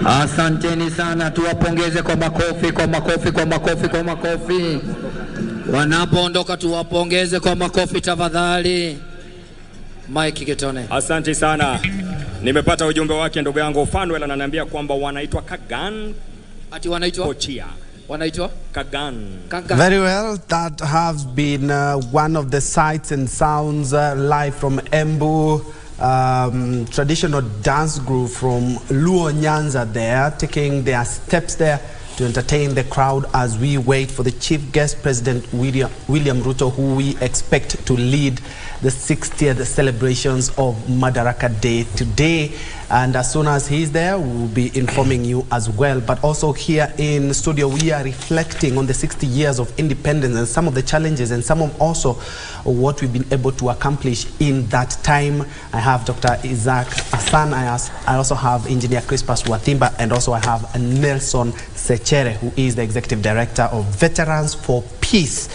Asanteni sana, tuwapongeze kwa makofi, kwa makofi, kwa makofi, kwa makofi. Wanapoondoka tuwapongeze kwa makofi tafadhali. Mike Getone. Asante sana. Nimepata ujumbe wake ndugu yangu Fanuel ananiambia kwamba wanaitwa Kagan. Ati wanaitwa? Kochia. Wanaitwa? Kagan. Kagan. Very well, that has been one of the sights and sounds live from Embu. Traditional dance group from Luo Nyanza there, taking their steps there to entertain the crowd as we wait for the chief guest, President William Ruto, who we expect to lead the 60th celebrations of Madaraka Day today. And as soon as he's there, we'll be informing you as well. But also here in studio, we are reflecting on the 60 years of independence and some of the challenges and some of also what we've been able to accomplish in that time. I have Dr. Isaac Hassan, I also have Engineer Crispus Wathimba, and also I have Nelson Sechere, who is the Executive Director of Veterans for Peace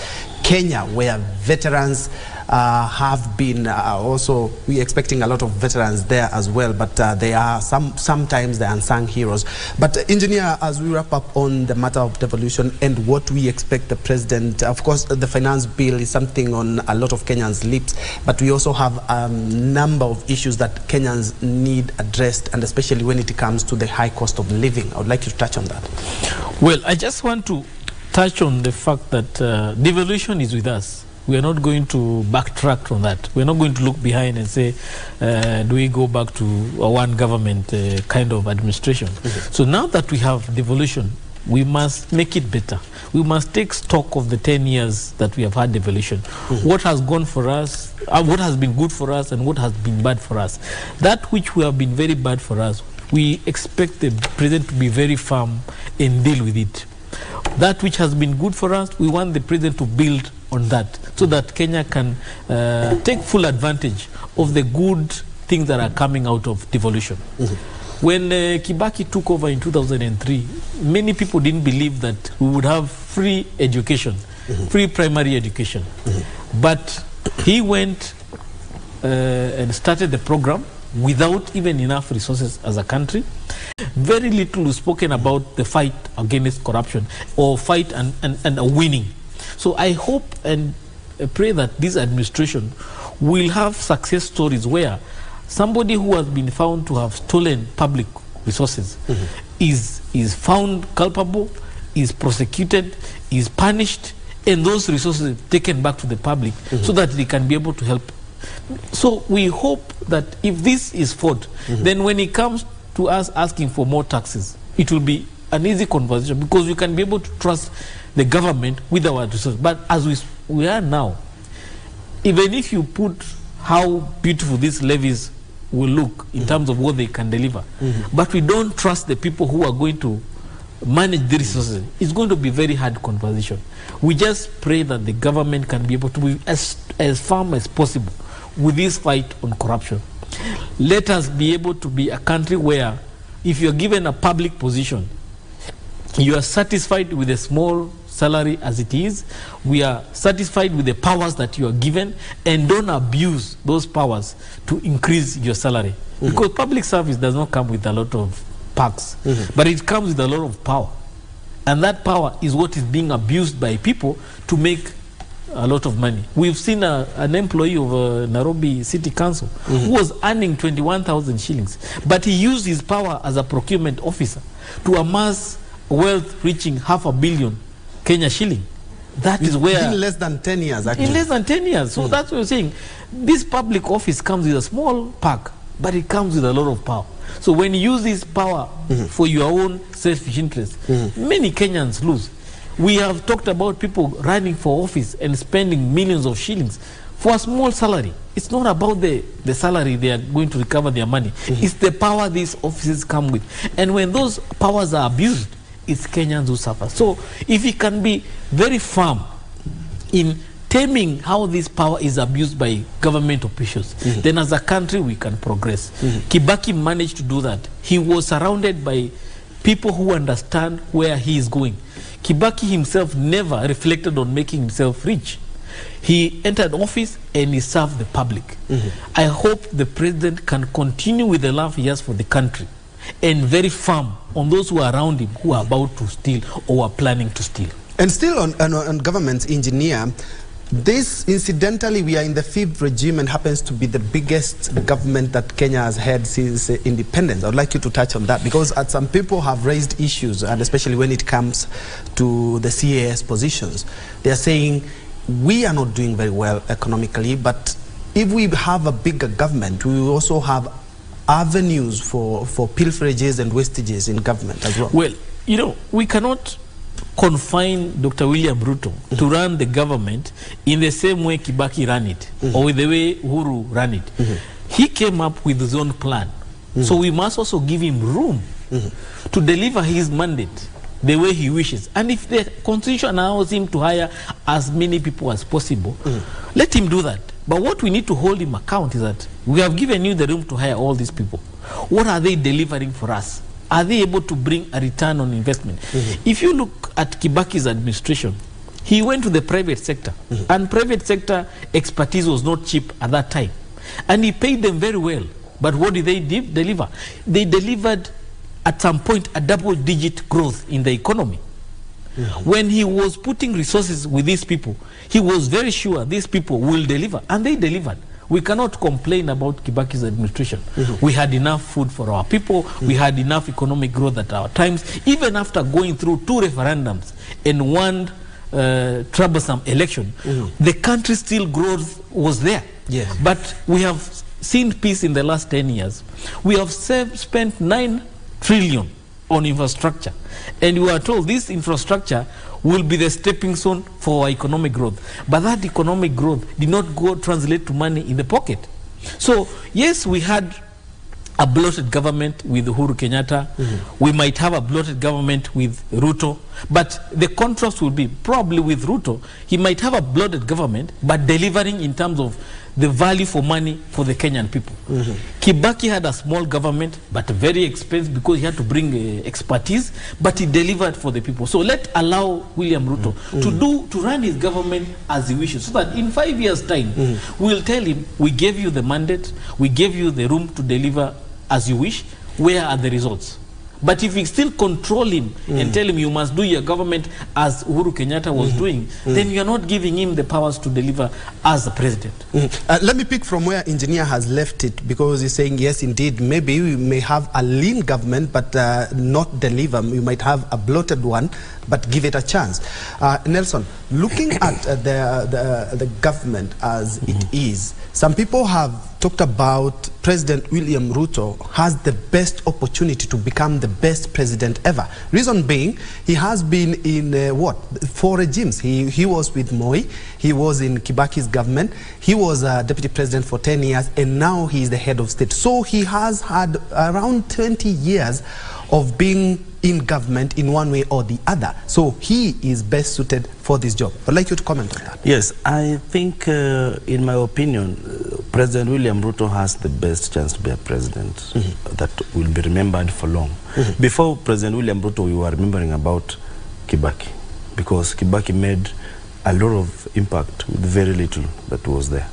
Kenya, where veterans have been also, we're expecting a lot of veterans there as well, but they are sometimes the unsung heroes. But Engineer, as we wrap up on the matter of devolution and what we expect the president, of course the finance bill is something on a lot of Kenyans' lips, but we also have a number of issues that Kenyans need addressed, and especially when it comes to the high cost of living. I would like you to touch on that. Well, I just want to touch on the fact that devolution is with us. We are not going to backtrack from that. We are not going to look behind and say, do we go back to a one government kind of administration? So now that we have devolution, we must make it better. We must take stock of the 10 years that we have had devolution. What has gone for us, what has been good for us, and what has been bad for us. That which we have been very bad for us, we expect the president to be very firm and deal with it. That which has been good for us, we want the president to build on that, so that Kenya can take full advantage of the good things that are coming out of devolution. When Kibaki took over in 2003, many people didn't believe that we would have free education, free primary education. But he went and started the program without even enough resources as a country. Very little was spoken about the fight against corruption or fight and a winning. So I hope and pray that this administration will have success stories where somebody who has been found to have stolen public resources is found culpable, is prosecuted, is punished, and those resources taken back to the public so that they can be able to help. So we hope that if this is fought, then when it comes to us asking for more taxes, it will be an easy conversation, because we can be able to trust the government with our resources. But as we are now, even if you put how beautiful these levies will look in terms of what they can deliver, but we don't trust the people who are going to manage the resources, it's going to be very hard conversation. We just pray that the government can be able to be as firm as possible with this fight on corruption. Let us be able to be a country where if you're given a public position, you are satisfied with a small salary as it is. We are satisfied with the powers that you are given, and don't abuse those powers to increase your salary. Because public service does not come with a lot of perks, but it comes with a lot of power. And that power is what is being abused by people to make a lot of money. We've seen an employee of Nairobi City Council who was earning 21,000 shillings, but he used his power as a procurement officer to amass wealth reaching 500 million Kenya shilling. That is where... In less than 10 years, actually. In less than 10 years. So that's what we're saying. This public office comes with a small pack, but it comes with a lot of power. So when you use this power for your own selfish interest, many Kenyans lose. We have talked about people running for office and spending millions of shillings for a small salary. It's not about the salary they are going to recover their money. It's the power these offices come with. And when those powers are abused, it's Kenyans who suffer. So if we can be very firm in taming how this power is abused by government officials, then as a country we can progress. Kibaki managed to do that. He was surrounded by people who understand where he is going. Kibaki himself never reflected on making himself rich. He entered office and he served the public. I hope the president can continue with the love he has for the country and very firm on those who are around him who are about to steal or are planning to steal. And still on government, engineer, this, incidentally, we are in the 5th regime and happens to be the biggest government that Kenya has had since independence. I would like you to touch on that, because some people have raised issues, and especially when it comes to the CAS positions. They are saying, we are not doing very well economically, but if we have a bigger government, we will also have avenues for pilferages and wastages in government as well. Well, you know, we cannot confine Dr. William Ruto to run the government in the same way Kibaki ran it, or with the way Uhuru ran it. He came up with his own plan. So we must also give him room to deliver his mandate the way he wishes. And if the constitution allows him to hire as many people as possible, let him do that. But what we need to hold him account is that we have given you the room to hire all these people. What are they delivering for us? Are they able to bring a return on investment? If you look at Kibaki's administration, he went to the private sector, and private sector expertise was not cheap at that time. And he paid them very well. But what did they deliver? They delivered, at some point, a double-digit growth in the economy. When he was putting resources with these people, he was very sure these people will deliver, and they delivered. We cannot complain about Kibaki's administration. We had enough food for our people. We had enough economic growth at our times. Even after going through 2 referendums and 1 troublesome election, the country still growth was there. Yes. But we have seen peace in the last 10 years. We have spent 9 trillion on infrastructure. And we are told this infrastructure will be the stepping stone for our economic growth. But that economic growth did not translate to money in the pocket. So, yes, we had a bloated government with Uhuru Kenyatta. We might have a bloated government with Ruto. But the contrast will be, probably with Ruto, he might have a bloated government, but delivering in terms of the value for money for the Kenyan people. Kibaki had a small government, but very expensive because he had to bring expertise, but he delivered for the people. So let's allow William Ruto to run his government as he wishes, so that in 5 years' time, we'll tell him, we gave you the mandate, we gave you the room to deliver as you wish, where are the results? But if we still control him and tell him you must do your government as Uhuru Kenyatta was doing, then you are not giving him the powers to deliver as the president. Let me pick from where engineer has left it, because he's saying, yes, indeed, maybe we may have a lean government, but not deliver. We might have a bloated one, but give it a chance. Nelson, looking at the government as it is, some people have talked about President William Ruto has the best opportunity to become the best president ever. Reason being, he has been in 4 regimes. He was with Moi, he was in Kibaki's government, he was deputy president for 10 years, and now he is the head of state. So he has had around 20 years of being in government in one way or the other. So he is best suited for this job. I'd like you to comment on that. Yes, I think, in my opinion, President William Ruto has the best chance to be a president that will be remembered for long. Before President William Ruto, we were remembering about Kibaki, because Kibaki made a lot of impact with very little that was there.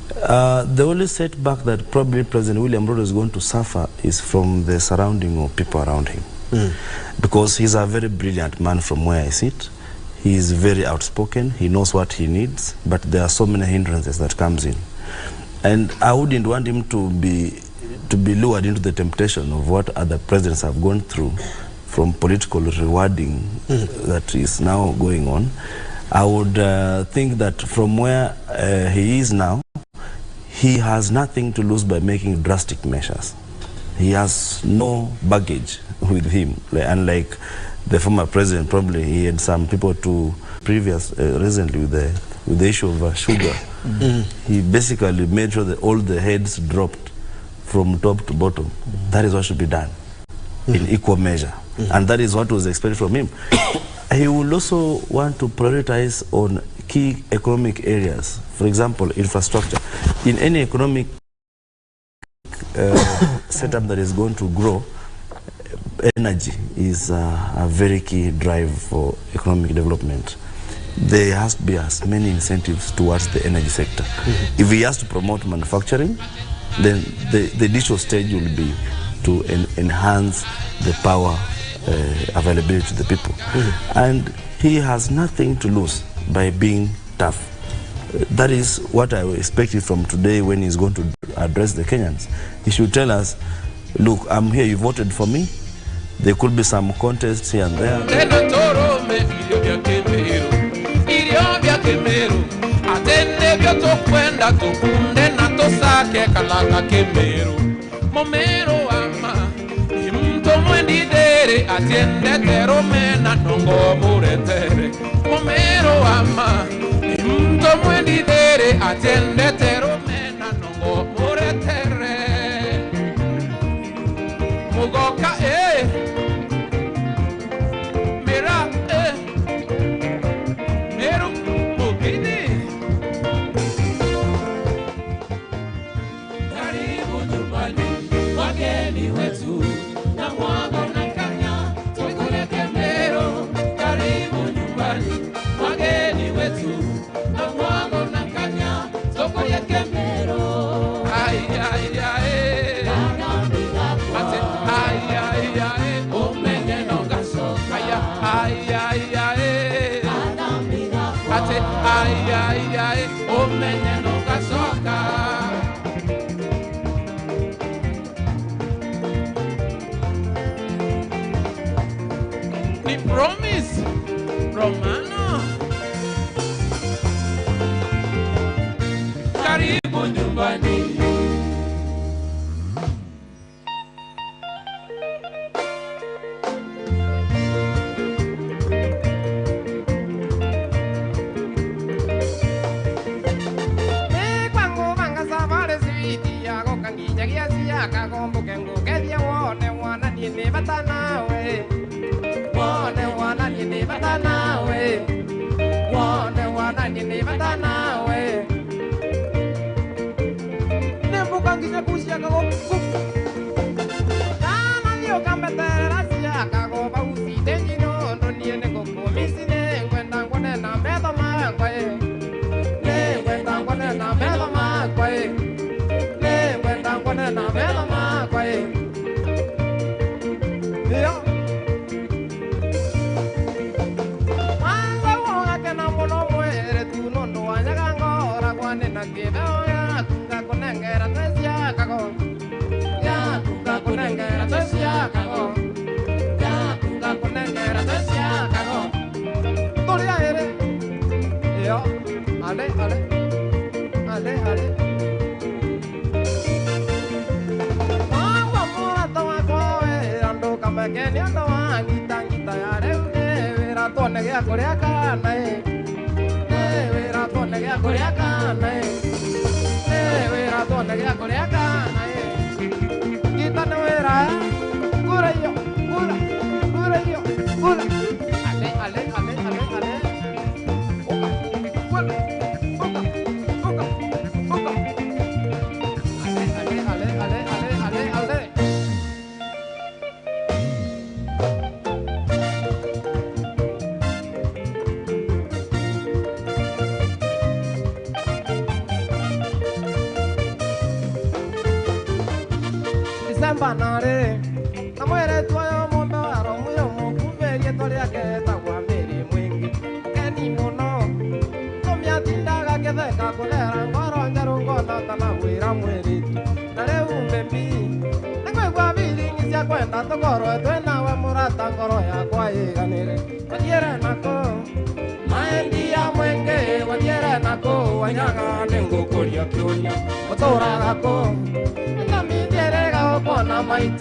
The only setback that probably President William Ruto is going to suffer is from the surrounding of people around him. Because he's a very brilliant man from where I sit. He is very outspoken. He knows what he needs, but there are so many hindrances that comes in. And I wouldn't want him to be lured into the temptation of what other presidents have gone through from political rewarding that is now going on. I would think that from where he is now, he has nothing to lose by making drastic measures. He has no baggage with him, unlike the former president. Probably he had some people to recently with the issue of sugar. He basically made sure that all the heads dropped from top to bottom. That is what should be done in equal measure, and that is what was expected from him. He will also want to prioritize on key economic areas. For example, infrastructure. In any economic setup that is going to grow, energy is a very key drive for economic development. There has to be as many incentives towards the energy sector. If he has to promote manufacturing, then the initial stage will be to enhance the power availability to the people. And he has nothing to lose by being tough. That is what I expected from today when he's going to address the Kenyans. He should tell us, look, I'm here, you voted for me. There could be some contests here and there.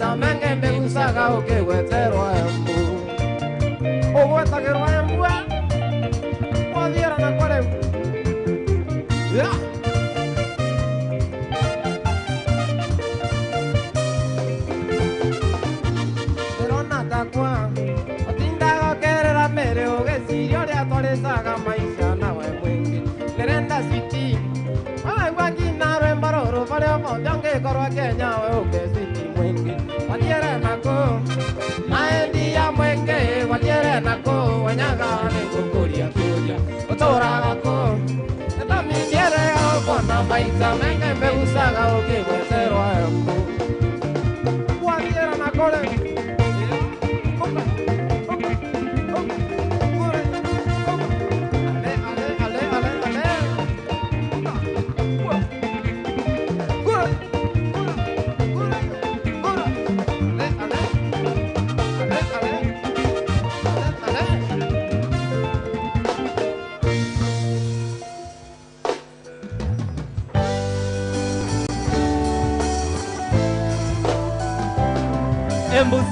Maita menga me gusta que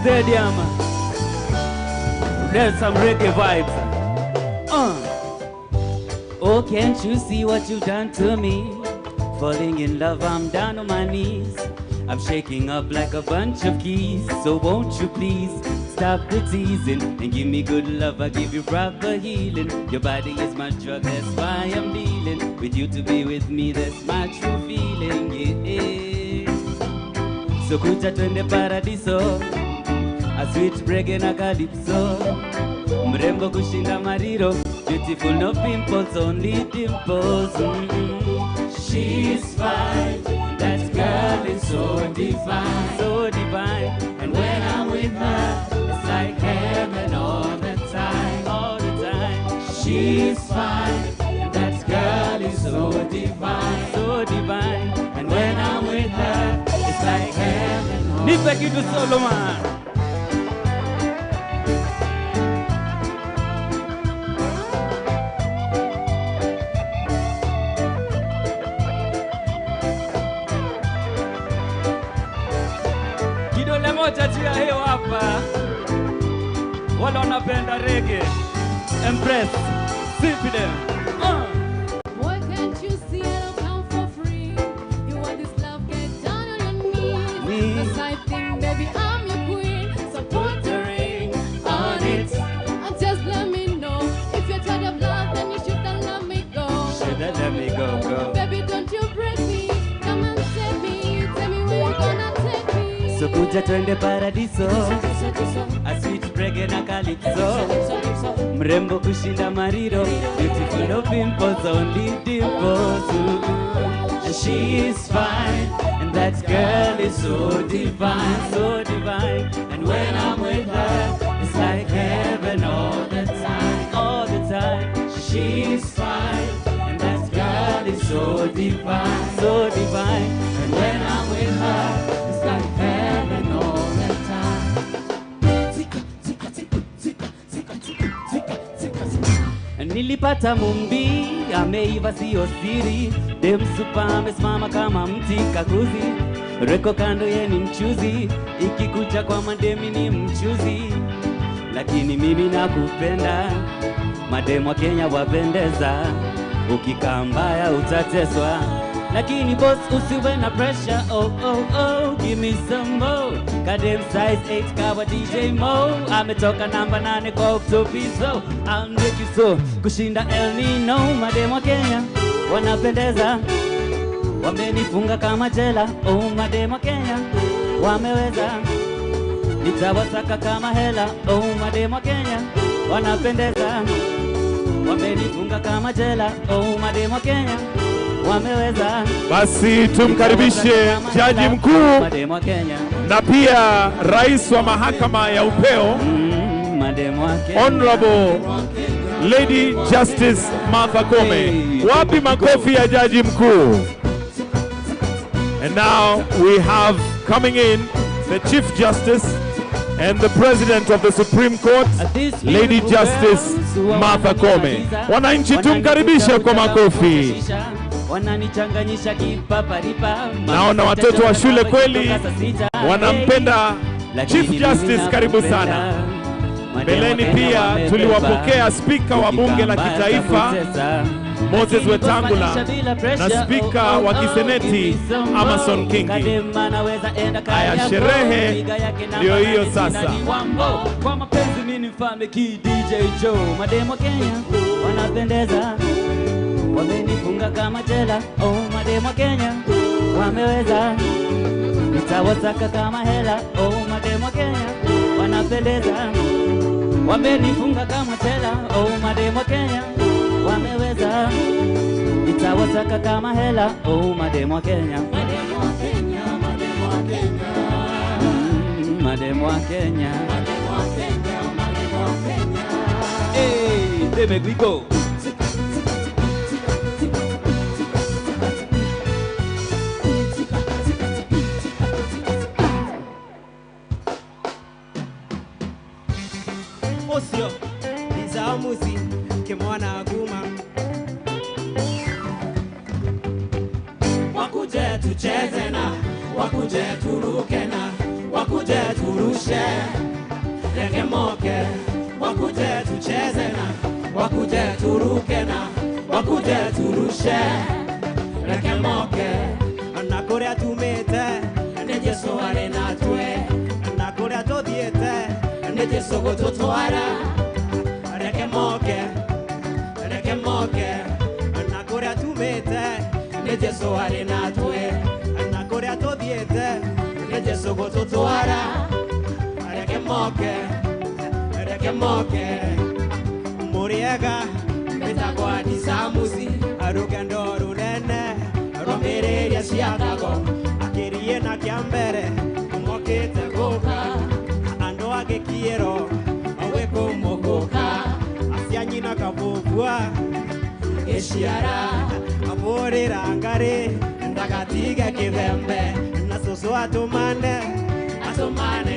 stadium. There's some reggae vibes. Oh, can't you see what you've done to me? Falling in love, I'm down on my knees. I'm shaking up like a bunch of keys. So won't you please stop the teasing and give me good love, I give you proper healing. Your body is my drug, that's why I'm dealing with you to be with me, that's my true feeling, yeah. So kuja twende paradiso, a sweet reggae na calypso. Mrembo kushinda mariro, beautiful no pimples, only dimples. She's fine, that girl is so divine, so divine. And when I'm with her, it's like heaven all the time, all the time. She's fine, that girl is so divine, so divine. And when I'm with her, it's like heaven all the time. Nipe kitu Solomon. Chachia hiyo hapa. Wale wanapenda reggae. Empress. Sippy them. Why can't you see I don't come for free? You want this love, get down on your knees. The side thing, baby, I'm your queen. So put the ring on it. And just let me know. If you're tired of love, then you shouldn't let me go. Shouldn't let me go, girl. Baby, don't you break me. Come and save me. Tell me where you're gonna take me. So kuja twende paradiso, a sweet reggae na calypso. Mrembo kushinda mariro, beautiful no pimples, only dimples. And she is fine, and that girl is so divine, so divine. And when I'm with her, it's like heaven all the time, all the time. She is fine, and that girl is so divine, so divine. And when I'm with her, it's like heaven all the time. Nilipata mumbi, ameiva sio siri. Dem supa amesimama kama mti kakuzi. Reko kando ye ni mchuzi, ikikuja kwa mademi ni mchuzi. Lakini mimi nakupenda, mademu wa Kenya wapendeza. Ukikaa mbaya utateswa, lakini boss usiwe na pressure. Oh, oh, oh, give me some more. Kadem size 8 kawa DJ Mo. Ametoka namba 8 kwa Octopizo. I'll make you so kushinda El Nino. Mademu wa Kenya wanapendeza, wamenifunga kama jela. Oh, mademu wa Kenya wameweza, nitawasaka kama hela. Oh, mademu wa Kenya wanapendeza, wamenifunga kama jela. Oh, mademu wa Kenya wameweza. Basi tumkaribishe jaji mkuu na pia rais wa mahakama ya upeo, Honorable Lady Justice Martha Koome. Wapi makofi ya jaji mkuu? And now we have coming in the Chief Justice and the President of the Supreme Court, Lady Justice Martha Koome. Wananchi tumkaribishe kwa makofi. Naona watoto wa shule kweli wanampenda Chief Justice, karibu sana. Mbeleni pia tuliwapokea Spika wa Bunge la Kitaifa Moses Wetangula na Spika wa Kiseneti Amason Kingi. Haya, sherehe ndio hiyo sasa. Kwa mapenzi mimi mfalme ki DJ Joe. Mademo Kenya wanapendeza, wamenifunga kama jela. Oh, mademo Kenya wameweza, nitawasaka kama hela. Oh, mademo Kenya wanapendeza, wamenifunga kama jela. Oh, mademo Kenya wameweza, nitawasaka kama hela. Oh, mademo Kenya, mademo Kenya, mademo Kenya, mademo Kenya, mademo Kenya, mademo Kenya. Hey, they make me go. Osio, Nizamuzi, Kimwana Aguma. Wakuje tucheze na, wakuje turuke na, wakuje turushe, reke moke, wakuje tucheze na, wakuje turuke na, wakuje turushe, reke moke. Nakuria tumete, ne Jesu ale na tue, nakuria todiete, ne Jesu go tutwara, reke moke, reke moke. Nakuria tumete, ne Jesu ale na tue, nakuria todiete, ne Jesu go tutwara, reke moke, reke moke. Muriega, betagwa disamuzi, arugando runene, romereria siakago, akirie na kiambere, umokete goka, ando agekiero, aweko mogoka, asianyina kabugwa, eshiara, amorera angare, ndagatige kivembe, nasusu atumane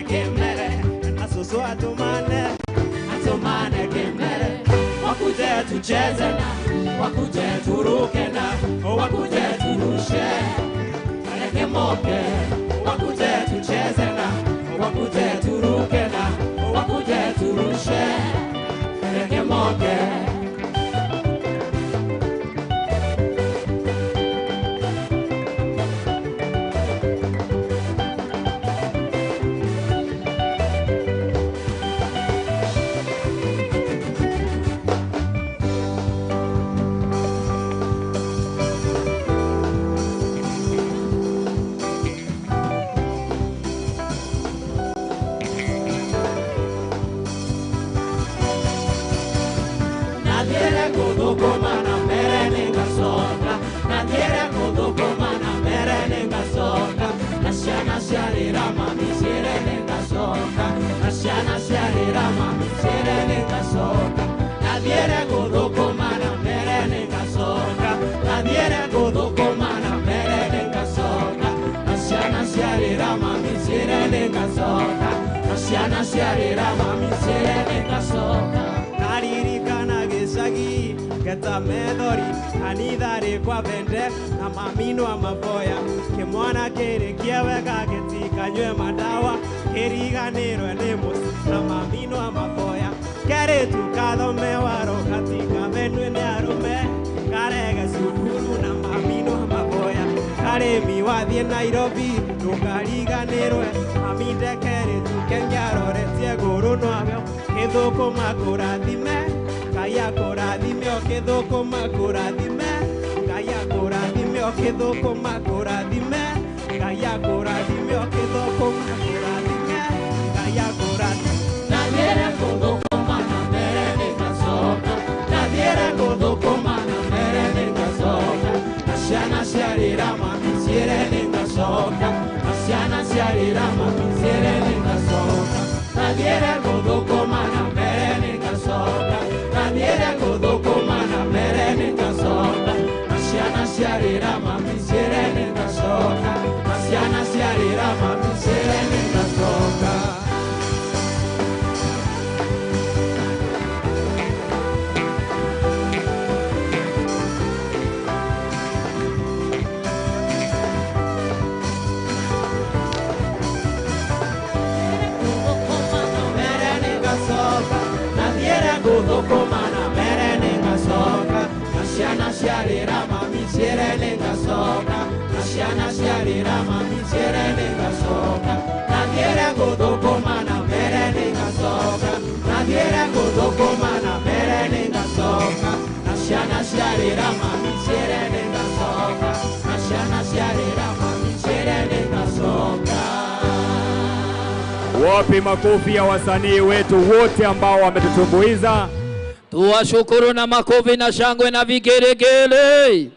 kemere, nasusu atumane kemere. Wakuje tucheze na, wakuje turuke na, wakuje turushe, reke moke. Wakuje tucheze na, wakuje turuke na, wakuje turushe, reke moke. Geta medori, anidare kwa vende, na mamino amaboya. Ke mwana kere kieweka getika nywe madawa, keriga nero enemos, na mamino amaboya. Kere tukado mewaro katika venue ne arume, karega sukuru na mamino amaboya. Kare miwadhi Nairobi, tukariga nero, maminde kere tukengaro retie guru noavyo, kedoko makuradime. Kaya koradime o kedoko makoradime, kaya koradime o kedoko makoradime, kaya koradime o kedoko makoradime, kaya koradime. Nadiera kodoko mana mere ne kasoka, nadiera kodoko mana mere ne kasoka, asiana siarira mami siere ne kasoka, asiana siarira mami siere ne kasoka, nadiera kodoko mana mere ne kasoka. Nadiera kodoko mana mere ne kasoka, asiana siarira mami siere ne kasoka, asiana siarira mami siere ne kasoka. Kodoko mana mere nenga soka, asiana siarira mami siere nenga soka, asiana siarira mami siere nenga soka. Nadiera kodoko mana mere nenga soka, nadiera kodoko mana mere nenga soka, asiana siarira mami siere nenga soka, asiana siarira mami siere nenga soka. Wapi makofi ya wasanii wetu wote ambao wametutumbuiza. Tuwashukuru na makofi na shangwe na vigelegele.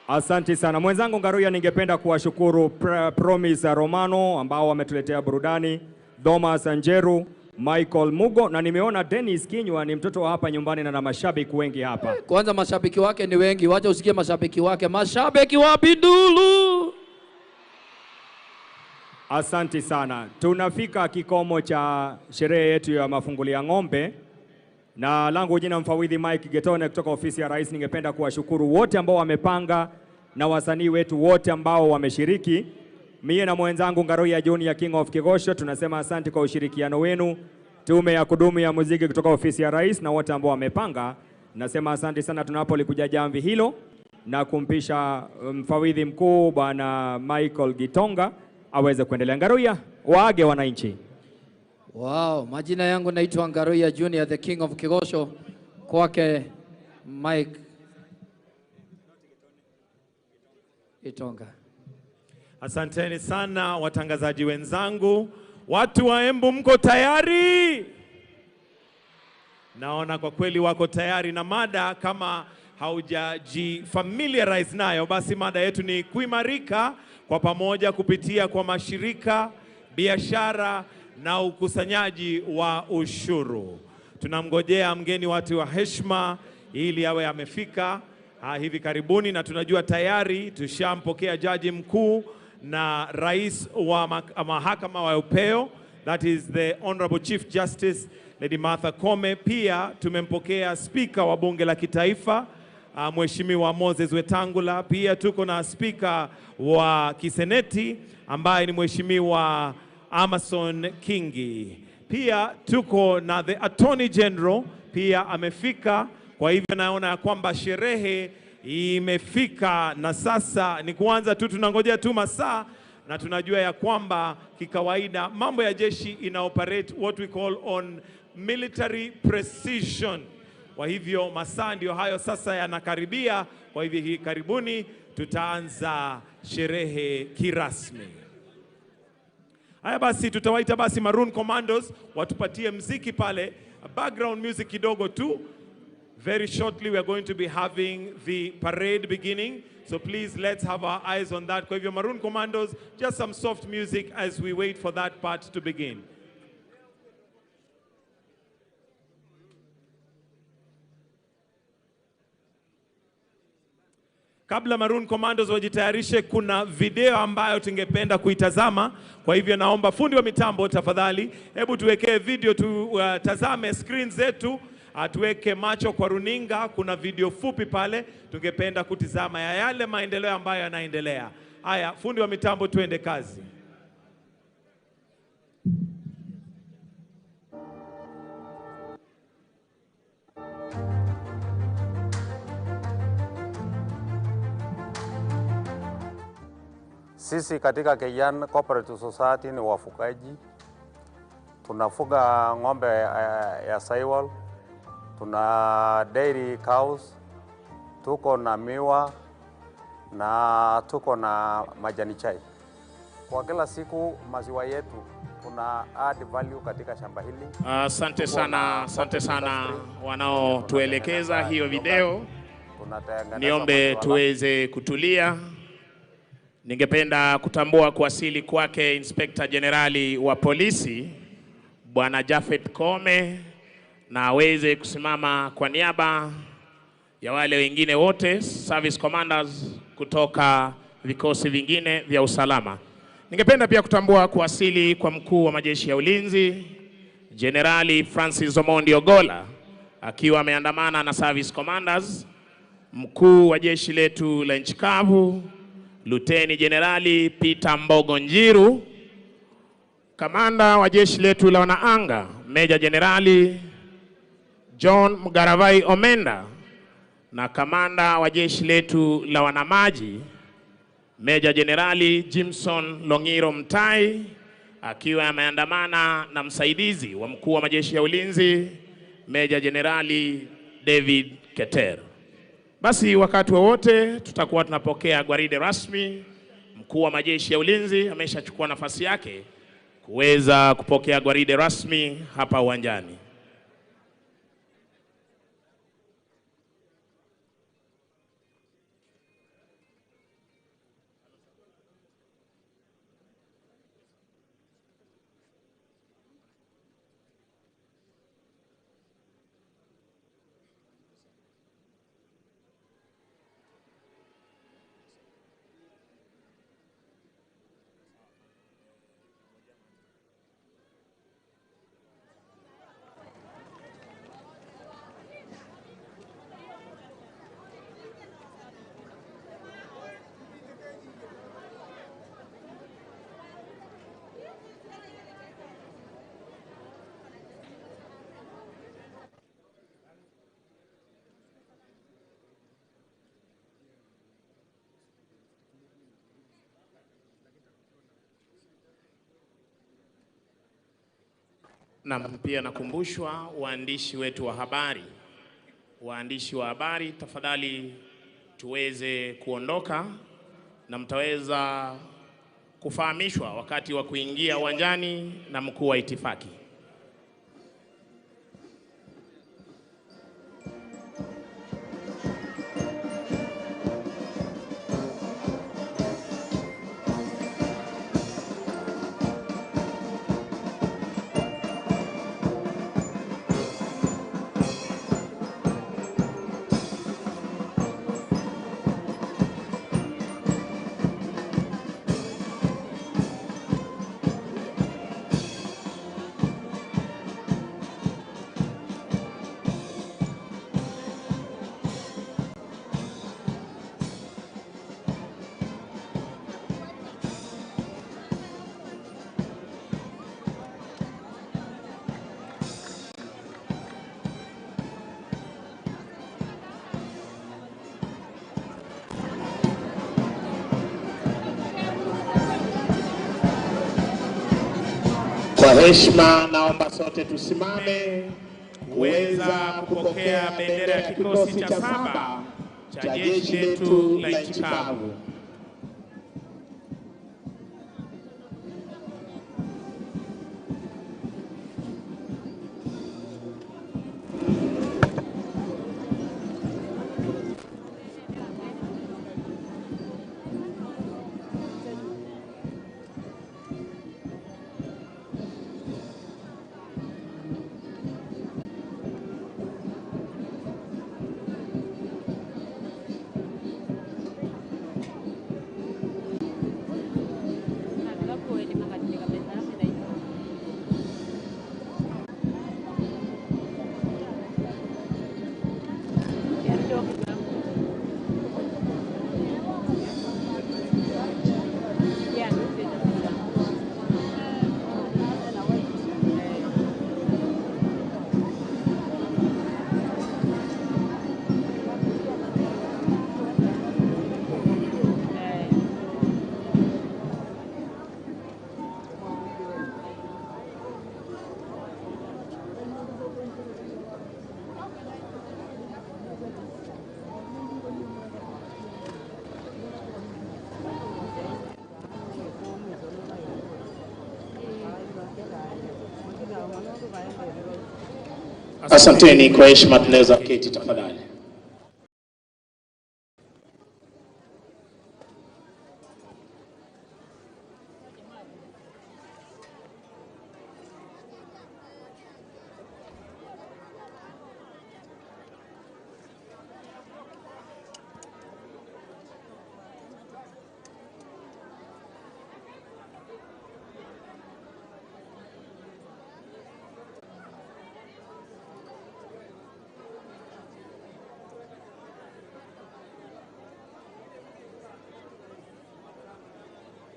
Asante sana. Mwenzangu Ngaruya, ningependa kuwashukuru Promise Romano ambao wametuletea burudani, Thomas Anjeru, Michael Mugo, na nimeona Dennis Kinywa ni mtoto wa hapa nyumbani na mashabiki wengi hapa. Kwanza mashabiki wake ni wengi, wacha usikie mashabiki wake. Mashabiki wa Bindulu. Asante sana. Tunafika kikomo cha sherehe yetu ya mafungulia ng'ombe. Na langu jina mfawidhi Mike Getone kutoka ofisi ya Rais. Ningependa kuwashukuru wote ambao wamepanga na wasanii wetu wote ambao wameshiriki. Mie na mwenzangu Ngaroya Junior King of Kigosho tunasema asante kwa ushirikiano wenu. Tume ya kudumu ya muziki kutoka ofisi ya rais na wote ambao wamepanga. Nasema asante sana tunapolikuja jamvi hilo na kumpisha mfawidhi mkuu Bwana Michael Gitonga aweze kuendelea. Ngaroya, waage wananchi. Wow, majina yangu naitwa Ngaroya Junior, the King of Kigosho, kwake Mike Gitonga. Asanteni sana watangazaji wenzangu. Watu wa Embu mko tayari? Naona kwa kweli wako tayari na mada. Kama haujajifamiliarize nayo, basi mada yetu ni kuimarika kwa pamoja kupitia kwa mashirika, biashara na ukusanyaji wa ushuru. Tunamngojea mgeni watu wa heshima ili awe amefika hivi karibuni, na tunajua tayari tushampokea jaji mkuu na rais wa mahakama wa upeo, that is the Honorable Chief Justice Lady Martha Koome. Pia tumempokea spika wa bunge la kitaifa Mheshimiwa Moses Wetangula. Pia tuko na spika wa kiseneti ambaye ni Mheshimiwa Amason Kingi. Pia tuko na the Attorney General pia amefika. Kwa hivyo naona ya kwamba sherehe imefika na sasa ni kuanza tu, tunangojea tu masaa, na tunajua ya kwamba kikawaida mambo ya jeshi ina operate what we call on military precision. Kwa hivyo masaa ndio hayo sasa yanakaribia. Kwa hivyo hii karibuni tutaanza sherehe kirasmi. Haya basi, tutawaita basi Maroon Commandos watupatie mziki pale, background music kidogo tu. Very shortly we are going to be having the parade beginning, so please let's have our eyes on that. Kwa hivyo Maroon Commandos, just some soft music as we wait for that part to begin. Kabla Maroon Commandos wajitayarishe, kuna video ambayo tungependa kuitazama. Kwa hivyo naomba fundi wa mitambo tafadhali, hebu tuwekee video tazame screen zetu, tuweke macho kwa runinga. Kuna video fupi pale tungependa kutizama ya yale maendeleo ambayo yanaendelea. Haya, fundi wa mitambo tuende kazi. Sisi katika Keyan Cooperative Society ni wafugaji. Tunafuga ng'ombe ya saiwal, tuna dairy cows, tuko na miwa na tuko na majani chai. Kwa kila siku maziwa yetu tuna add value katika shamba hili. Asante sana wanaotuelekeza hiyo video. Niombe tuweze kutulia. Ningependa kutambua kuwasili kwake Inspector Generali wa polisi Bwana Japhet Koome, na aweze kusimama kwa niaba ya wale wengine wote service commanders kutoka vikosi vingine vya usalama. Ningependa pia kutambua kuwasili kwa mkuu wa majeshi ya ulinzi Generali Francis Omondi Ogolla, akiwa ameandamana na service commanders, mkuu wa jeshi letu la nchi kavu Luteni Generali Peter Mbogo Njiru, kamanda wa jeshi letu la wanaanga Meja Generali John Mugaravai Omenda, na kamanda wa jeshi letu la wanamaji Meja Generali Jimson Longiro Mtai, akiwa ameandamana na msaidizi wa mkuu wa majeshi ya ulinzi Meja Generali David Keter. Basi wakati wowote tutakuwa tunapokea gwaride rasmi. Mkuu wa majeshi ya ulinzi ameshachukua nafasi yake kuweza kupokea gwaride rasmi hapa uwanjani. Na pia nakumbushwa waandishi wetu wa habari, tafadhali tuweze kuondoka na mtaweza kufahamishwa wakati wa kuingia uwanjani na mkuu wa itifaki. Kwa heshima naomba sote tusimame kuweza kupokea bendera ya kikosi cha 7 cha jeshi letu la nchi kavu. Asanteni, kwa heshima tunaweza keti tafadhali.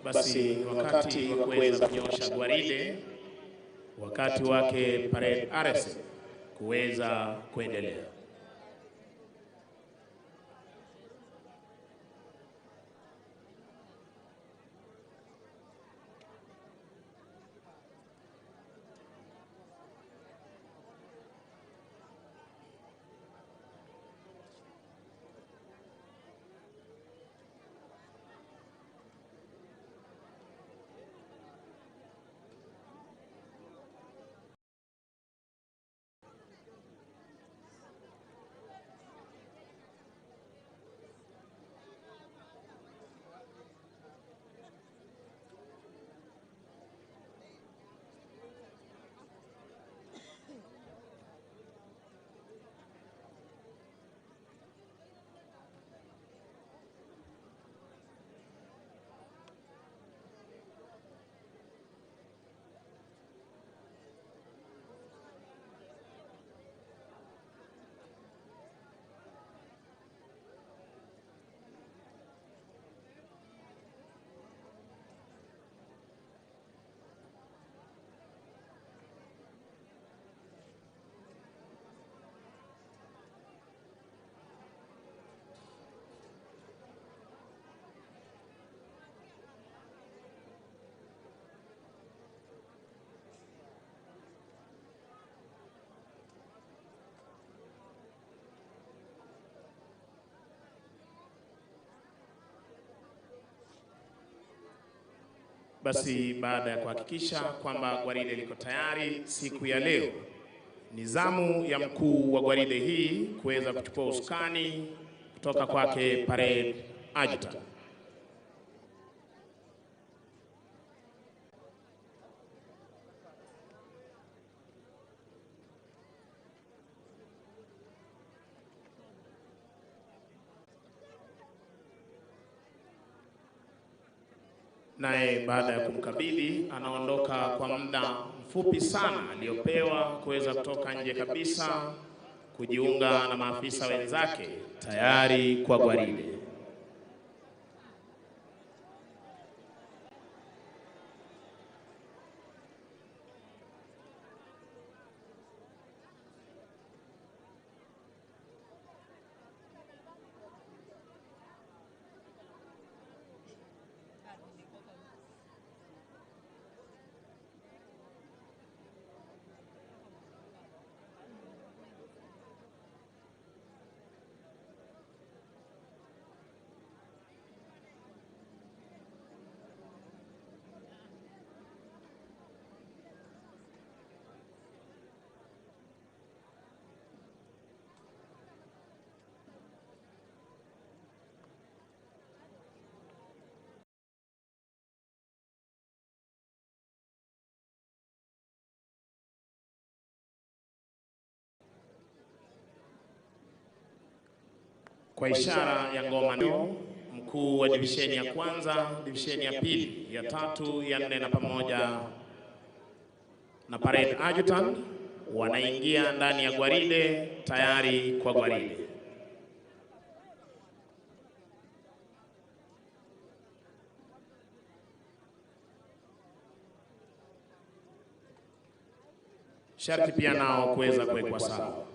Basi wakati wa kuweza kunyosha gwaride, wakati wake parade RS kuweza kuendelea. Basi baada ya kuhakikisha kwamba gwaride liko tayari siku ya leo, ni zamu ya mkuu wa gwaride hii kuweza kuchukua usukani kutoka kwake Parade Adjutant. Naye baada ya kumkabidhi anaondoka kwa muda mfupi sana aliyopewa kuweza kutoka nje kabisa kujiunga na maafisa wenzake tayari kwa gwaride. Kwa ishara ya ngoma ndio mkuu wa divisheni ya kwanza, divisheni ya pili, ya tatu, ya nne na pamoja na Parade Adjutant wanaingia ndani ya gwaride tayari kwa gwaride. Sharti pia nao kuweza kuwekwa sawa.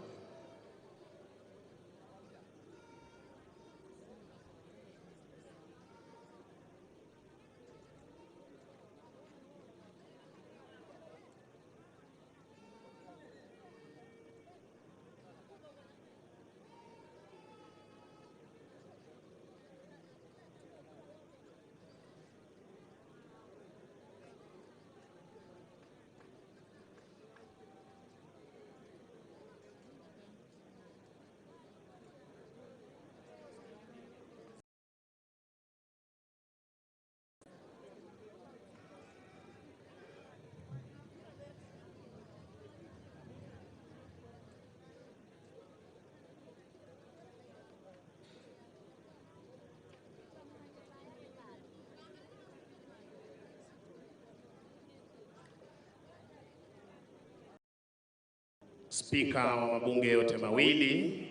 Spika wa mabunge yote mawili,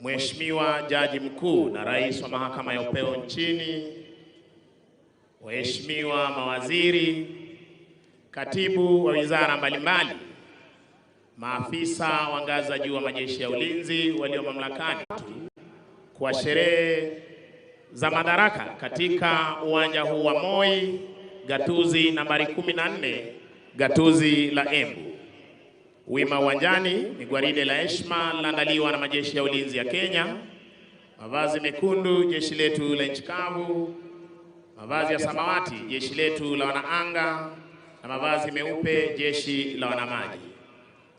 Mheshimiwa Jaji Mkuu na Rais wa Mahakama ya Upeo nchini, waheshimiwa mawaziri, katibu wa wizara mbalimbali, maafisa wa ngazi za juu wa majeshi ya ulinzi walio mamlakani kwa sherehe za Madaraka katika uwanja huu wa Moi, gatuzi nambari 14, gatuzi la Embu. Wima uwanjani ni gwaride la heshima linaandaliwa na majeshi ya ulinzi ya Kenya. Mavazi mekundu jeshi letu la nchi kavu, mavazi ya samawati jeshi letu la wanaanga, na mavazi meupe jeshi la wanamaji.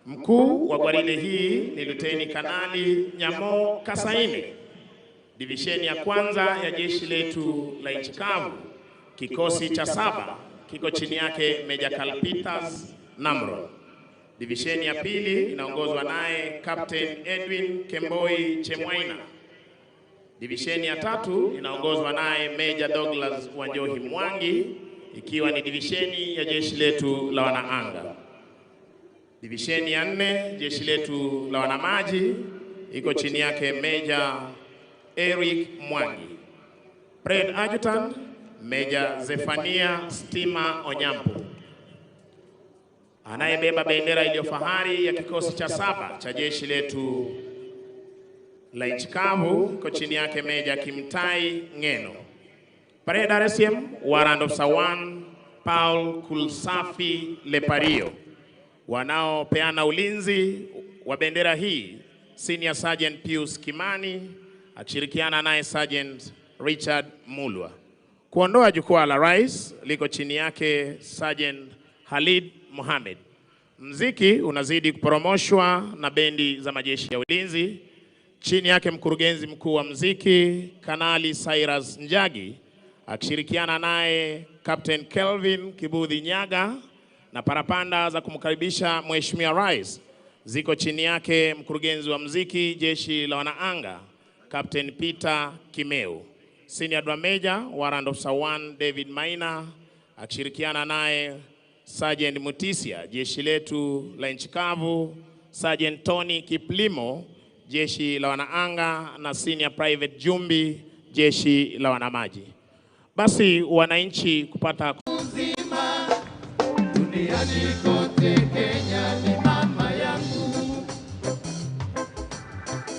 Mkuu wa gwaride hii ni Luteni Kanali Nyamo Kasaine, divisheni ya kwanza ya jeshi letu la nchi kavu, kikosi cha 7 kiko chini yake Meja Kalpitas Namro. Divisheni ya pili inaongozwa naye Captain Edwin Kemboi Chemwaina. Divisheni ya 3 inaongozwa naye Meja Douglas Wanjohi Mwangi, ikiwa ni divisheni ya jeshi letu la wanaanga. Divisheni ya 4 jeshi letu la wanamaji iko chini yake Meja Eric Mwangi. Parade Adjutant Meja Zefania Stima Onyampo. Anayebeba bendera iliyo fahari ya kikosi cha 7 cha jeshi letu la nchi kavu iko chini yake Meja Kimtai Ngeno. Parade RSM Warrant Officer 1 Paul Kulsafi Lepario. Wanaopeana ulinzi wa bendera hii Senior Sergeant Pius Kimani akishirikiana naye Sergeant Richard Mulwa. Kuondoa jukwaa la rais liko chini yake Sergeant Khalid Mohamed. Mziki unazidi kuporomoshwa na bendi za majeshi ya ulinzi. Chini yake mkurugenzi mkuu wa mziki Kanali Cyrus Njagi akishirikiana naye Captain Kelvin Kibudhi Nyaga, na parapanda za kumkaribisha Mheshimiwa Rais ziko chini yake mkurugenzi wa mziki jeshi la wanaanga Captain Peter Kimeu. Senior Drum Major Warrant Officer 1 David Maina akishirikiana naye Sergeant Mutisia jeshi letu la nchi kavu, Sergeant Tony Kiplimo jeshi la wanaanga, na Senior Private Jumbi jeshi la wanamaji. Basi wananchi kupata uzima duniani kote, Kenya ni mama yangu,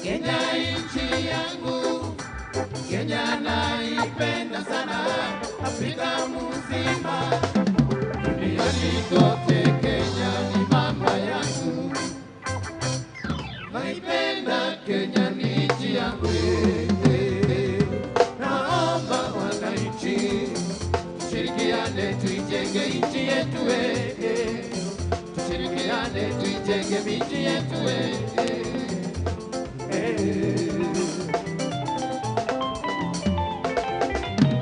Kenya nchi yangu, Kenya naipenda sana, Afrika mzima duniani kote, Kenya ni mama yangu, naipenda Kenya ni nchi yangu. Naomba wananchi tushirikiane tuijenge nchi yetu, tushirikiane tuijenge miji yetu.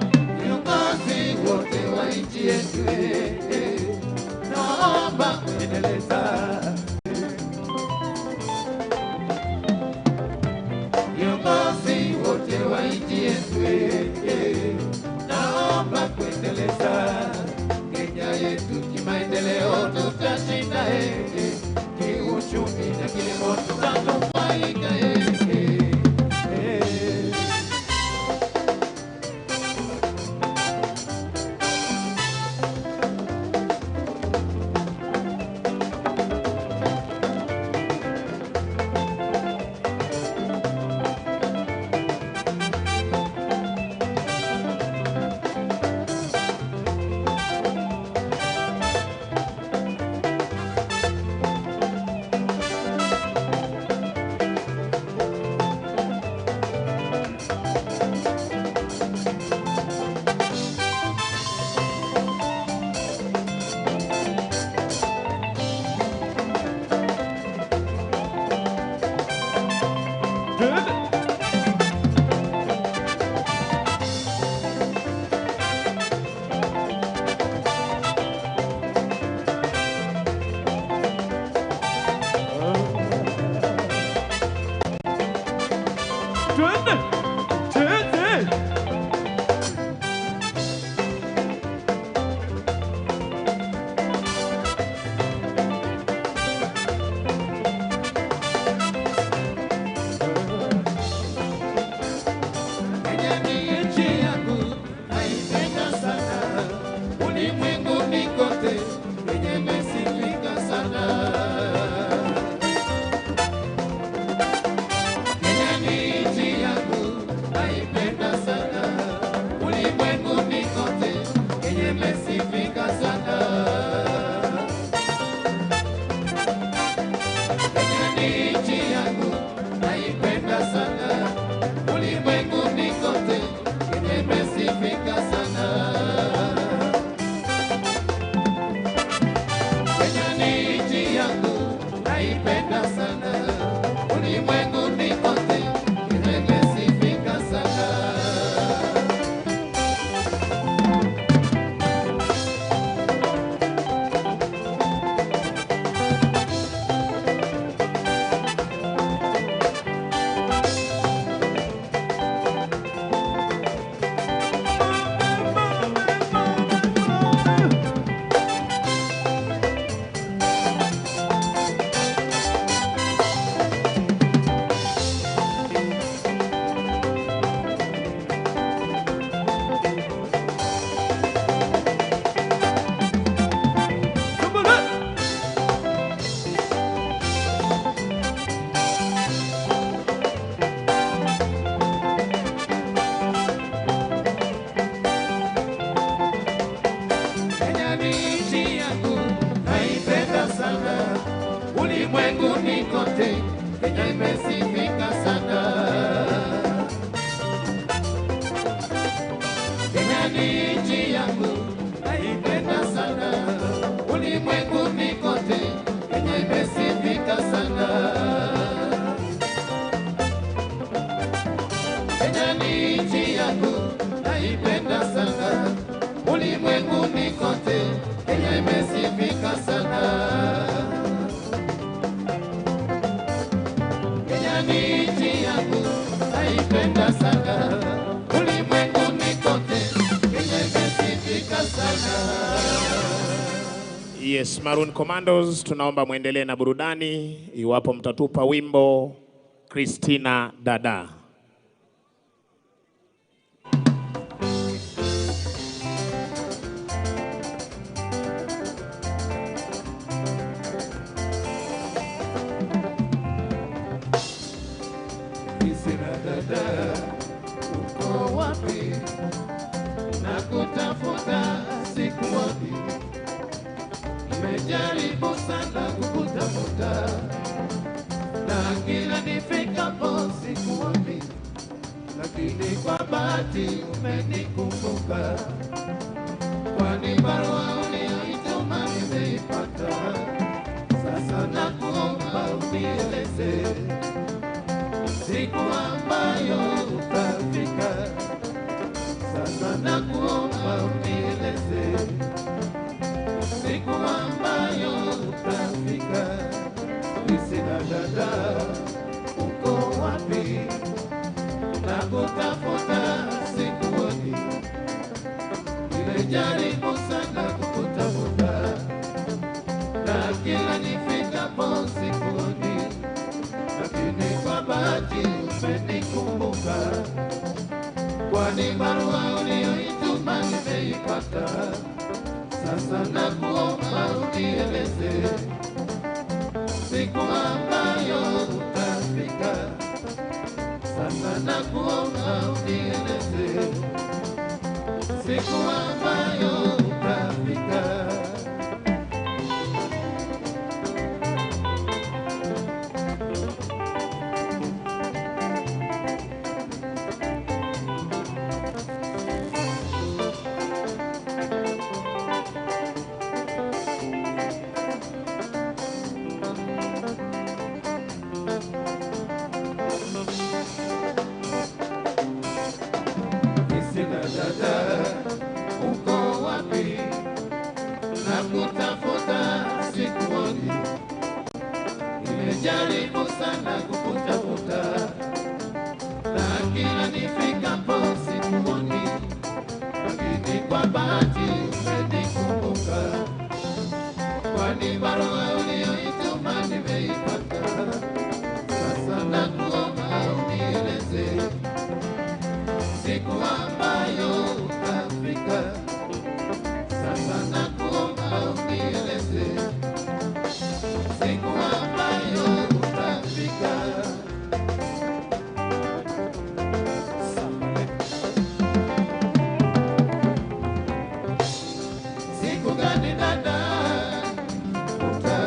Viongozi wote wa nchi yetu, naomba kuendeleza. Viongozi wote wa nchi yetu, naomba kuendeleza Kenya yetu kimaendeleo, tutashinda kiuchumi na kilimo tutanufaika. ulimwenguni kote, Kenya imesifika sana. Kenya ni ulimwenguni kote Kenya imesifika sana. Kenya ni nchi yangu naipenda sana, ulimwenguni kote Kenya imesifika sana. Kenya ni nchi yangu naipenda sana, ulimwenguni kote Kenya imesifika sana. Yes, Maroon Commandos, tunaomba muendelee na burudani iwapo mtatupa wimbo Christina Dada. Christina Dada, uko wapi? Nakutafuta sikuoni. Nimejaribu sana kukutafuta, na kila nifikapo sikuoni, lakini kwa bahati umenikumbuka, kwani barua uliyoituma nimeipata. Sasa nakuomba unieleze siku ambayo utafika. Sasa nakuomba unieleze siku ambayo utafika. Christina Dada, uko wapi? Nakutafuta sikuoni. Nimejaribu sana kukutafuta, na kila nifikapo sikuoni, lakini kwa bahati umenikumbuka, kwani barua uliyoituma nimeipata. Sasa nakuomba unieleze siku ambayo utafika. Sasa nakuomba unieleze siku ambayo utafika. Christina Dada, uko wapi? Nakutafuta sikuoni. Nimejaribu sana kukutafuta, na kila nifikapo sikuoni, lakini kwa bahati umenikumbuka, kwani barua uliyoituma nimeipata. Sasa nakuomba unieleze siku ambayo utafika. Sasa nakuomba unieleze siku ambayo utafika. Siku gani dada utafika?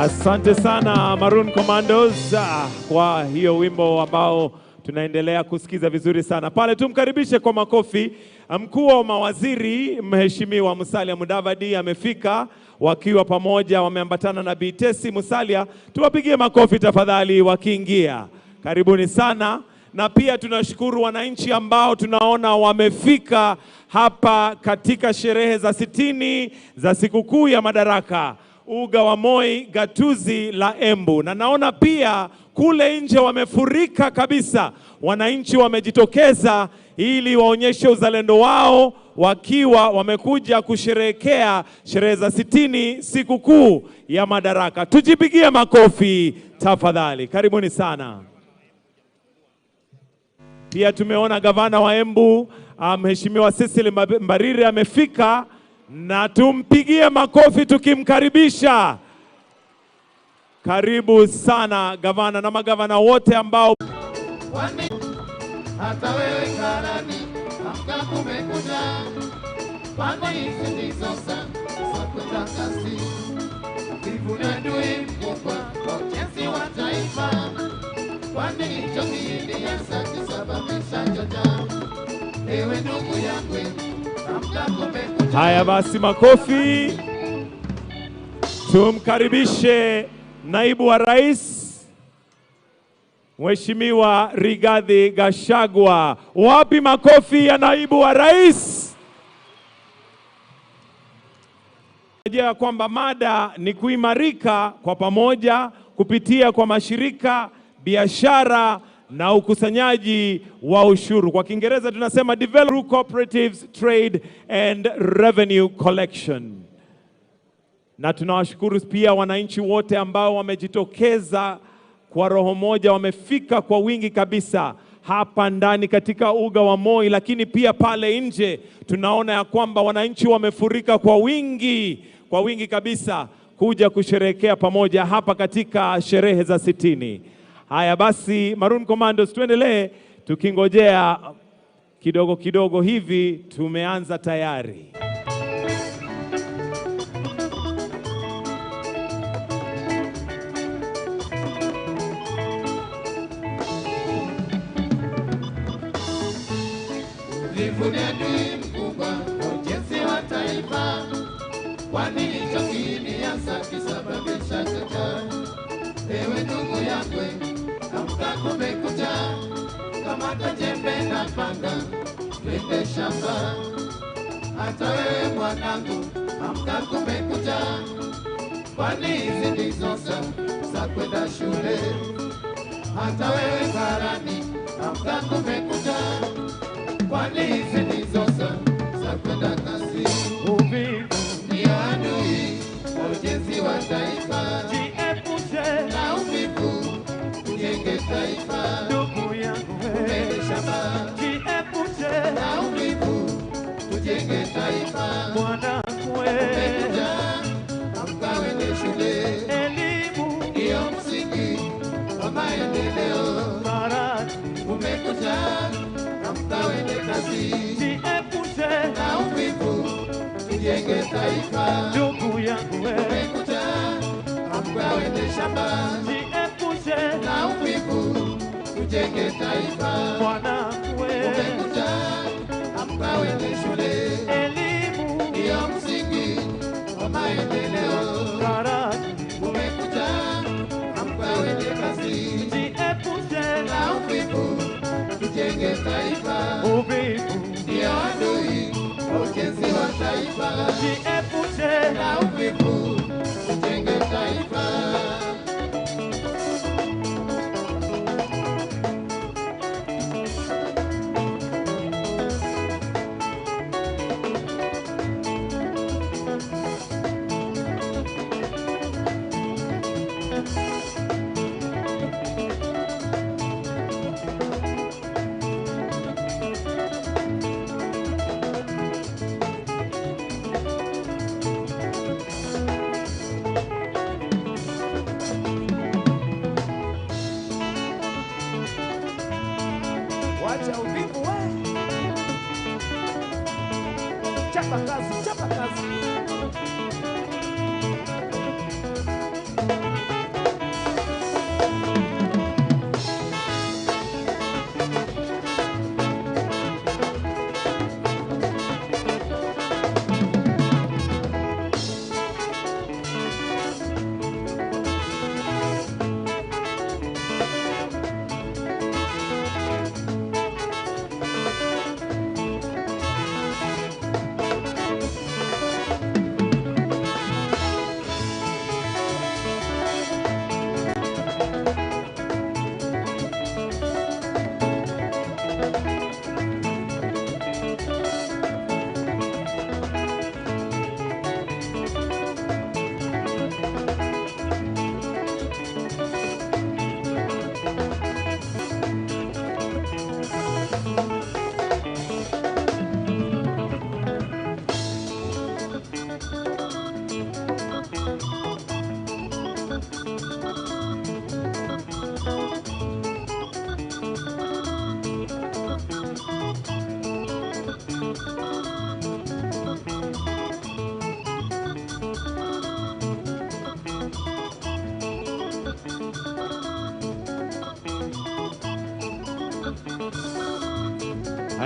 Asante sana Maroon Commandos kwa hiyo wimbo ambao tunaendelea kusikiza vizuri sana. Pale tumkaribishe kwa makofi mkuu wa mawaziri Mheshimiwa Musalia Mudavadi amefika wakiwa pamoja, wameambatana na Bi Tesi Musalia. Tuwapigie makofi tafadhali wakiingia. Karibuni sana. Na pia tunashukuru wananchi ambao tunaona wamefika hapa katika sherehe za 60 za sikukuu ya Madaraka, uga wa Moi, gatuzi la Embu. Na naona pia kule nje wamefurika kabisa. Wananchi wamejitokeza ili waonyeshe uzalendo wao wakiwa wamekuja kusherehekea sherehe za 60 sikukuu ya Madaraka. Tujipigie makofi tafadhali. Karibuni sana. Pia tumeona gavana wa Embu Mheshimiwa Cecily Mbarire amefika, na tumpigie makofi tukimkaribisha. Karibu sana gavana na magavana wote ambao hata wewe karani amka kumekuja pande hizi ndizo za kutakasi kivuna ndui mkubwa kwa ujenzi wa taifa kwani hicho kiini hasa kisababisha joja ewe ndugu yangu amka kumekuja. Haya basi, makofi. Tumkaribishe naibu wa rais Mheshimiwa Rigathi Gachagua. Wapi makofi ya naibu wa rais? Najua kwamba mada ni kuimarika kwa pamoja kupitia kwa mashirika, biashara na ukusanyaji wa ushuru. Kwa Kiingereza tunasema develop through cooperatives, trade and revenue collection. Na tunawashukuru pia wananchi wote ambao wamejitokeza kwa roho moja, wamefika kwa wingi kabisa hapa ndani katika uga wa Moi, lakini pia pale nje tunaona ya kwamba wananchi wamefurika kwa wingi kabisa kuja kusherehekea pamoja hapa katika sherehe za 60. Haya basi, Maroon Commandos, tuendelee tukingojea kidogo kidogo hivi. Tumeanza tayari. Jivunie ndui mkubwa ujenzi wa taifa kwani hicho kiini hasa kisababisha joja ewe ndugu yangu amka kumekuja kamata jembe na panga twende shamba hata wewe mwanangu amka kumekuja kwani hizi ndizo za kwenda shule hata wewe karani amka kumekuja kwani hizi ndizo za kwenda kazi. Ndio adui wa ujenzi wa taifa, jiepushe na uvivu, tujenge taifa. Ndugu yangu twende shamba, jiepushe na uvivu, tujenge taifa. Mwanangu umekuja, amka uende shule, elimu ndio msingi wa maendeleo. Umekuja, amka uende kazi, jiepushe na uvivu, tujenge taifa. Ndugu yangu umekuja, amka uende shamba, jiepushe na uvivu, tujenge taifa. Mwanangu umekuja, amka uende shule, elimu ndio msingi wa maendeleo. Umekuja, amka uende kazi, jiepushe na uvivu, tujenge taifa. Uvivu ndio adui wa ujenzi wa taifa, jiepushe na uvivu, tujenge taifa. Wacha uvivu we. Chapa kazi, chapa kazi.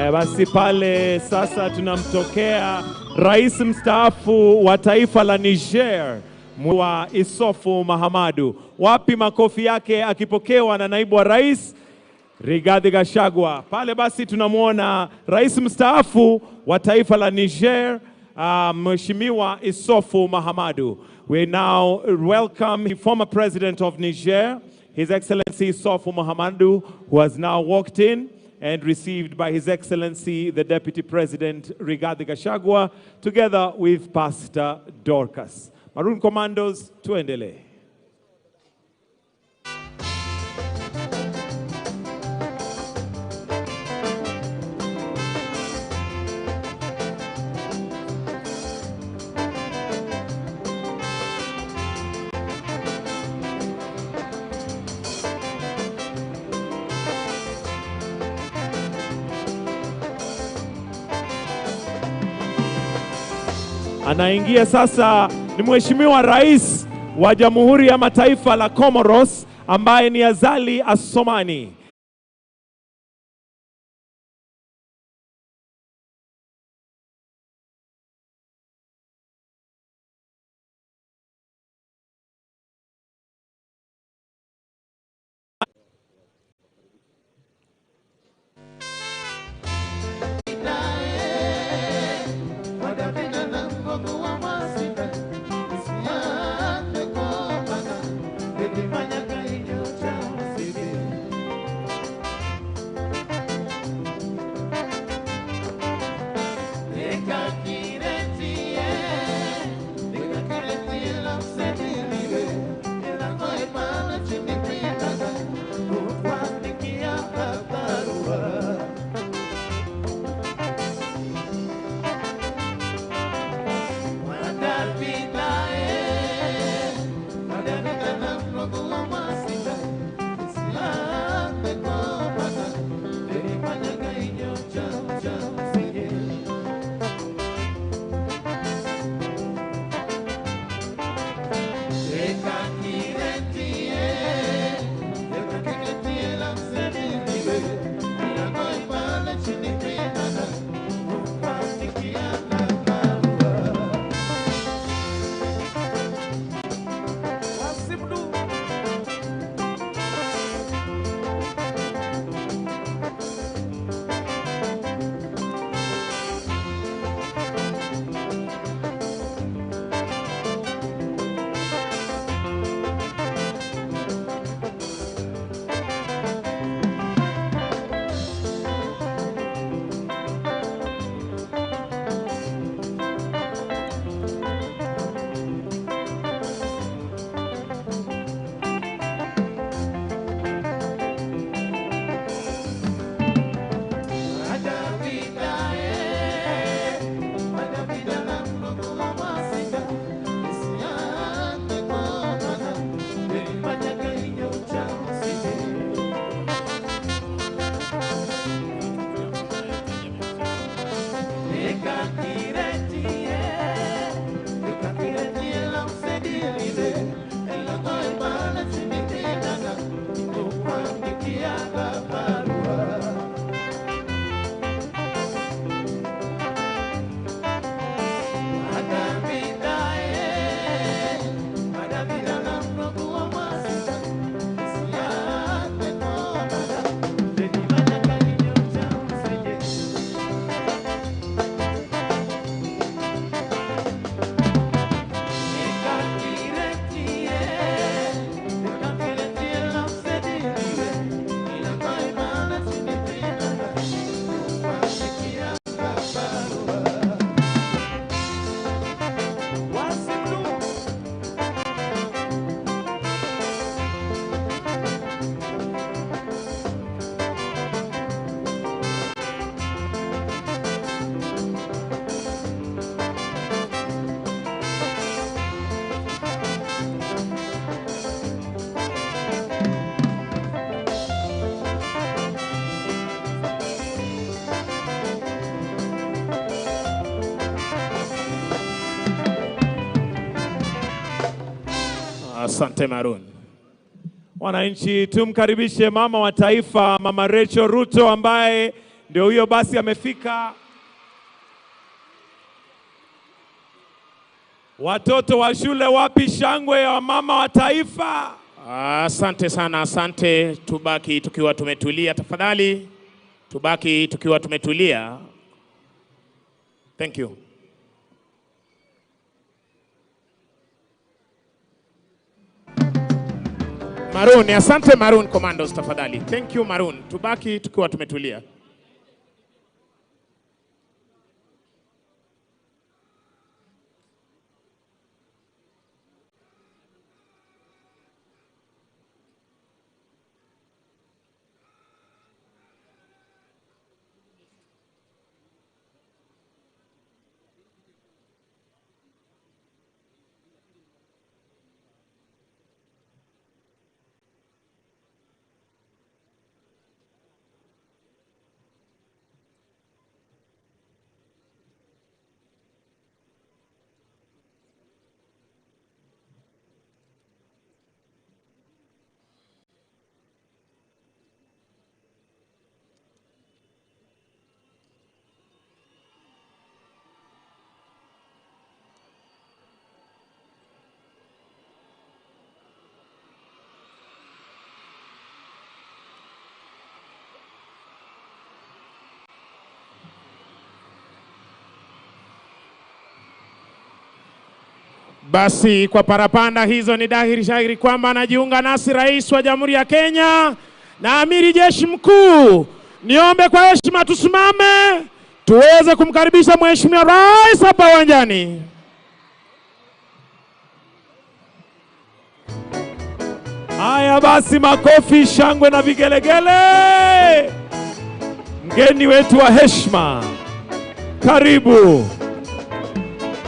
Haya basi, pale sasa tunamtokea rais mstaafu wa taifa la Niger wa Issoufou Mahamadou. Wapi makofi yake akipokewa na naibu wa rais Rigathi Gachagua. Pale basi tunamuona rais mstaafu wa taifa la Niger, Mheshimiwa Issoufou Mahamadou. We now welcome the former president of Niger, His Excellency Issoufou Mahamadou, who has now walked in and received by His Excellency the Deputy President Rigathi Gachagua, together with Pastor Dorcas. Maroon Commandos, tuendelee. Anaingia sasa ni Mheshimiwa Rais wa Jamhuri ya Mataifa la Comoros ambaye ni Azali Assoumani. Asante Maroon. Wananchi, tumkaribishe mama wa taifa, Mama Rachel Ruto, ambaye Ndio huyo basi amefika. Watoto wa shule, wapi shangwe ya mama wa taifa? Asante sana, asante. Tubaki tukiwa tumetulia tafadhali. Tubaki tukiwa tumetulia. Thank you. Maroon, asante Maroon Commandos tafadhali. Thank you Maroon. Tubaki tukiwa tumetulia. Basi kwa parapanda hizo ni dhahiri shahiri kwamba anajiunga nasi Rais wa Jamhuri ya Kenya na Amiri Jeshi Mkuu. Niombe kwa heshima tusimame tuweze kumkaribisha Mheshimiwa Rais hapa uwanjani. Haya basi, makofi, shangwe na vigelegele. Mgeni wetu wa heshima, karibu.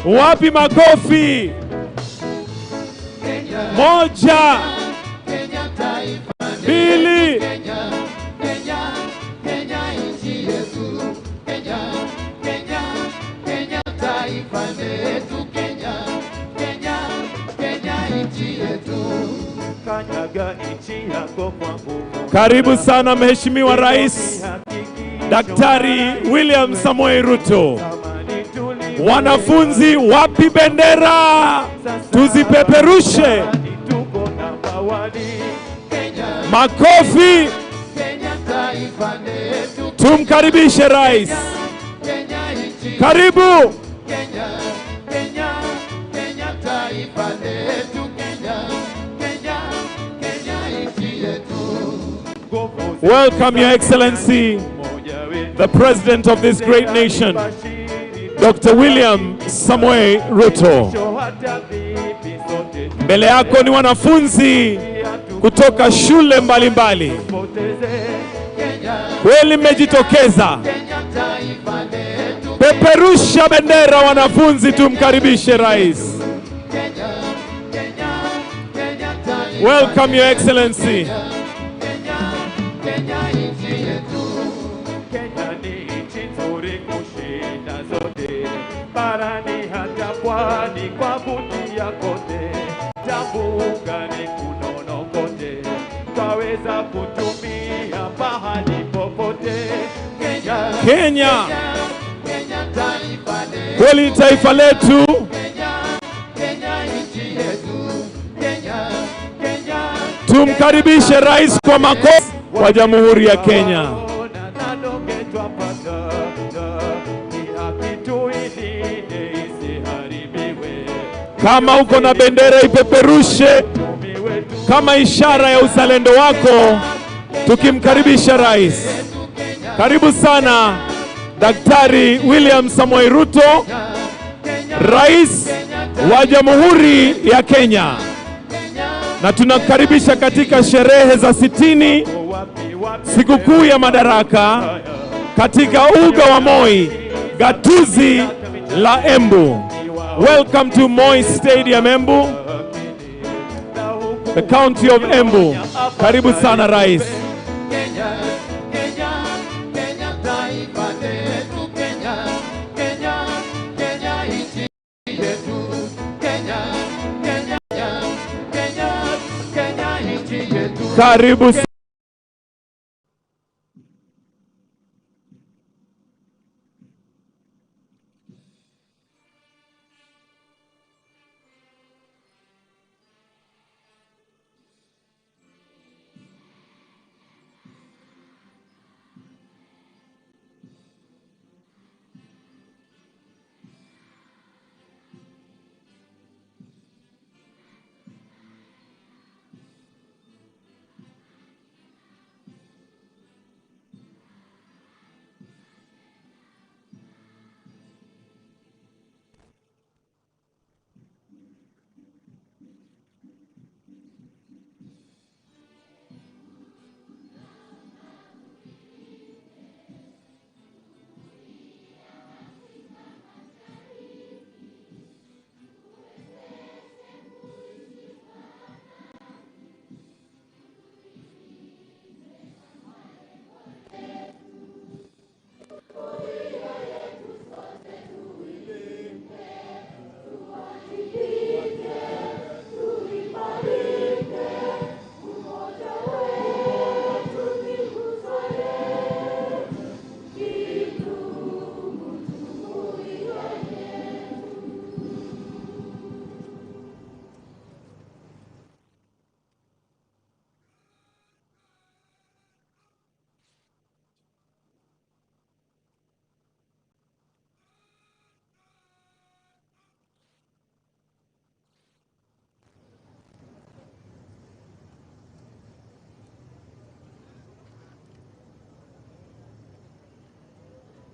Wapi makofi? Moja, mbili, karibu sana Mheshimiwa Rais Daktari William Samoei Ruto. Wanafunzi, wapi bendera? Tuzipeperushe. Makofi. Tumkaribishe Rais. Karibu. Welcome, Your Excellency, the President of this great nation, Dr. William Samoei Ruto. Mbele yako ni wanafunzi kutoka shule mbalimbali. Kweli mmejitokeza. Peperusha bendera wanafunzi, tumkaribishe Rais. Welcome, Your Excellency. Barani hata pwani kwa butia kote, jambugani kunono kote, twaweza kutumia pahali popote. Kenya, kweli taifa letu. Tumkaribishe Rais kwa makofi wa Jamhuri ya Kenya. Kama uko na bendera ipeperushe kama ishara ya uzalendo wako, tukimkaribisha Rais. Karibu sana Daktari William Samoei Ruto, Rais wa Jamhuri ya Kenya. Na tunakaribisha katika sherehe za 60 sikukuu ya Madaraka katika uga wa Moi, gatuzi la Embu. Welcome to Moi Stadium, Embu, the county of Embu. Karibu sana Rais. Karibu.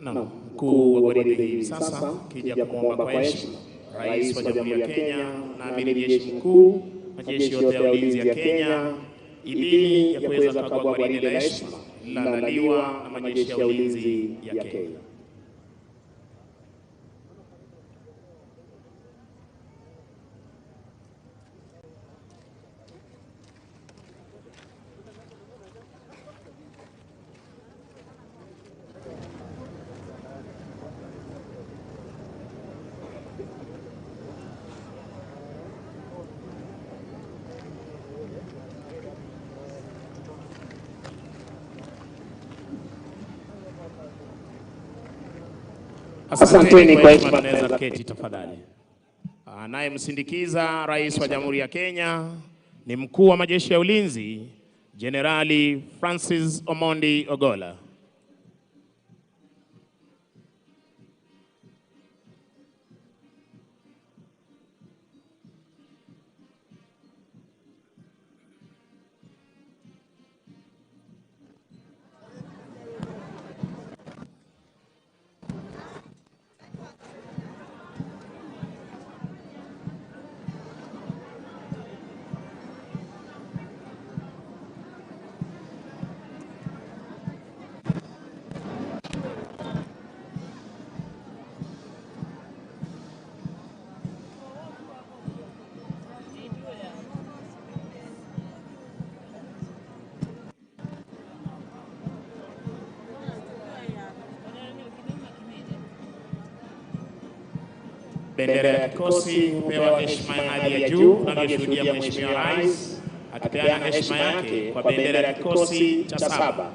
Naam, mkuu wa gwaride hivi sasa kija kumwomba kwa heshima Rais wa Jamhuri ya Kenya na Amiri Jeshi Mkuu, majeshi yote ya ulinzi ya Kenya, idhini ya kuweza kukagua gwaride la heshima lililoandaliwa na majeshi ya ulinzi ya Kenya. Asanteni kwa heshima, tunaweza keti tafadhali. Anayemsindikiza Rais wa Jamhuri ya Kenya ni mkuu wa majeshi ya ulinzi Jenerali Francis Omondi Ogolla. Bendera ya kikosi hupewa heshima ya hali ya juu, tunavyoshuhudia Mheshimiwa Rais akipeana heshima yake kwa bendera ya kikosi cha 7.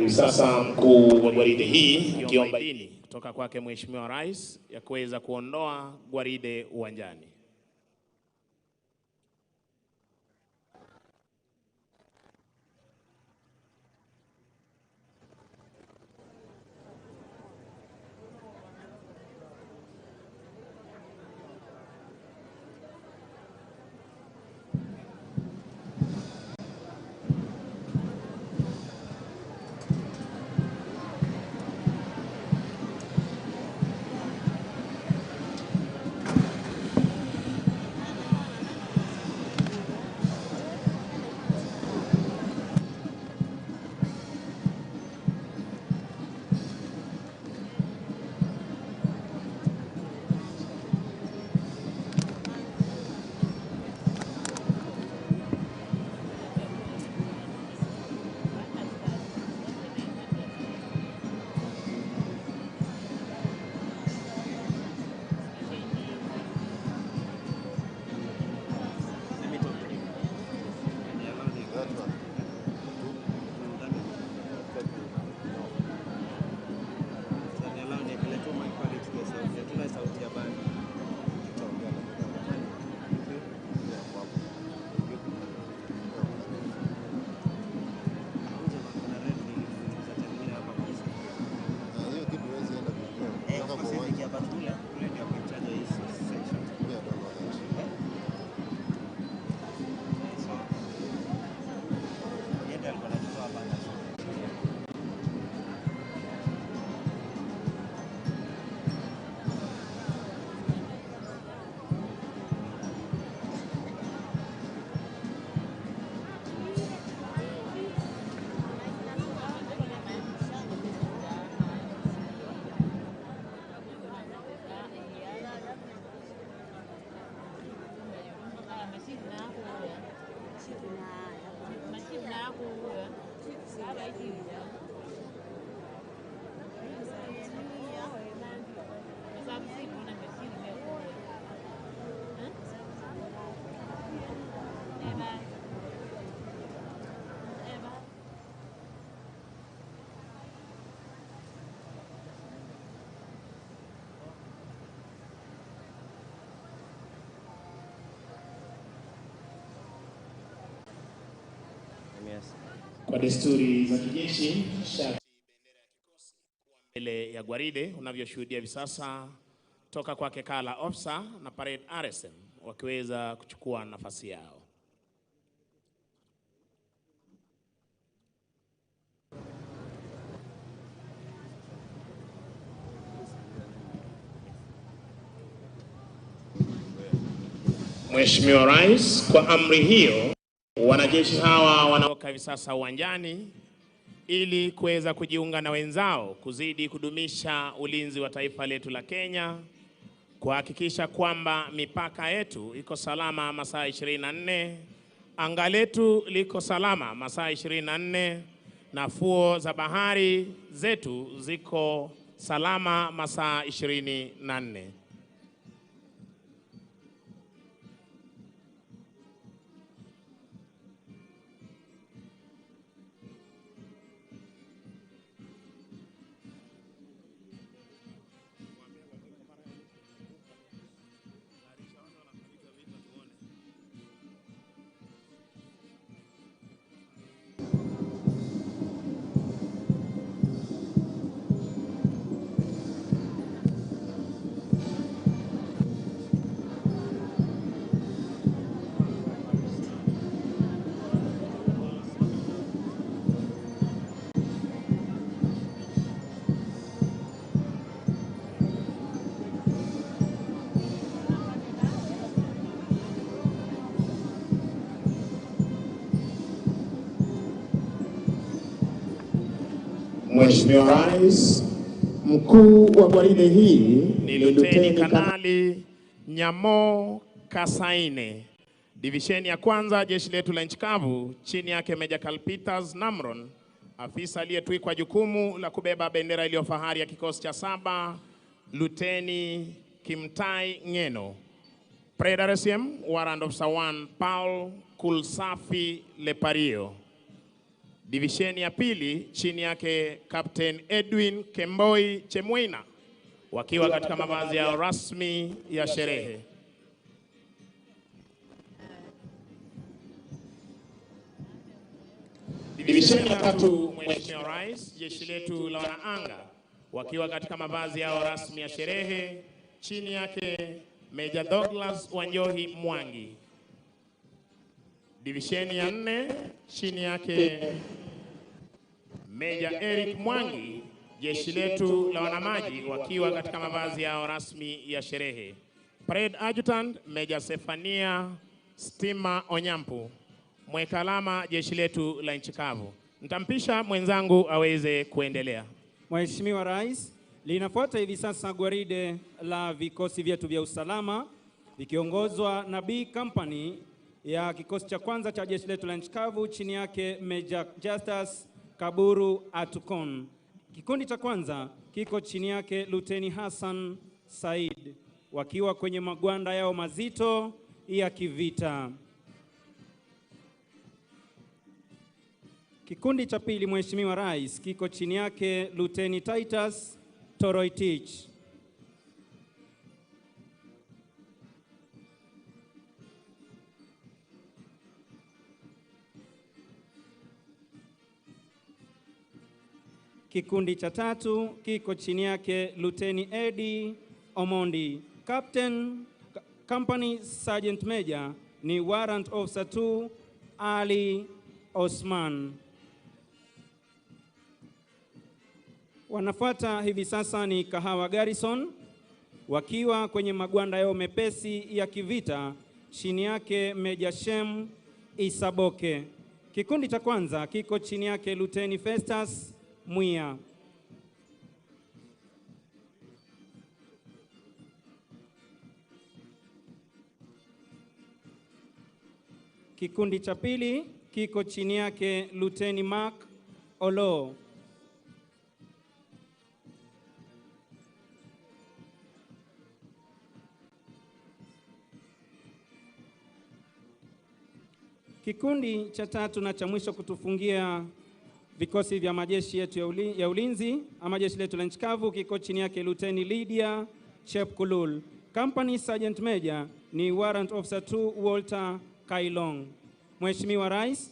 Sasa mkuu wa gwaride hii akiomba idhini kutoka kwake Mheshimiwa Rais ya kuweza kuondoa gwaride uwanjani. Kwa desturi za kijeshi, shati bendera ya kikosi kuwa mbele ya gwaride unavyoshuhudia hivi sasa toka kwa Kekala Officer na Parade RSM wakiweza kuchukua nafasi yao. Mheshimiwa Rais, kwa amri hiyo wanajeshi hawa wanaoka hivi sasa uwanjani ili kuweza kujiunga na wenzao kuzidi kudumisha ulinzi wa taifa letu la Kenya, kuhakikisha kwamba mipaka yetu iko salama masaa 24, anga letu liko salama masaa 24, na fuo za bahari zetu ziko salama masaa 24. Mheshimiwa Rais, mkuu wa gwaride hii ni Luteni Kanali Nyamo Kasaine, divisheni ya kwanza jeshi letu la nchi kavu, chini yake Meja Kalpitas Namron, afisa aliyetwikwa jukumu la kubeba bendera iliyo fahari ya kikosi cha 7, Luteni Kimtai Ngeno. Parade RSM, Warrant Officer 1 Paul Kulsafi Lepario. Divisheni ya pili chini yake Captain Edwin Kemboi Chemwina wakiwa katika mavazi yao rasmi ya sherehe. Divisheni ya tatu, Mheshimiwa Rais, jeshi letu la wanaanga wakiwa katika mavazi yao rasmi ya sherehe, chini yake Major Douglas Wanjohi Mwangi. Divisheni ya 4 chini yake Meja Eric Mwangi, jeshi letu la wanamaji wakiwa katika mavazi yao rasmi ya sherehe. Parade Adjutant Meja Sefania Stima Onyampu, mweka alama jeshi letu la nchi kavu. Nitampisha mwenzangu aweze kuendelea. Mheshimiwa Rais, linafuata hivi sasa gwaride la vikosi vyetu vya usalama vikiongozwa na B Company ya kikosi cha kwanza cha jeshi letu la nchi kavu, chini yake Major Justus Kaburu Atukon. Kikundi cha kwanza kiko chini yake Luteni Hassan Said wakiwa kwenye magwanda yao mazito ya kivita. Kikundi cha pili, Mheshimiwa Rais, kiko chini yake Luteni Titus Toroitich. Kikundi cha tatu kiko chini yake Luteni Eddie Omondi. Captain Company Sergeant Major ni Warrant Officer 2 Ali Osman. Wanafuata hivi sasa ni Kahawa Garrison wakiwa kwenye magwanda yao mepesi ya kivita, chini yake Meja Shem Isaboke. Kikundi cha kwanza kiko chini yake Luteni Festus Mwia. Kikundi cha pili kiko chini yake Luteni Mark Olo. Kikundi cha tatu na cha mwisho kutufungia vikosi vya majeshi yetu ya ulinzi ama jeshi letu la nchi kavu kiko chini yake Luteni Lydia Chepkulul. Company Sergeant Major ni Warrant Officer 2 Walter Kailong. Mheshimiwa Rais,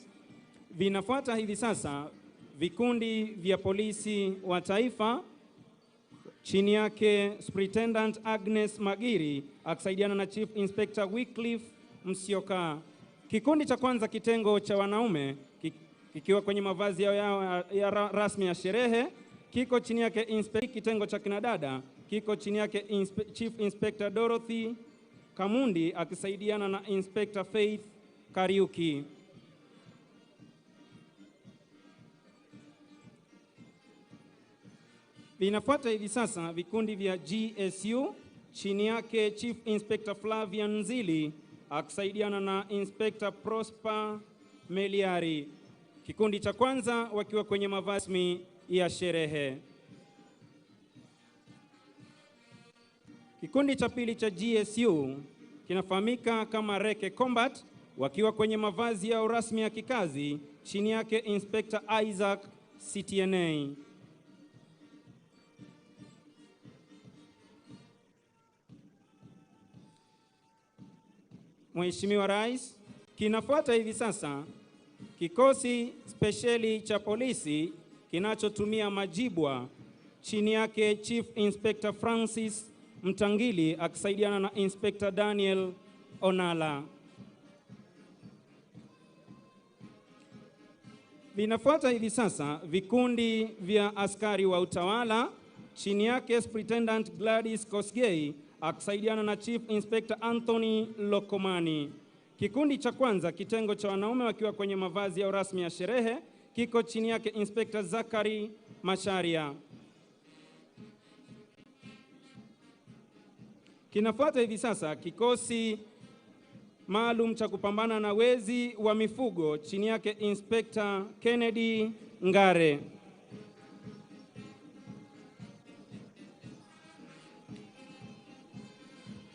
Vinafuata hivi sasa vikundi vya polisi wa taifa chini yake Superintendent Agnes Magiri akisaidiana na Chief Inspector Wycliffe Msioka. Kikundi cha kwanza kitengo cha wanaume kikiwa kwenye mavazi yao ya rasmi ya sherehe kiko chini yake kitengo cha kinadada kiko chini yake Chief Inspector Dorothy Kamundi akisaidiana na Inspector Faith Kariuki. Vinafuata hivi sasa vikundi vya GSU chini yake Chief Inspector Flavian Nzili akisaidiana na Inspector Prosper Meliari. Kikundi cha kwanza wakiwa kwenye mavazi ya sherehe. Kikundi cha pili cha GSU kinafahamika kama Reke Combat wakiwa kwenye mavazi yao rasmi ya kikazi chini yake Inspector Isaac CTNA. Mheshimiwa Rais, kinafuata hivi sasa kikosi spesheli cha polisi kinachotumia majibwa chini yake Chief Inspector Francis Mtangili akisaidiana na Inspector Daniel Onala. Vinafuata hivi sasa vikundi vya askari wa utawala chini yake Superintendent Gladys Kosgei akisaidiana na Chief Inspector Anthony Lokomani. Kikundi cha kwanza kitengo cha wanaume wakiwa kwenye mavazi ya rasmi ya sherehe kiko chini yake Inspector Zakari Masharia. Kinafuata hivi sasa kikosi maalum cha kupambana na wezi wa mifugo chini yake Inspector Kennedy Ngare.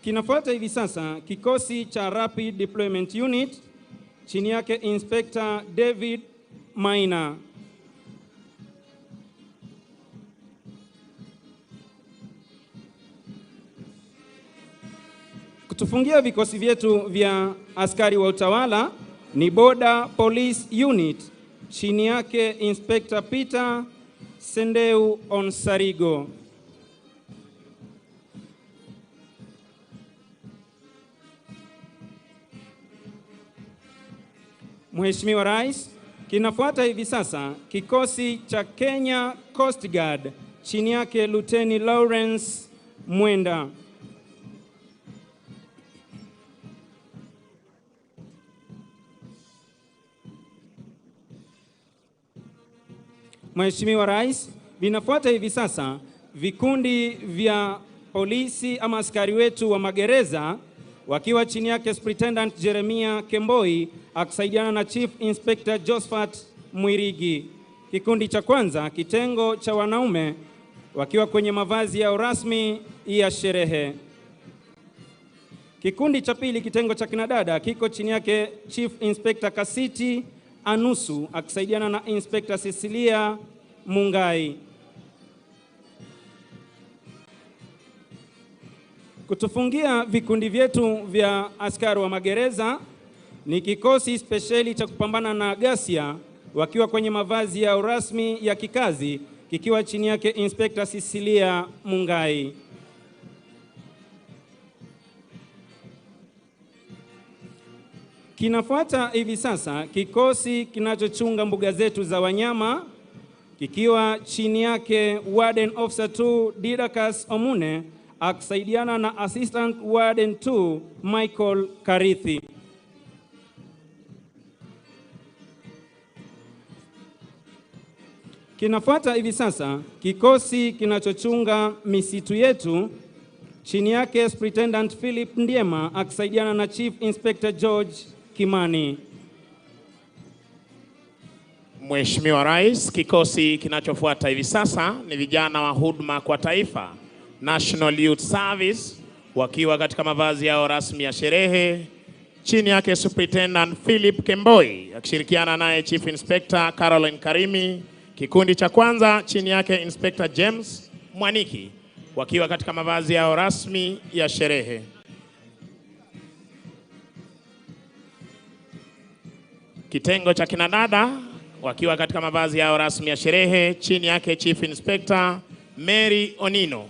Kinafuata hivi sasa kikosi cha Rapid Deployment Unit chini yake Inspector David Maina. Kutufungia vikosi vyetu vya askari wa utawala ni Border Police Unit chini yake Inspector Peter Sendeu Onsarigo. Mheshimiwa Rais, kinafuata hivi sasa kikosi cha Kenya Coast Guard chini yake Luteni Lawrence Mwenda. Mheshimiwa Rais, vinafuata hivi sasa vikundi vya polisi ama askari wetu wa magereza wakiwa chini yake Superintendent Jeremia Kemboi akisaidiana na Chief Inspector Josephat Mwirigi. Kikundi cha kwanza kitengo cha wanaume wakiwa kwenye mavazi yao rasmi ya sherehe. Kikundi cha pili kitengo cha kinadada kiko chini yake Chief Inspector Kasiti Anusu akisaidiana na Inspector Cecilia Mungai. Kutufungia vikundi vyetu vya askari wa magereza ni kikosi spesheli cha kupambana na ghasia wakiwa kwenye mavazi ya rasmi ya kikazi kikiwa chini yake Inspector Cecilia Mungai. Kinafuata hivi sasa kikosi kinachochunga mbuga zetu za wanyama kikiwa chini yake Warden Officer 2 Didacus Omune akisaidiana na Assistant Warden 2 Michael Karithi. Kinafuata hivi sasa kikosi kinachochunga misitu yetu chini yake Superintendent Philip Ndiema akisaidiana na Chief Inspector George Kimani. Mheshimiwa Rais, kikosi kinachofuata hivi sasa ni vijana wa huduma kwa taifa, National Youth Service, wakiwa katika mavazi yao rasmi ya sherehe chini yake Superintendent Philip Kemboi akishirikiana naye Chief Inspector Caroline Karimi. Kikundi cha kwanza chini yake Inspector James Mwaniki wakiwa katika mavazi yao rasmi ya sherehe. Kitengo cha kinadada wakiwa katika mavazi yao rasmi ya sherehe, chini yake Chief Inspector Mary Onino.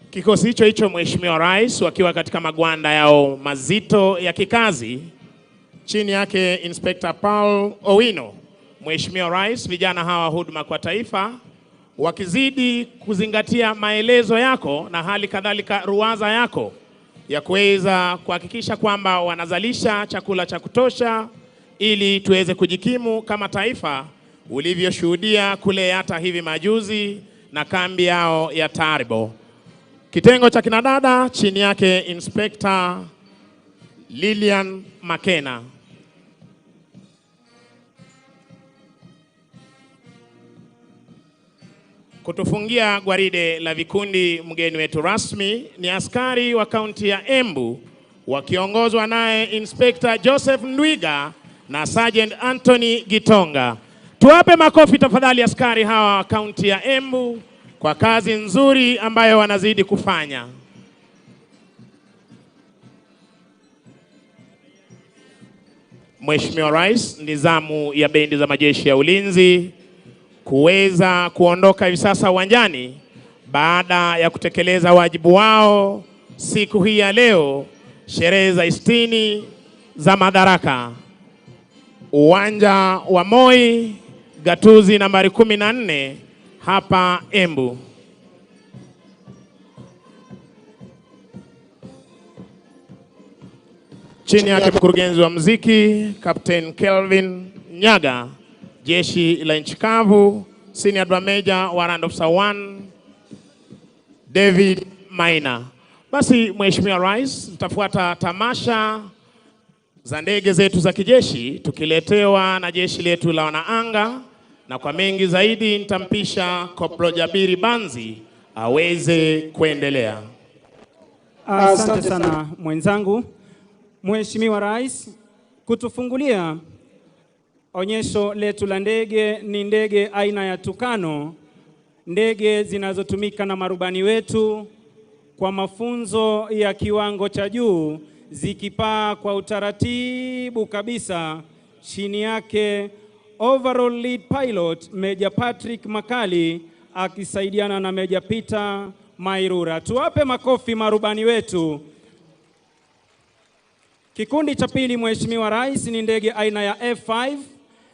Kikosi hicho hicho Mheshimiwa Rais wakiwa katika magwanda yao mazito ya kikazi, chini yake Inspector Paul Owino. Mheshimiwa Rais, vijana hawa huduma kwa taifa wakizidi kuzingatia maelezo yako na hali kadhalika ruwaza yako ya kuweza kuhakikisha kwamba wanazalisha chakula cha kutosha ili tuweze kujikimu kama taifa, ulivyoshuhudia kule hata hivi majuzi na kambi yao ya Taribo. Kitengo cha kinadada chini yake Inspector Lilian Makena. Kutufungia gwaride la vikundi, mgeni wetu rasmi ni askari wa kaunti ya Embu wakiongozwa naye Inspector Joseph Ndwiga na Sergeant Anthony Gitonga. Tuwape makofi tafadhali askari hawa wa kaunti ya Embu kwa kazi nzuri ambayo wanazidi kufanya. Mheshimiwa Rais, nizamu ya bendi za majeshi ya ulinzi kuweza kuondoka hivi sasa uwanjani baada ya kutekeleza wajibu wao siku hii ya leo, sherehe za 60 za Madaraka. Uwanja wa Moi, gatuzi nambari 14 hapa Embu. Chini yake mkurugenzi wa muziki Captain Kelvin Nyaga, jeshi la nchi kavu, Senior Drum Major Warrant Officer 1 David Maina. Basi Mheshimiwa Rais, tutafuata tamasha za ndege zetu za kijeshi tukiletewa na jeshi letu la wanaanga, na kwa mengi zaidi nitampisha Koplo Jabiri Banzi aweze kuendelea. Asante sana mwenzangu. Mheshimiwa Rais, kutufungulia onyesho letu la ndege ni ndege aina ya Tukano, ndege zinazotumika na marubani wetu kwa mafunzo ya kiwango cha juu, zikipaa kwa utaratibu kabisa. Chini yake overall lead pilot Major Patrick Makali akisaidiana na Major Peter Mairura. Tuwape makofi marubani wetu. Kikundi cha pili Mheshimiwa Rais ni ndege aina ya F5,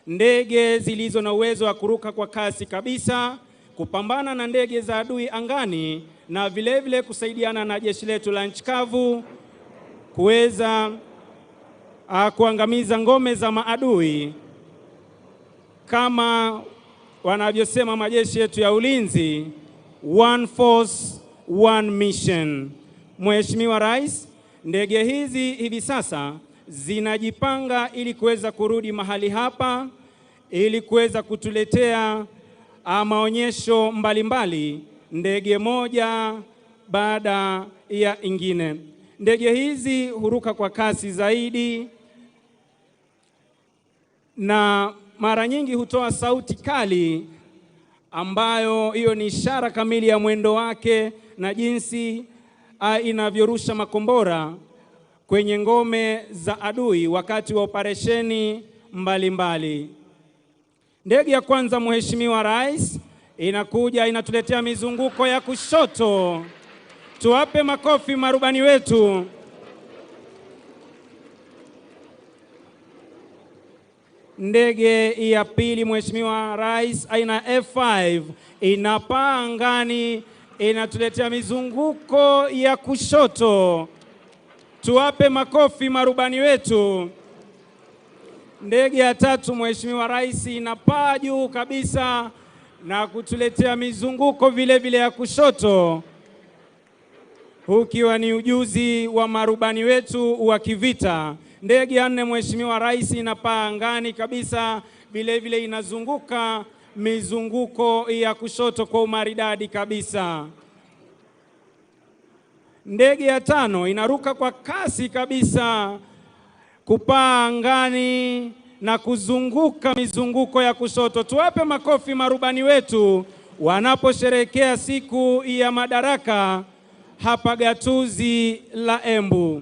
ndege zilizo na uwezo wa kuruka kwa kasi kabisa, kupambana na ndege za adui angani na vilevile kusaidiana na jeshi letu la nchi kavu kuweza kuangamiza ngome za maadui. Kama wanavyosema majeshi yetu ya ulinzi, one force, one mission. Mheshimiwa Rais, ndege hizi hivi sasa zinajipanga ili kuweza kurudi mahali hapa ili kuweza kutuletea maonyesho mbalimbali, ndege moja baada ya ingine. Ndege hizi huruka kwa kasi zaidi na mara nyingi hutoa sauti kali ambayo hiyo ni ishara kamili ya mwendo wake na jinsi inavyorusha makombora kwenye ngome za adui wakati wa operesheni mbalimbali. Ndege ya kwanza Mheshimiwa Rais inakuja inatuletea mizunguko ya kushoto. Tuwape makofi marubani wetu. Ndege ya pili Mheshimiwa Rais aina F5 inapaa angani inatuletea mizunguko ya kushoto. Tuwape makofi marubani wetu. Ndege ya tatu Mheshimiwa Rais inapaa juu kabisa na kutuletea mizunguko vile ya kushoto, ukiwa ni ujuzi wa marubani wetu wa kivita. Ndege ya nne Mheshimiwa Rais inapaa angani kabisa, vile inazunguka mizunguko ya kushoto kwa umaridadi kabisa. Ndege ya tano inaruka kwa kasi kabisa kupaa angani na kuzunguka mizunguko ya kushoto. Tuwape makofi marubani wetu wanaposherehekea siku ya Madaraka hapa gatuzi la Embu.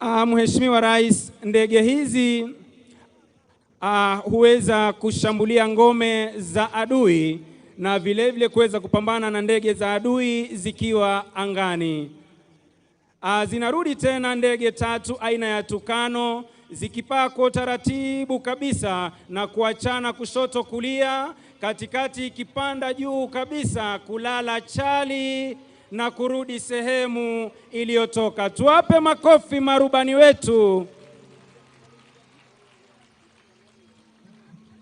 Mheshimiwa Rais, ndege hizi huweza kushambulia ngome za adui na vile kuweza kupambana na ndege za adui zikiwa angani. Zinarudi tena ndege 3 aina ya Tukano zikipaa kwa taratibu kabisa na kuachana kushoto kulia, katikati ikipanda juu kabisa kulala chali na kurudi sehemu iliyotoka. Tuwape makofi marubani wetu.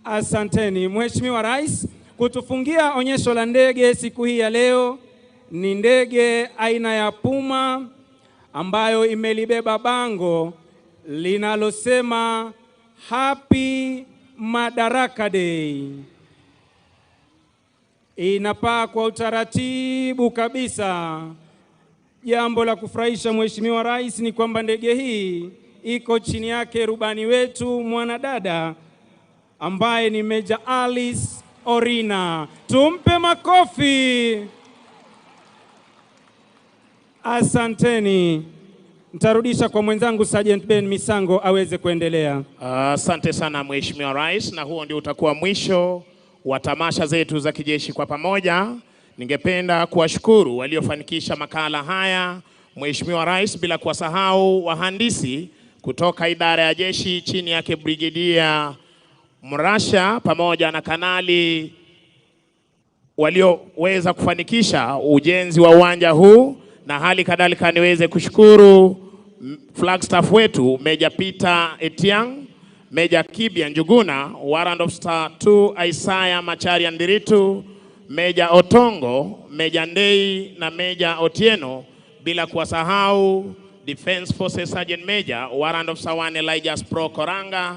Asanteni Mheshimiwa Rais kutufungia onyesho la ndege siku hii ya leo. Ni ndege aina ya Puma ambayo imelibeba bango linalosema Happy Madaraka Day. Inapaa kwa utaratibu kabisa. Jambo la kufurahisha Mheshimiwa Rais ni kwamba ndege hii iko chini yake rubani wetu mwanadada ambaye ni Major Alice Orina. Tumpe makofi. Asanteni. Nitarudisha kwa mwenzangu Sergeant Ben Misango aweze kuendelea. Asante sana Mheshimiwa Rais, na huo ndio utakuwa mwisho wa tamasha zetu za kijeshi kwa pamoja. Ningependa kuwashukuru waliofanikisha makala haya Mheshimiwa Rais, bila kuwasahau wahandisi kutoka idara ya jeshi chini yake Brigedia Mrasha pamoja na kanali walioweza kufanikisha ujenzi wa uwanja huu, na hali kadhalika niweze kushukuru flagstaff wetu Major Peter Etiang, Major Kibia Njuguna, Warrant of Star 2 Isaiah Macharia Ndiritu, Major Otongo, Major Ndei na Major Otieno, bila kuwasahau Defense Forces Sergeant Major, Warrant of Star 1 Elijah Pro Koranga,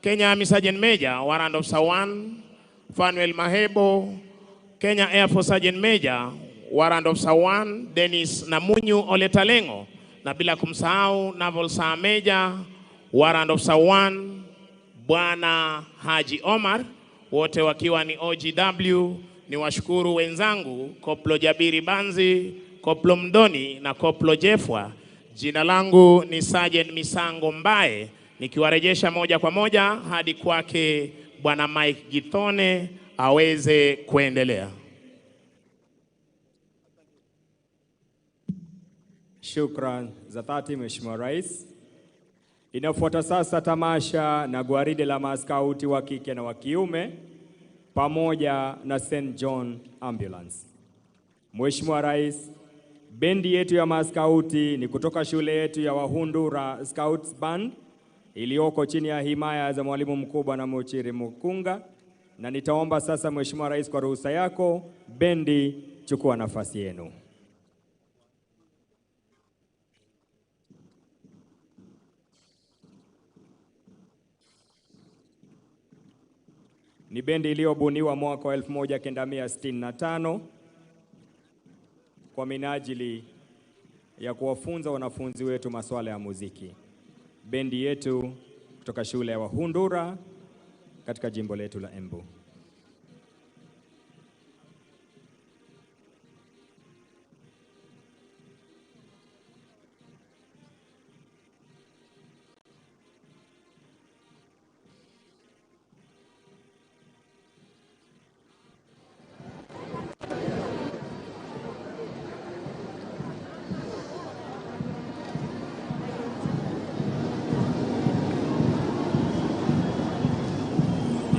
Kenya Army Sergeant Major, Warrant of Star 1 Fanuel Mahebo, Kenya Air Force Sergeant Major, Warrant of Star 1 Dennis Namunyu Oletalengo, na bila kumsahau Naval Star Major, Warrant of Star 1 Bwana Haji Omar, wote wakiwa ni OGW. Ni washukuru wenzangu Koplo Jabiri Banzi, Koplo Mdoni na Koplo Jefwa. Jina langu ni Sergeant Misango Mbae, nikiwarejesha moja kwa moja hadi kwake Bwana Mike Githone aweze kuendelea. Shukran za dhati Mheshimiwa Rais. Inafuata sasa tamasha na gwaride la maaskauti wa kike na wa kiume pamoja na St. John Ambulance. Mheshimiwa Rais, bendi yetu ya maaskauti ni kutoka shule yetu ya Wahundura Scouts Band iliyoko chini ya himaya za mwalimu mkuu Bwana Muchiri Mukunga, na nitaomba sasa Mheshimiwa Rais, kwa ruhusa yako, bendi chukua nafasi yenu. Ni bendi iliyobuniwa mwaka wa 1965 kwa minajili ya kuwafunza wanafunzi wetu masuala ya muziki. Bendi yetu kutoka shule ya Wahundura katika jimbo letu la Embu.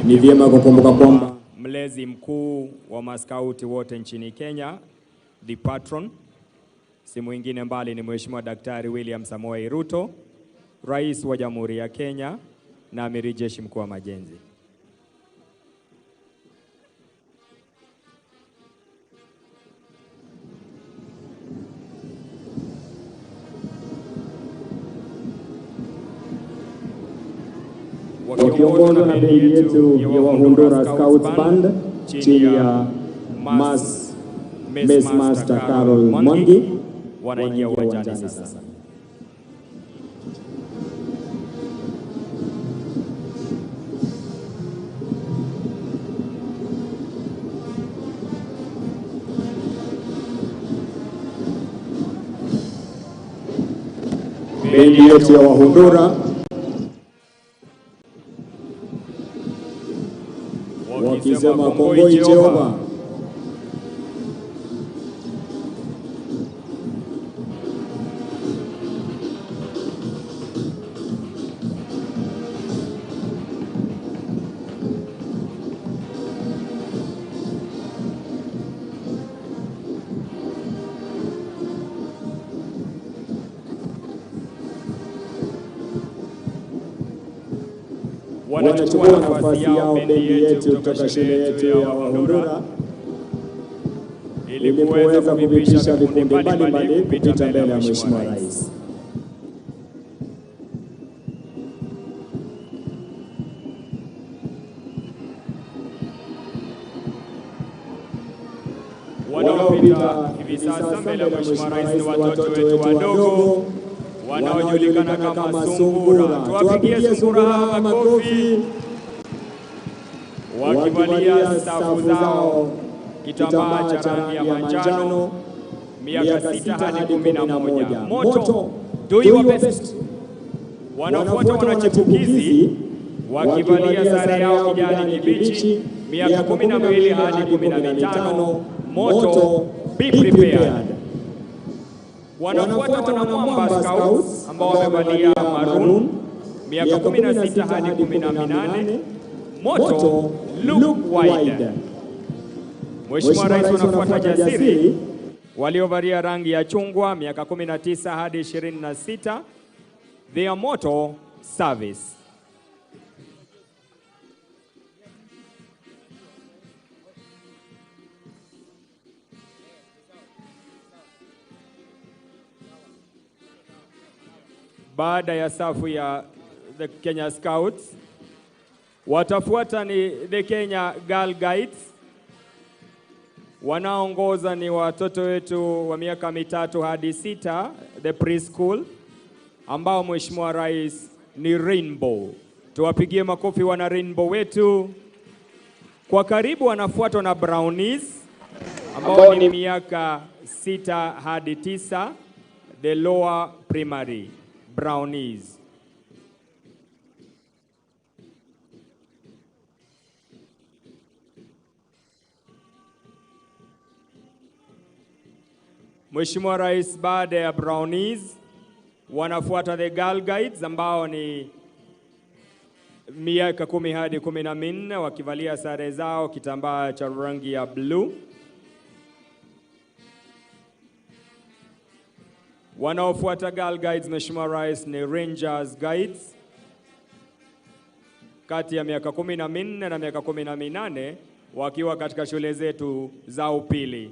Ni vyema kukumbuka kwamba mlezi mkuu wa maskauti wote nchini Kenya, the patron, si mwingine mbali ni Mheshimiwa Daktari William Samoei Ruto, Rais wa Jamhuri ya Kenya na Amiri Jeshi Mkuu wa Majenzi. Wakiongozwa na bendi yetu ya Wahundura Scouts Band chini ya Mass Master Carol Mwangi wanaingia uwanjani sasa. bendi yetu ya Wahundura wakisema kongoi Jehova. Wanachukua nafasi yao bendi yetu kutoka shule yetu ya Wahundura ili kuweza kuvipisha vikundi mbalimbali kupita mbele ya Mheshimiwa Rais. Wanaopita hivi sasa mbele ya Mheshimiwa Rais ni watoto wetu wadogo wanaojulikana kama sungura. Tuwapigie sungura hawa makofi, wakivalia stafu zao kitambaa cha rangi ya manjano, miaka 6 hadi 11. Moto, do your best. Wanafuata wanachipukizi wakivalia sare yao kijani kibichi, miaka 12 hadi 15. Moto, be prepared. Wanafuata wanamwamba Scouts ambao wamevalia maroon, miaka 16 hadi 18. Moto, look wide. Mheshimiwa Rais wanafuata jasiri waliovalia rangi ya chungwa, miaka 19 hadi 26. Their motto, service. Baada ya safu ya the Kenya Scouts, watafuata ni the Kenya Girl Guides. Wanaongoza ni watoto wetu wa miaka 3 hadi 6, the preschool, ambao Mheshimiwa Rais ni Rainbow. Tuwapigie makofi wana Rainbow wetu. Kwa karibu wanafuatwa na Brownies ambao ni miaka 6 hadi 9, the lower primary Brownies. Mheshimiwa Rais, baada ya Brownies wanafuata the Girl Guides ambao ni miaka 10 hadi 14, wakivalia sare zao kitambaa cha rangi ya blue. Wanaofuata Girl Guides, Mheshimiwa Rais, ni Rangers Guides kati ya miaka 14 na miaka 18, wakiwa katika shule zetu za upili,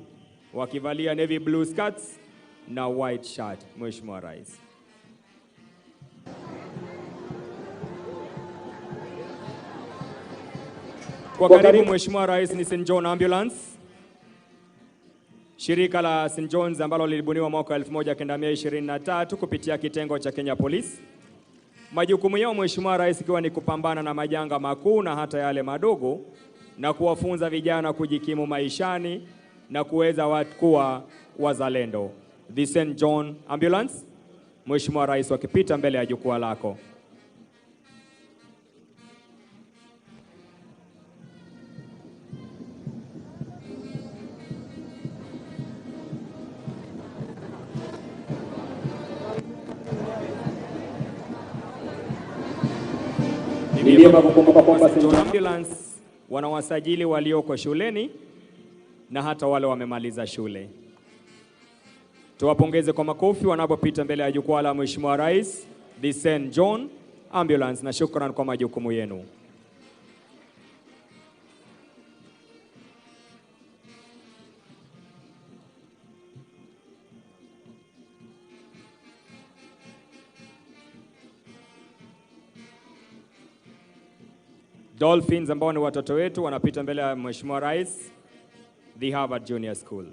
wakivalia navy blue skirts na white shirt. Mheshimiwa Rais. Kwa karibu Mheshimiwa Rais ni St. John Ambulance. Shirika la St. John's ambalo lilibuniwa mwaka 1923 kupitia kitengo cha Kenya Police. Majukumu yao Mheshimiwa Rais ikiwa ni kupambana na majanga makuu na hata yale madogo na kuwafunza vijana kujikimu maishani na kuweza kuwa wazalendo. The St. John Ambulance. Mheshimiwa Rais wakipita mbele ya jukwaa lako. Ni vyema kukumbuka kwamba St. John Ambulance wanawasajili walioko shuleni na hata wale wamemaliza shule. Tuwapongeze kwa makofi wanapopita mbele ya jukwaa la Mheshimiwa Rais, the St. John Ambulance, na shukrani kwa majukumu yenu. Dolphins ambao ni watoto wetu wanapita mbele ya Mheshimiwa Rais, the Harvard Junior School.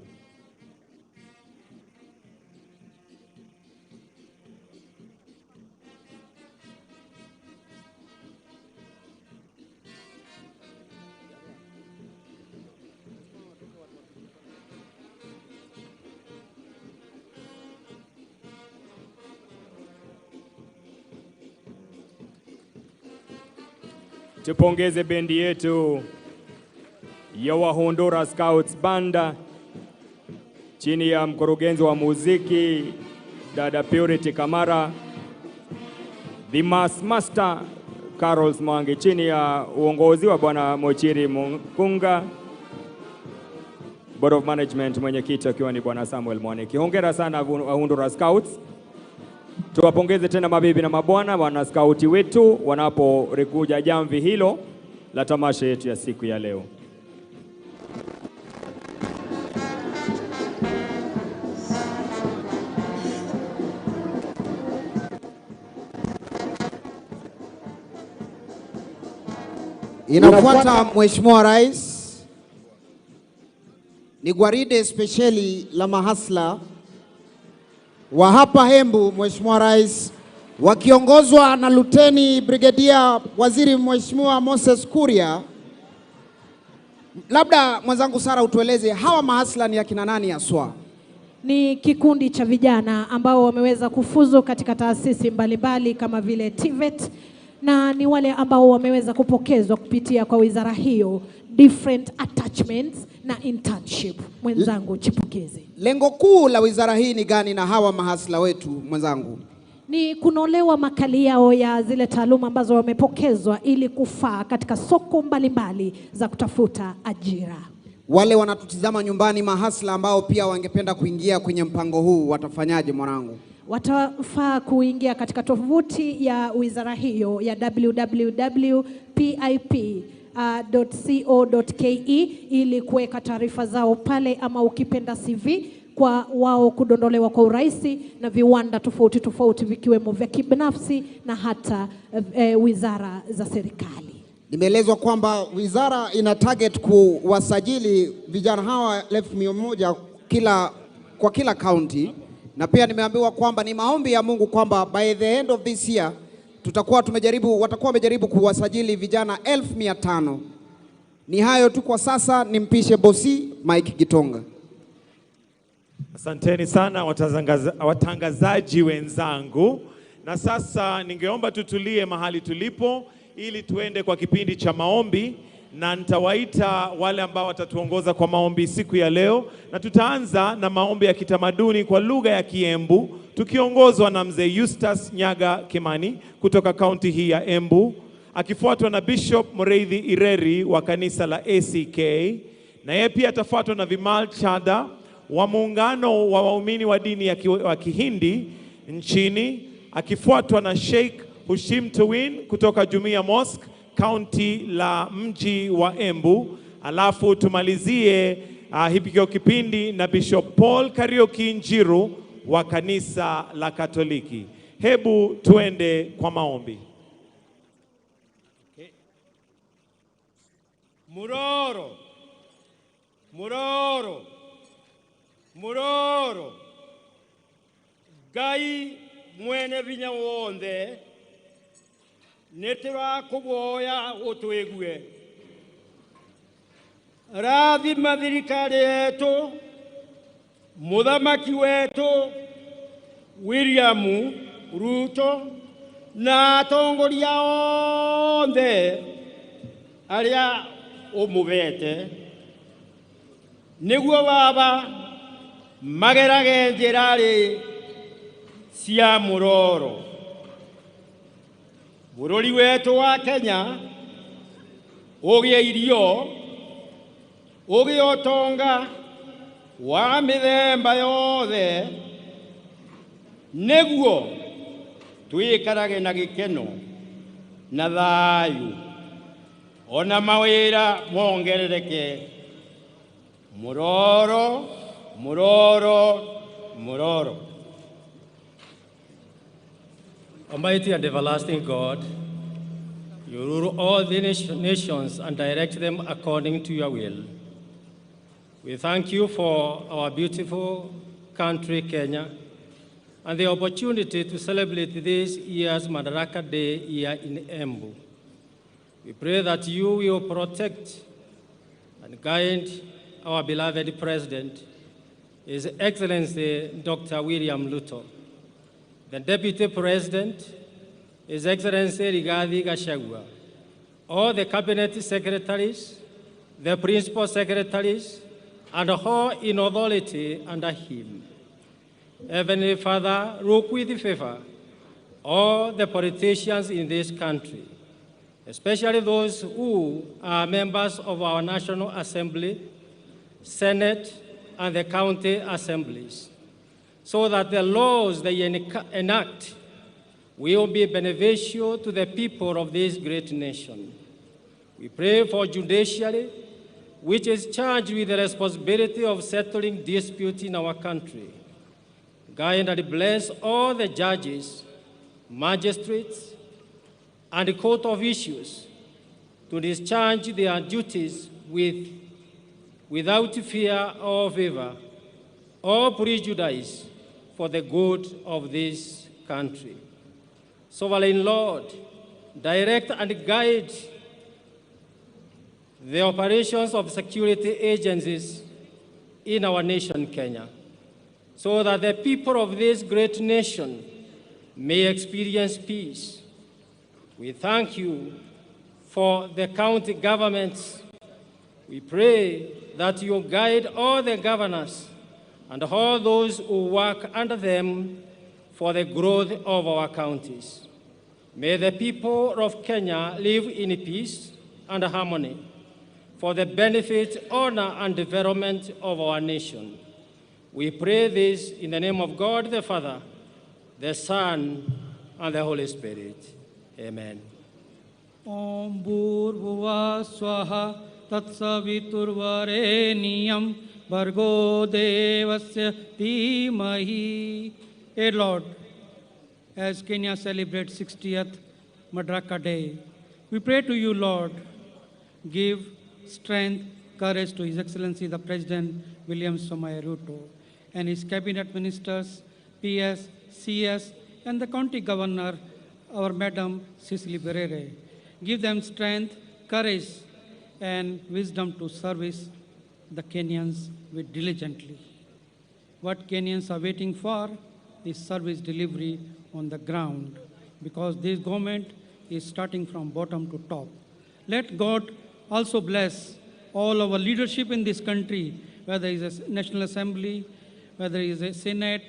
Tupongeze bendi yetu ya Wahondora Scouts Banda chini ya mkurugenzi wa muziki dada Purity Kamara, the Mass Master Carol Mwangi chini ya uongozi wa bwana Mochiri Mungunga, Board of Management mwenyekiti akiwa ni bwana Samuel Mwaniki. Hongera sana Wahondora Scouts. Tuwapongeze tena mabibi na mabwana wana skauti wetu wanaporikuja jamvi hilo la tamasha yetu ya siku ya leo. Inafuata Mheshimiwa Rais, ni gwaride speciali la mahasla wa hapa Embu, Mheshimiwa Rais, wakiongozwa na Luteni Brigedia Waziri Mheshimiwa Moses Kuria. Labda mwenzangu Sara utueleze hawa mahasla ni akina nani haswa? Ni kikundi cha vijana ambao wameweza kufuzu katika taasisi mbalimbali kama vile TVET, na ni wale ambao wameweza kupokezwa kupitia kwa wizara hiyo different attachments na internship. Mwenzangu chipokeze. Lengo kuu la wizara hii ni gani na hawa mahasla wetu mwenzangu? Ni kunolewa makali yao ya zile taaluma ambazo wamepokezwa ili kufaa katika soko mbalimbali za kutafuta ajira. Wale wanatutizama nyumbani mahasla ambao pia wangependa kuingia kwenye mpango huu watafanyaje mwanangu? Watafaa kuingia katika tovuti ya wizara hiyo ya www.pip.co.ke ili kuweka taarifa zao pale, ama ukipenda CV kwa wao kudondolewa kwa urahisi na viwanda tofauti tofauti vikiwemo vya kibinafsi na hata wizara za serikali. Nimeelezwa kwamba wizara ina target kuwasajili vijana hawa 1,100 kwa kila county, na pia nimeambiwa kwamba ni maombi ya Mungu kwamba by the end of this year watakuwa wamejaribu kuwasajili vijana 1,500. Ni hayo tu kwa sasa, nimpishe bosi Mike Gitonga. Asanteni sana watangazaji wenzangu, na sasa ningeomba tutulie mahali tulipo ili tuende kwa kipindi cha maombi, na nitawaita wale ambao watatuongoza kwa maombi siku ya leo, na tutaanza na maombi ya kitamaduni kwa lugha ya Kiembu tukiongozwa na mzee Eustace Nyaga Kimani kutoka kaunti hii ya Embu, akifuatwa na Bishop Mureithi Ireri wa kanisa la ACK, na yeye pia atafuatwa na Vimal Chada wa muungano wa waumini wa dini ya Kihindi nchini, akifuatwa na Sheikh Hushim Tawin kutoka Jumuiya Mosque kaunti la mji wa Embu, alafu tumalizie hipikio kipindi na Bishop Paul Karioki Njiru wa kanisa la Katoliki. Hebu tuende kwa maombi. Muroro, muroro, muroro, Gai mwene vinya wonde, netira kuboya utwegue. Rathima thirikari yetu, muthamaki wetu William Ruto na atongoria othe aria umuvete, niguo baba magerage njirari cia muroro. Bururi wetu wa Kenya ugie irio, ugie utonga wa mithemba yothe, niguo twikarage na gikeno na thayu, ona mawira mongerereke. Muroro, muroro, muroro. Almighty and everlasting God, you rule all the nations and direct them according to your will. We thank you for our beautiful country, Kenya, and the opportunity to celebrate this year's Madaraka Day here in Embu. We pray that you will protect and guide our beloved President, His Excellency Dr. William Ruto, the Deputy President, His Excellency Rigathi Gachagua, all the cabinet secretaries, the principal secretaries, and all in authority under him. Heavenly Father, look with favor all the politicians in this country, especially those who are members of our National Assembly, Senate, and the county assemblies, so that the laws they enact will be beneficial to the people of this great nation. We pray for judiciary, which is charged with the responsibility of settling disputes in our country. Guide and bless all the judges, magistrates, and court officials to discharge their duties without fear or favor or prejudice for the good of this country. Sovereign Lord, direct and guide the operations of security agencies in our nation, Kenya, so that the people of this great nation may experience peace. We thank you for the county governments. We pray that you guide all the governors and all those who work under them for the growth of our counties. May the people of Kenya live in peace and harmony for the benefit, honor, and development of our nation. We pray this in the name of God the Father, the Son, and the Holy Spirit. Amen. Om Bhurbhuva Swaha Tatsaviturvareniyam Bhargo Devasya Dhimahi. Dear Lord, as Kenya celebrates 60th Madaraka Day, we pray to you, Lord, give strength, courage to His Excellency the President William Samoei Ruto and his cabinet ministers, PS, CS, and the county governor, our Madam Cicely Berere. Give them strength, courage, and wisdom to service the Kenyans with diligently. What Kenyans are waiting for is service delivery on the ground, because this government is starting from bottom to top. Let God also bless all our leadership in this country, whether it's a National Assembly, whether it's a Senate,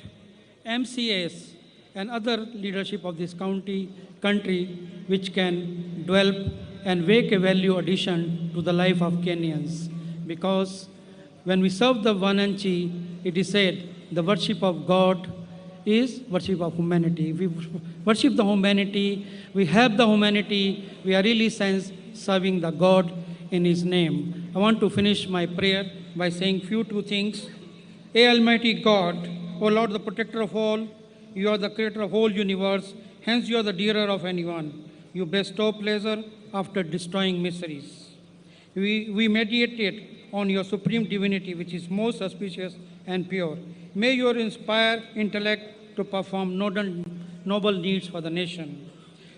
MCAs, and other leadership of this country, which can develop and make a value addition to the life of Kenyans. Because when we serve the Vananchi, it is said the worship of God is worship of humanity. We worship the humanity, we help the humanity, we are really serving the God in His name. I want to finish my prayer by saying two things. Almighty God, O Lord, the protector of all, you are the creator of whole universe, hence you are the dearer of anyone. You bestow pleasure after destroying miseries. We meditate on your supreme divinity, which is most auspicious and pure. May you inspire intellect to perform noble needs for the nation.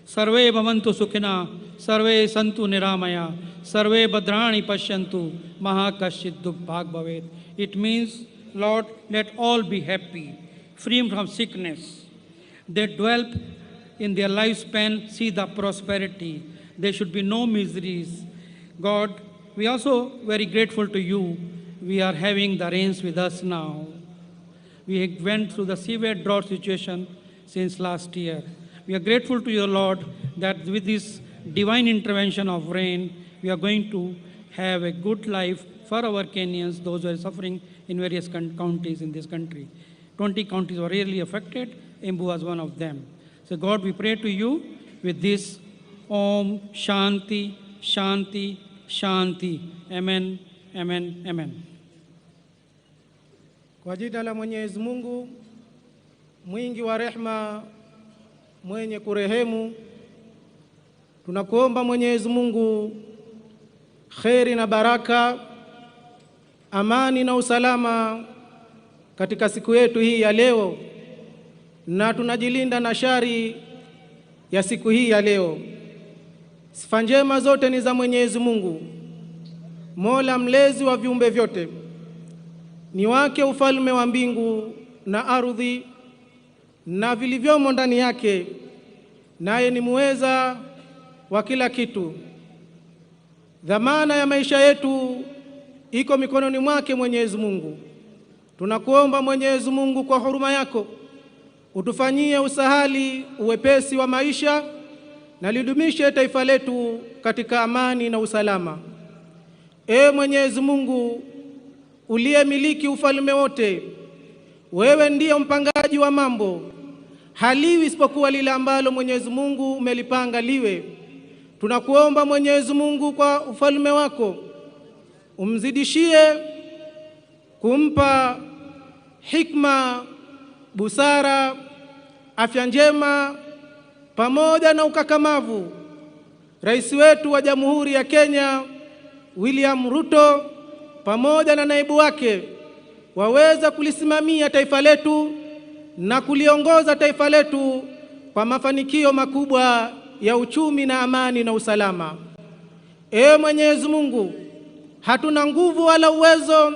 Sarve bhavantu sukhina, sarve santu niramaya, sarve bhadrani pashyantu, mahakashit bhag bhavet. It means, Lord, let all be happy, free from sickness. They dwell in their lifespan, see the prosperity. There should be no miseries. God, we are also very grateful to you. We are having the rains with us now. We went through the severe drought situation since last year. We are grateful to you, Lord, that with this divine intervention of rain, we are going to have a good life for our Kenyans, those who are suffering in various counties in this country. 20 counties were really affected. Embu was one of them. So God, we pray to you with this Om Shanti, Shanti, Shanti. Amen, amen, amen. Kwa jina la Mwenyezi Mungu, mwingi wa rehema, mwenye kurehemu, tunakuomba Mwenyezi Mungu kheri na baraka, amani na usalama katika siku yetu hii ya leo, na tunajilinda na shari ya siku hii ya leo. Sifa njema zote ni za Mwenyezi Mungu, Mola mlezi wa viumbe vyote. Ni wake ufalme wa mbingu na ardhi na vilivyomo ndani yake, naye ni muweza wa kila kitu. Dhamana ya maisha yetu iko mikononi mwake Mwenyezi Mungu. Tunakuomba Mwenyezi Mungu kwa huruma yako utufanyie usahali, uwepesi wa maisha na lidumishe taifa letu katika amani na usalama. Mwenyezi Mungu uliyemiliki ufalme wote, wewe ndiye mpangaji wa mambo, haliwi isipokuwa lile ambalo Mwenyezi Mungu umelipanga liwe. Tunakuomba Mwenyezi Mungu kwa ufalme wako umzidishie kumpa hikma, busara, afya njema pamoja na ukakamavu Rais wetu wa Jamhuri ya Kenya William Ruto pamoja na naibu wake waweza kulisimamia taifa letu na kuliongoza taifa letu kwa mafanikio makubwa ya uchumi na amani na usalama. Mwenyezi Mungu, hatuna nguvu wala uwezo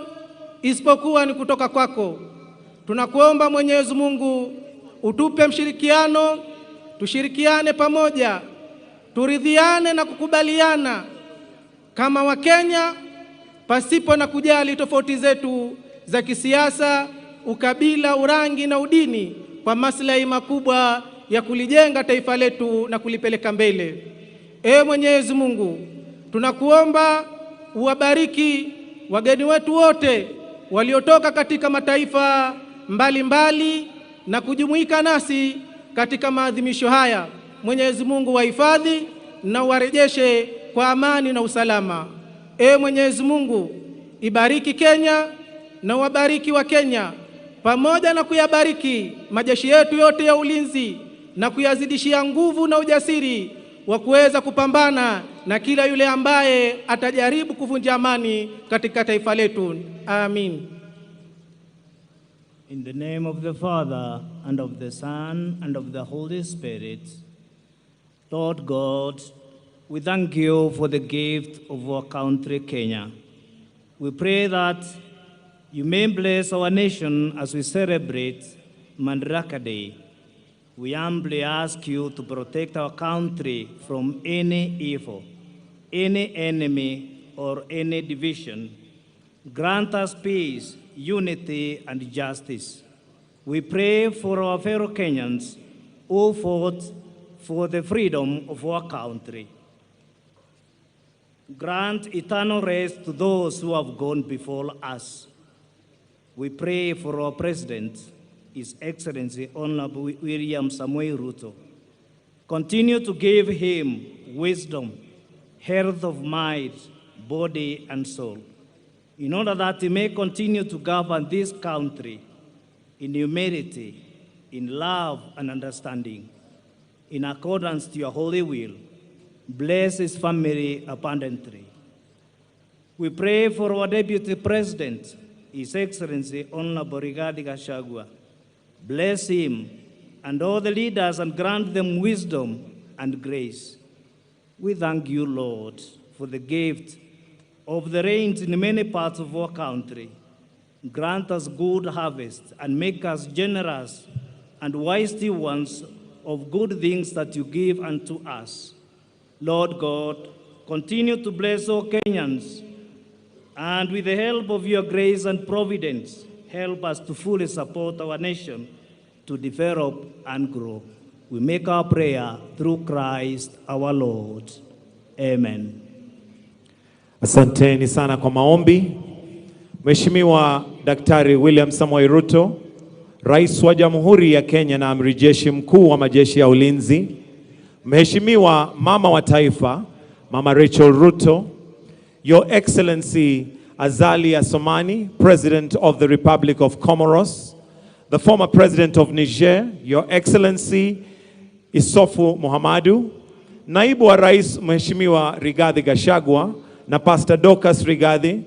isipokuwa ni kutoka kwako. Tunakuomba Mwenyezi Mungu utupe mshirikiano, tushirikiane pamoja, turidhiane na kukubaliana kama Wakenya pasipo na kujali tofauti zetu za kisiasa, ukabila, urangi na udini, kwa maslahi makubwa ya kulijenga taifa letu na kulipeleka mbele. Mwenyezi Mungu, tunakuomba uwabariki wageni wetu wote waliotoka katika mataifa mbalimbali na kujumuika nasi katika maadhimisho haya. Mwenyezi Mungu wahifadhi na warejeshe kwa amani na usalama. Mwenyezi Mungu, ibariki Kenya na wabariki wa Kenya, pamoja na kuyabariki majeshi yetu yote ya ulinzi na kuyazidishia nguvu na ujasiri wa kuweza kupambana na kila yule ambaye atajaribu kuvunja amani katika taifa letu. Amin. In the name of the Father, and of the Son, and of the Holy Spirit. Lord God, we thank you for the gift of our country, Kenya. We pray that you may bless our nation as we celebrate Madaraka Day. We humbly ask you to protect our country from any evil, any enemy, or any division. Grant us peace, unity, and justice. We pray for our fellow Kenyans who fought for the freedom of our country. Grant eternal rest to those who have gone before us. We pray for our President, His Excellency Honorable William Samoei Ruto. Continue to give him wisdom, health of mind, body, and soul, in order that he may continue to govern this country in humility, in love and understanding, in accordance to your holy will. Bless his family abundantly. We pray for our Deputy President, His Excellency Honorable Rigathi Gachagua. Bless him and all the leaders and grant them wisdom and grace. We thank you, Lord, for the gift of the rains in many parts of our country. Grant us good harvest and make us generous and wise stewards of good things that you give unto us. Lord God, continue to bless all Kenyans, and with the help of your grace and providence, help us to fully support our nation to develop and grow. We make our prayer through Christ our Lord. Amen. Asanteni sana kwa maombi. Mheshimiwa Daktari William Samoei Ruto, Rais wa Jamhuri ya Kenya na Amiri Jeshi Mkuu wa Majeshi ya Ulinzi, Mheshimiwa Mama wa Taifa, Mama Rachel Ruto, Your Excellency Azali Assoumani, President of the Republic of Comoros, the former President of Niger, Your Excellency Issoufou Mahamadou, Naibu wa Rais Mheshimiwa Rigathi Gachagua na Pastor Dorcas Rigathi,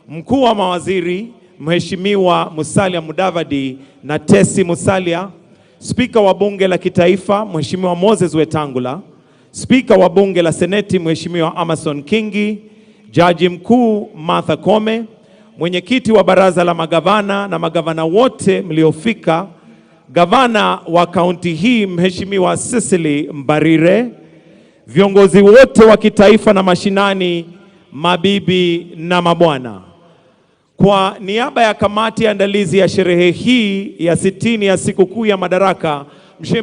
Mkuu wa Mawaziri Mheshimiwa Musalia Mudavadi na Tesi Musalia, Spika wa Bunge la Kitaifa Mheshimiwa Moses Wetangula, Spika wa Bunge la Seneti Mheshimiwa Amason Kingi, Jaji Mkuu Martha Koome, Mwenyekiti wa Baraza la Magavana na magavana wote mliofika, Gavana wa kaunti hii Mheshimiwa Cecily Mbarire, viongozi wote wa kitaifa na mashinani mabibi na mabwana, kwa niaba ya kamati ya andalizi ya sherehe hii ya 60 ya sikukuu ya Madaraka,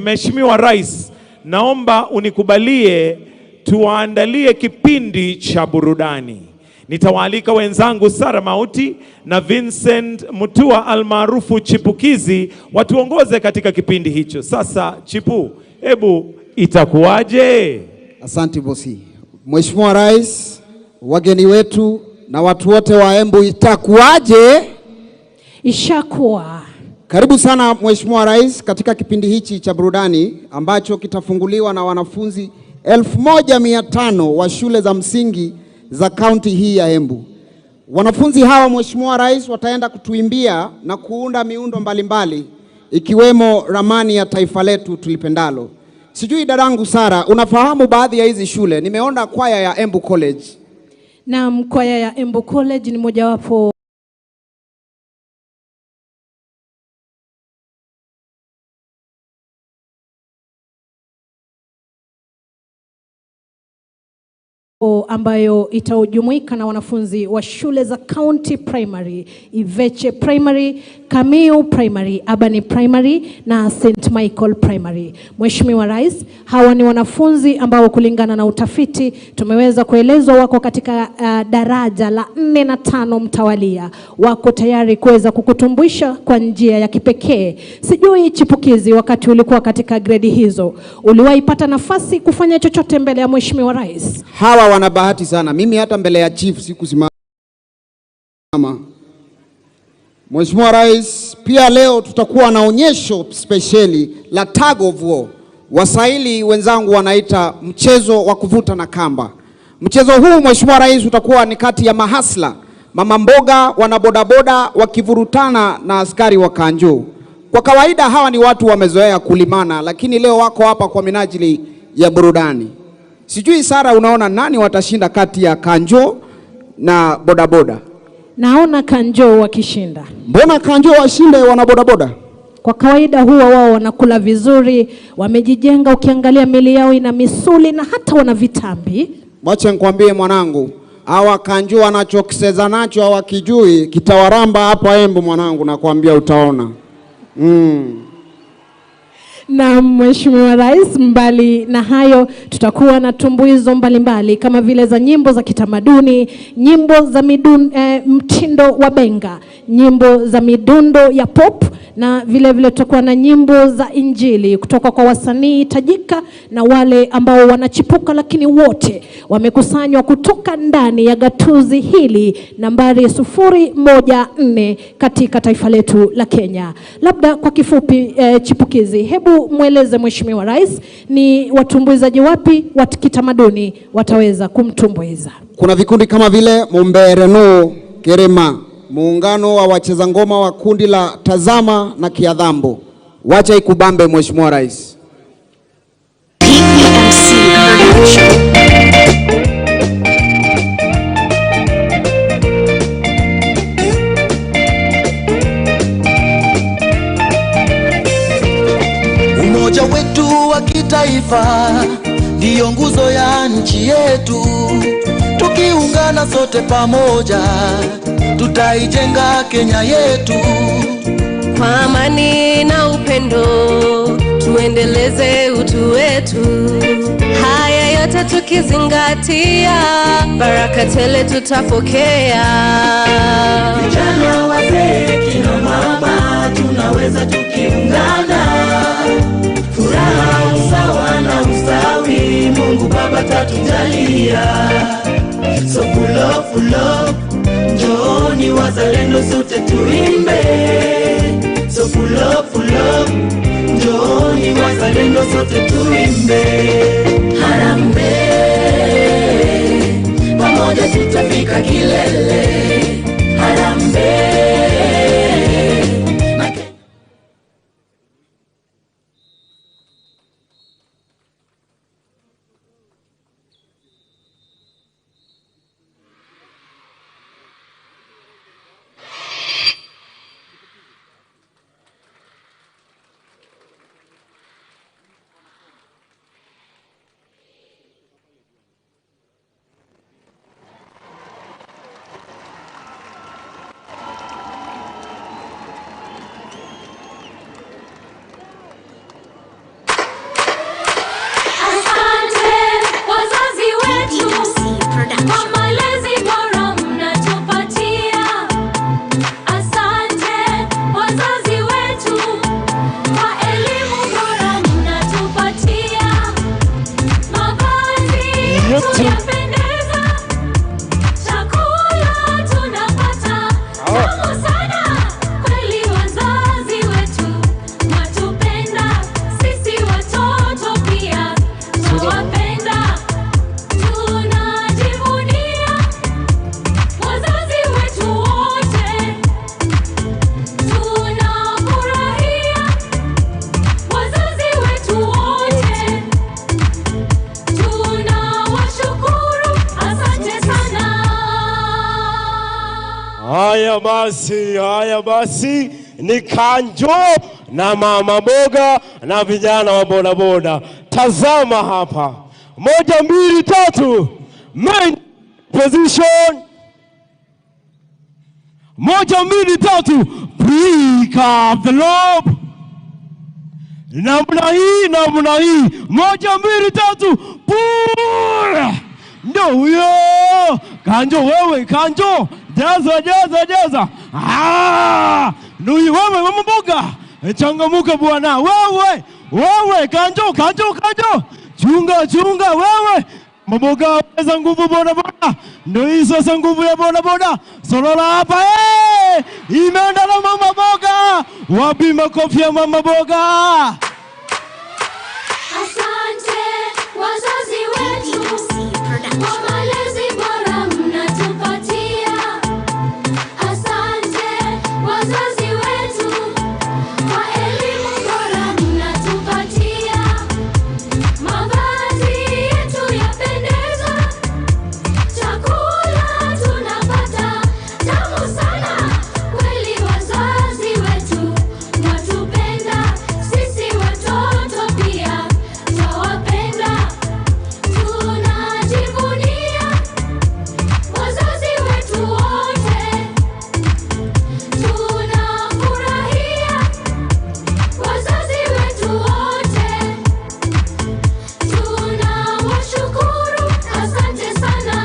Mheshimiwa Rais, naomba unikubalie tuwaandalie kipindi cha burudani. Nitawaalika wenzangu Sara Mauti na Vincent Mutua almaarufu Chipukizi watuongoze katika kipindi hicho. Sasa Chipu, hebu itakuwaje? Asante bosi. Mheshimiwa Rais, wageni wetu na watu wote wa Embu, itakuwaje? Ishakuwa. Karibu sana Mheshimiwa Rais katika kipindi hichi cha burudani ambacho kitafunguliwa na wanafunzi 1500 wa shule za msingi za kaunti hii ya Embu. Wanafunzi hawa Mheshimiwa Rais wataenda kutuimbia na kuunda miundo mbalimbali ikiwemo ramani ya taifa letu tulipendalo. Sijui dadangu Sara, unafahamu baadhi ya hizi shule? Nimeona kwaya ya Embu College. Na kwaya ya Embu College ni mojawapo ambayo itajumuika na wanafunzi wa shule za County Primary, Iveche Primary, Kamiu Primary, Abani Primary na St. Michael Primary. Mheshimiwa Rais, hawa ni wanafunzi ambao kulingana na utafiti tumeweza kuelezwa wako katika daraja la 4 na 5 mtawalia. Wako tayari kuweza kukutumbuisha kwa njia ya kipekee. Sijui Chipukizi, wakati ulikuwa katika grade hizo, uliwahi pata nafasi kufanya chochote mbele ya Mheshimiwa Rais? Hawa wana bahati sana. Mimi hata mbele ya chief sikusimama. Mheshimiwa Rais, pia leo tutakuwa na onyesho speciali la tag of war. Waswahili wenzangu wanaita mchezo wa kuvuta na kamba. Mchezo huu Mheshimiwa Rais utakuwa ni kati ya mahasla, mama mboga, wanabodaboda wakivurutana na askari wa kanjo. Kwa kawaida hawa ni watu wamezoea kulimana, lakini leo wako hapa kwa minajili ya burudani. Sijui Sara, unaona nani watashinda kati ya kanjo na bodaboda? Naona kanjo wakishinda. Mbona kanjo washinde wanabodaboda? Kwa kawaida huwa wao wanakula vizuri, wamejijenga, ukiangalia mili yao ina misuli na hata wana vitambi. Wacha nikwambie mwanangu, hawa kanjo wanachokiseza nacho hawakijui, kitawaramba hapa Embu mwanangu, nakwambia utaona. Na Mheshimiwa Rais, mbali na hayo tutakuwa na tumbuizo mbalimbali kama vile za nyimbo za kitamaduni, nyimbo za mtindo wa benga, nyimbo za midundo ya pop, na vile vile tutakuwa na nyimbo za injili kutoka kwa wasanii tajika na wale ambao wanachipuka, lakini wote wamekusanywa kutoka ndani ya gatuzi hili nambari 014 katika taifa letu la Kenya. Labda kwa kifupi Chipukizi, hebu mweleze Mheshimiwa Rais ni watumbuizaji wapi wa kitamaduni wataweza kumtumbuiza? Kuna vikundi kama vile Mumbereno, Kerema, muungano wa wacheza ngoma wa kundi la Tazama na Kiadhambo. Wacha ikubambe Mheshimiwa Rais. Umoja wetu wa kitaifa ndio nguzo ya nchi yetu. Tukiungana sote pamoja, tutaijenga Kenya yetu. Kwa amani na upendo, tuendeleze utu wetu. Haya yote tukizingatia, baraka tele tutapokea. Vijana, wazee, kina mama, tunaweza tukiungana. Furaha, usawa na ustawi, Mungu Baba tatujalia. So full of, njooni wazalendo sote tuimbe. So full of, njooni wazalendo sote tuimbe. Harambee, pamoja tutafika kilele. Harambee. wetu. Haya basi ni Kanjo na mama boga na vijana wa boda boda. Tazama hapa. 1 2 3. Main position. 1 2 3. Break up the lobe. Namna hii. 1 2 3. Pull. Ndio huyo. Kanjo wewe, Kanjo. Jaza. Nui wewe mama mboga. Changamuka bwana. Wewe Kanjo. Chunga wewe. Mboga weza nguvu boda. Ndio hizo sasa nguvu ya boda. Solola hapa imeenda na mama boga. Wapi makofi ya mama boga? Asante wazazi wetu kwa malezi bora mnatupatia. Asante wazazi wetu kwa elimu bora mnatupatia. Mavazi yetu yapendeza, chakula tunapata tamu sana. Kweli wazazi wetu watupenda, sisi watoto pia twawapenda. Tunajivunia wazazi wetu wote, tunafurahia wazazi wetu wote, tunawashukuru, asante sana.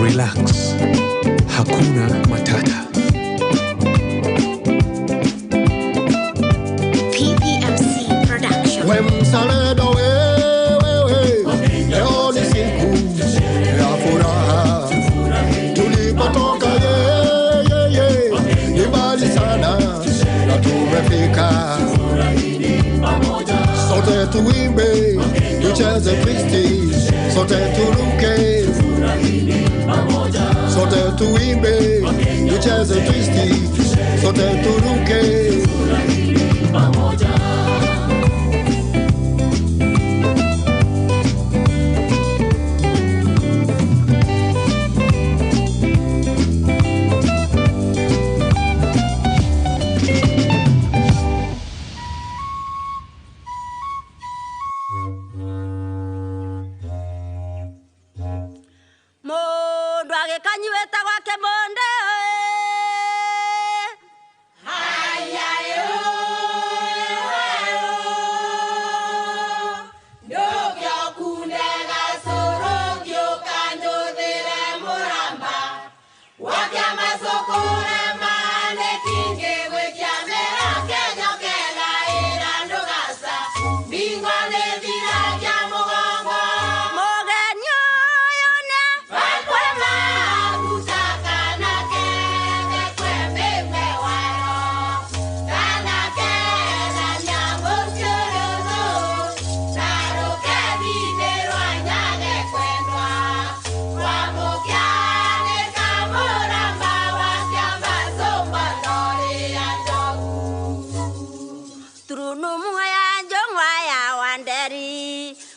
Relax. Hakuna matata. PPMC Production. Wemsalado wewe, leo ni siku ya furaha. Tulipotoka ni mbali sana na tumefika. Sote tuimbe, tucheze Kristi, sote turuke. Sote tuimbe, tucheze Kristi, sote turuke. Mundu agikanyuita gwake monde.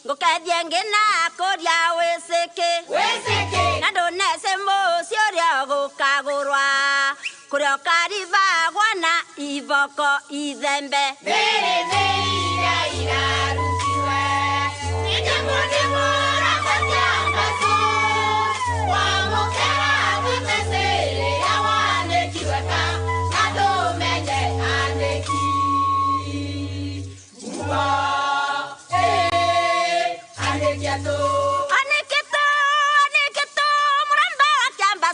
Ngukathiengena kuria wisiki na ndunese mucio ria gukagurwa kuria ukarivagwa na ivoko ithembe irarutiwe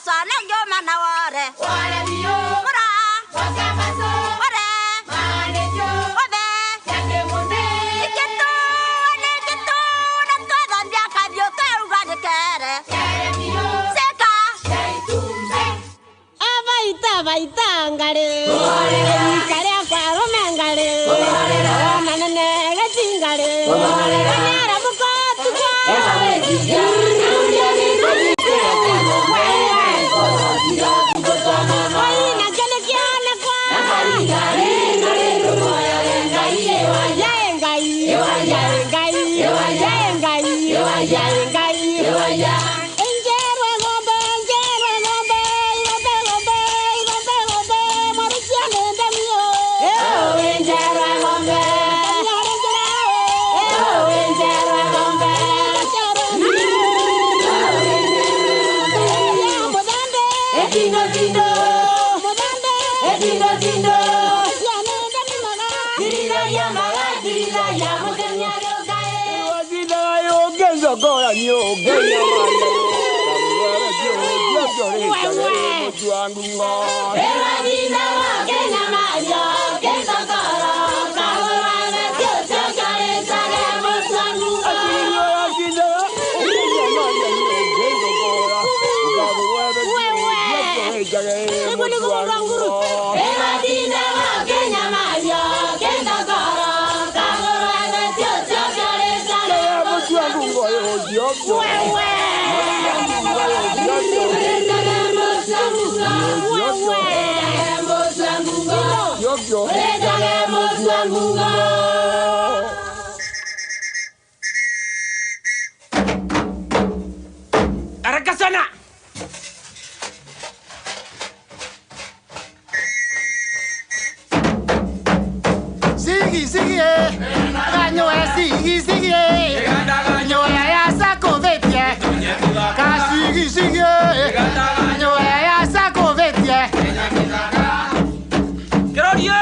sana ngoma na wore. Wore bio. Mura. Wasamaso. Wore. Manejo. Obe. Yake munde. Iketo. Neketo. Nakada ndiaka bio teuga de kere. Kere bio. Seka. Seitumbe. Abaita ngare. Wore. Kare kwa romangare. Wore. Manane gachingare. Wore. Nyara mukatu kwa. Haraka sana. Sigi, ganyo sigi, ganyo ya sako vetie, ka sigi, ganyo ya sako vetie. Glorie,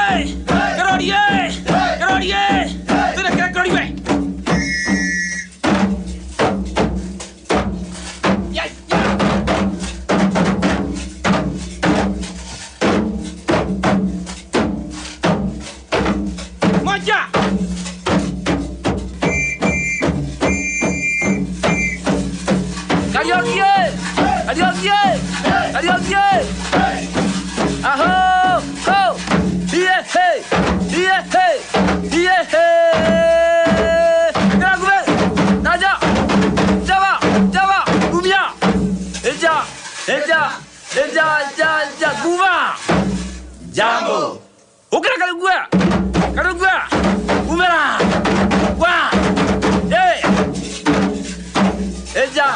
tienes que glorie. Moja. Adiós. Aho, ho. Yeah, hey. Gragube. Naja. Java. Gumia. Eja. Guma. Jambo. Ukira kalugua. Umera. Wa. Hey. Eja.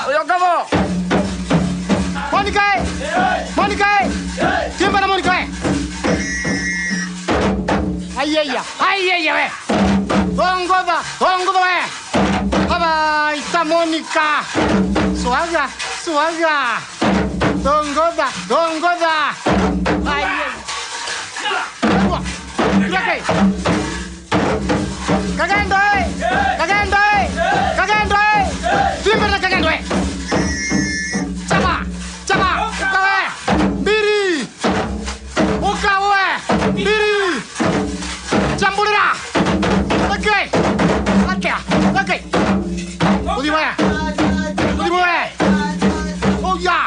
Oyo kamo. Monica. Timba na Monica. Ayya we. Tongoda we. Baba ita Monica. Suaga. Tongoda. Ayya. Okay. Kagandoi. Timba na kagandoi. Chapa. Ukawe. Biri. Biri. Jambulira. Okay. Udiwe. Oh yeah.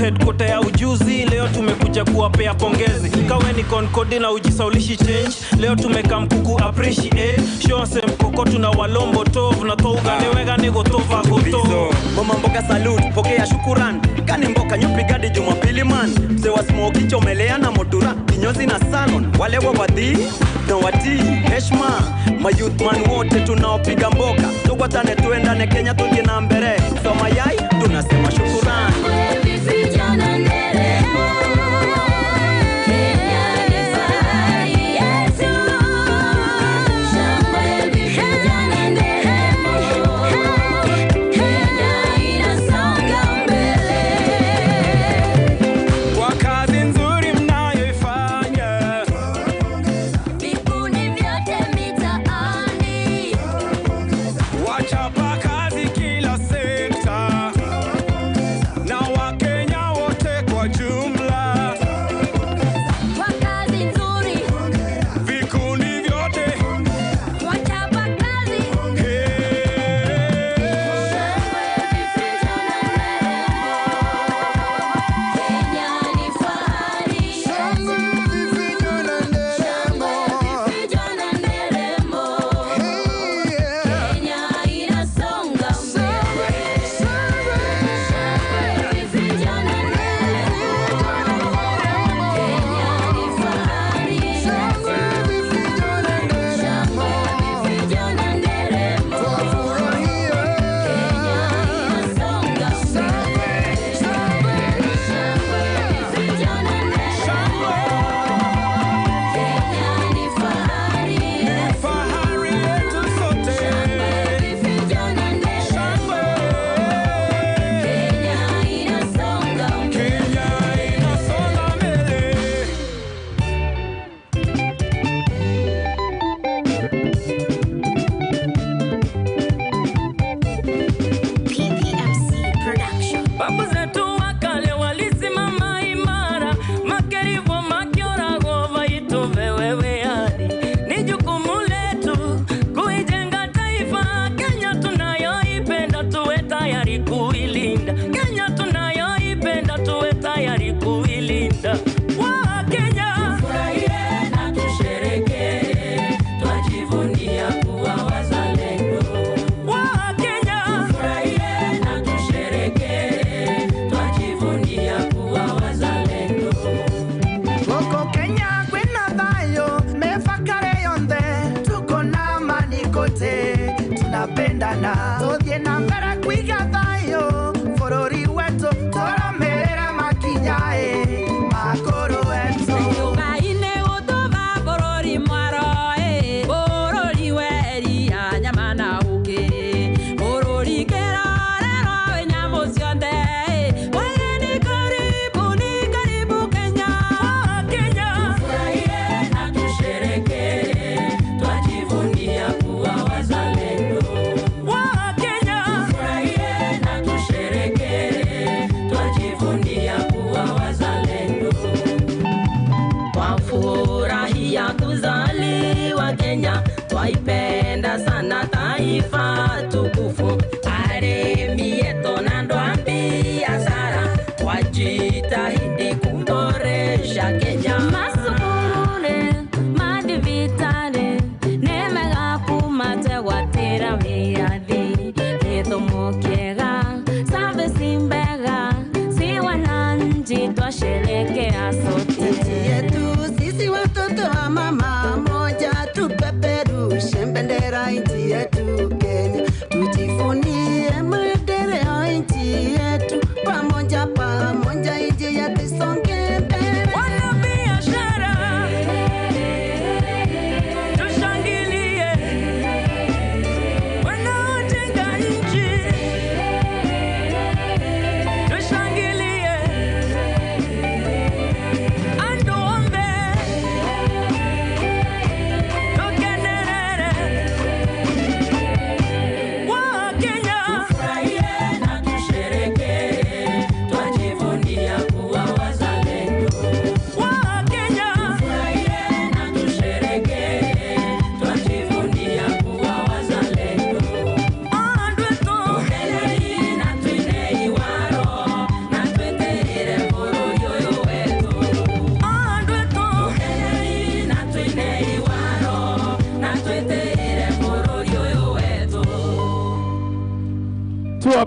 headquarter ya ujuzi. Leo tumekuja kuwapea pongezi. Kawe ni Concord na ujisaulishi change. Leo tumeka mkuku appreciate. Show se mkoko tuna walombo tovu na touga newega nego tova goto. Mama mboga salute, pokea shukuran. Kani mboka nyupigadi Jumapili man. Mse wa smoke chomelea na motura. Kinyozi na salon, wale wabadhi na wati heshma. Mayouth man wote tunaopiga mboka. Tukwatane tuendane Kenya tuje na mbere. So mayai tunasema shukuran.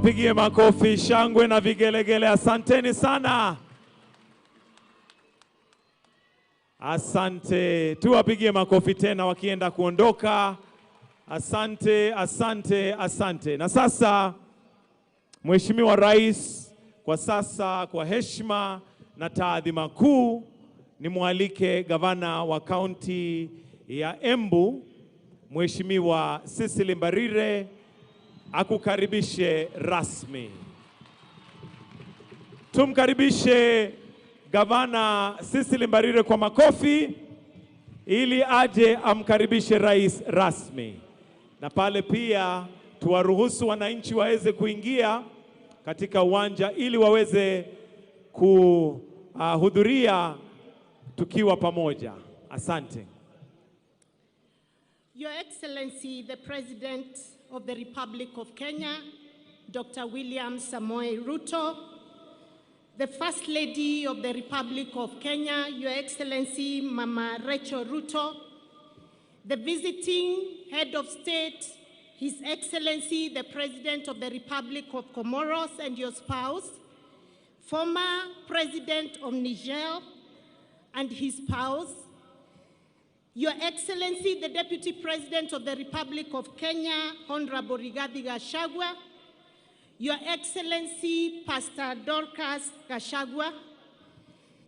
Tuwapigie makofi, shangwe na vigelegele. Asanteni sana. Asante. Tuwapigie makofi tena wakienda kuondoka. Asante, asante, asante. Na sasa Mheshimiwa Rais, kwa sasa kwa heshima na taadhima kuu, nimwalike gavana wa kaunti ya Embu, Mheshimiwa Cecily Mbarire, akukaribishe rasmi. Tumkaribishe gavana Cecily Mbarire kwa makofi ili aje amkaribishe rais rasmi. Na pale pia tuwaruhusu wananchi waweze kuingia katika uwanja ili waweze kuhudhuria tukiwa pamoja. Asante. Your Excellency, the President of the Republic of Kenya, Dr. William Samoei Ruto, the First Lady of the Republic of Kenya, Your Excellency Mama Rachel Ruto, the visiting Head of State, His Excellency the President of the Republic of Comoros and your spouse, former President of Niger and his spouse, Your Excellency the Deputy President of the Republic of Kenya, Honorable Rigathi Gachagua, Your Excellency Pastor Dorcas Gachagua,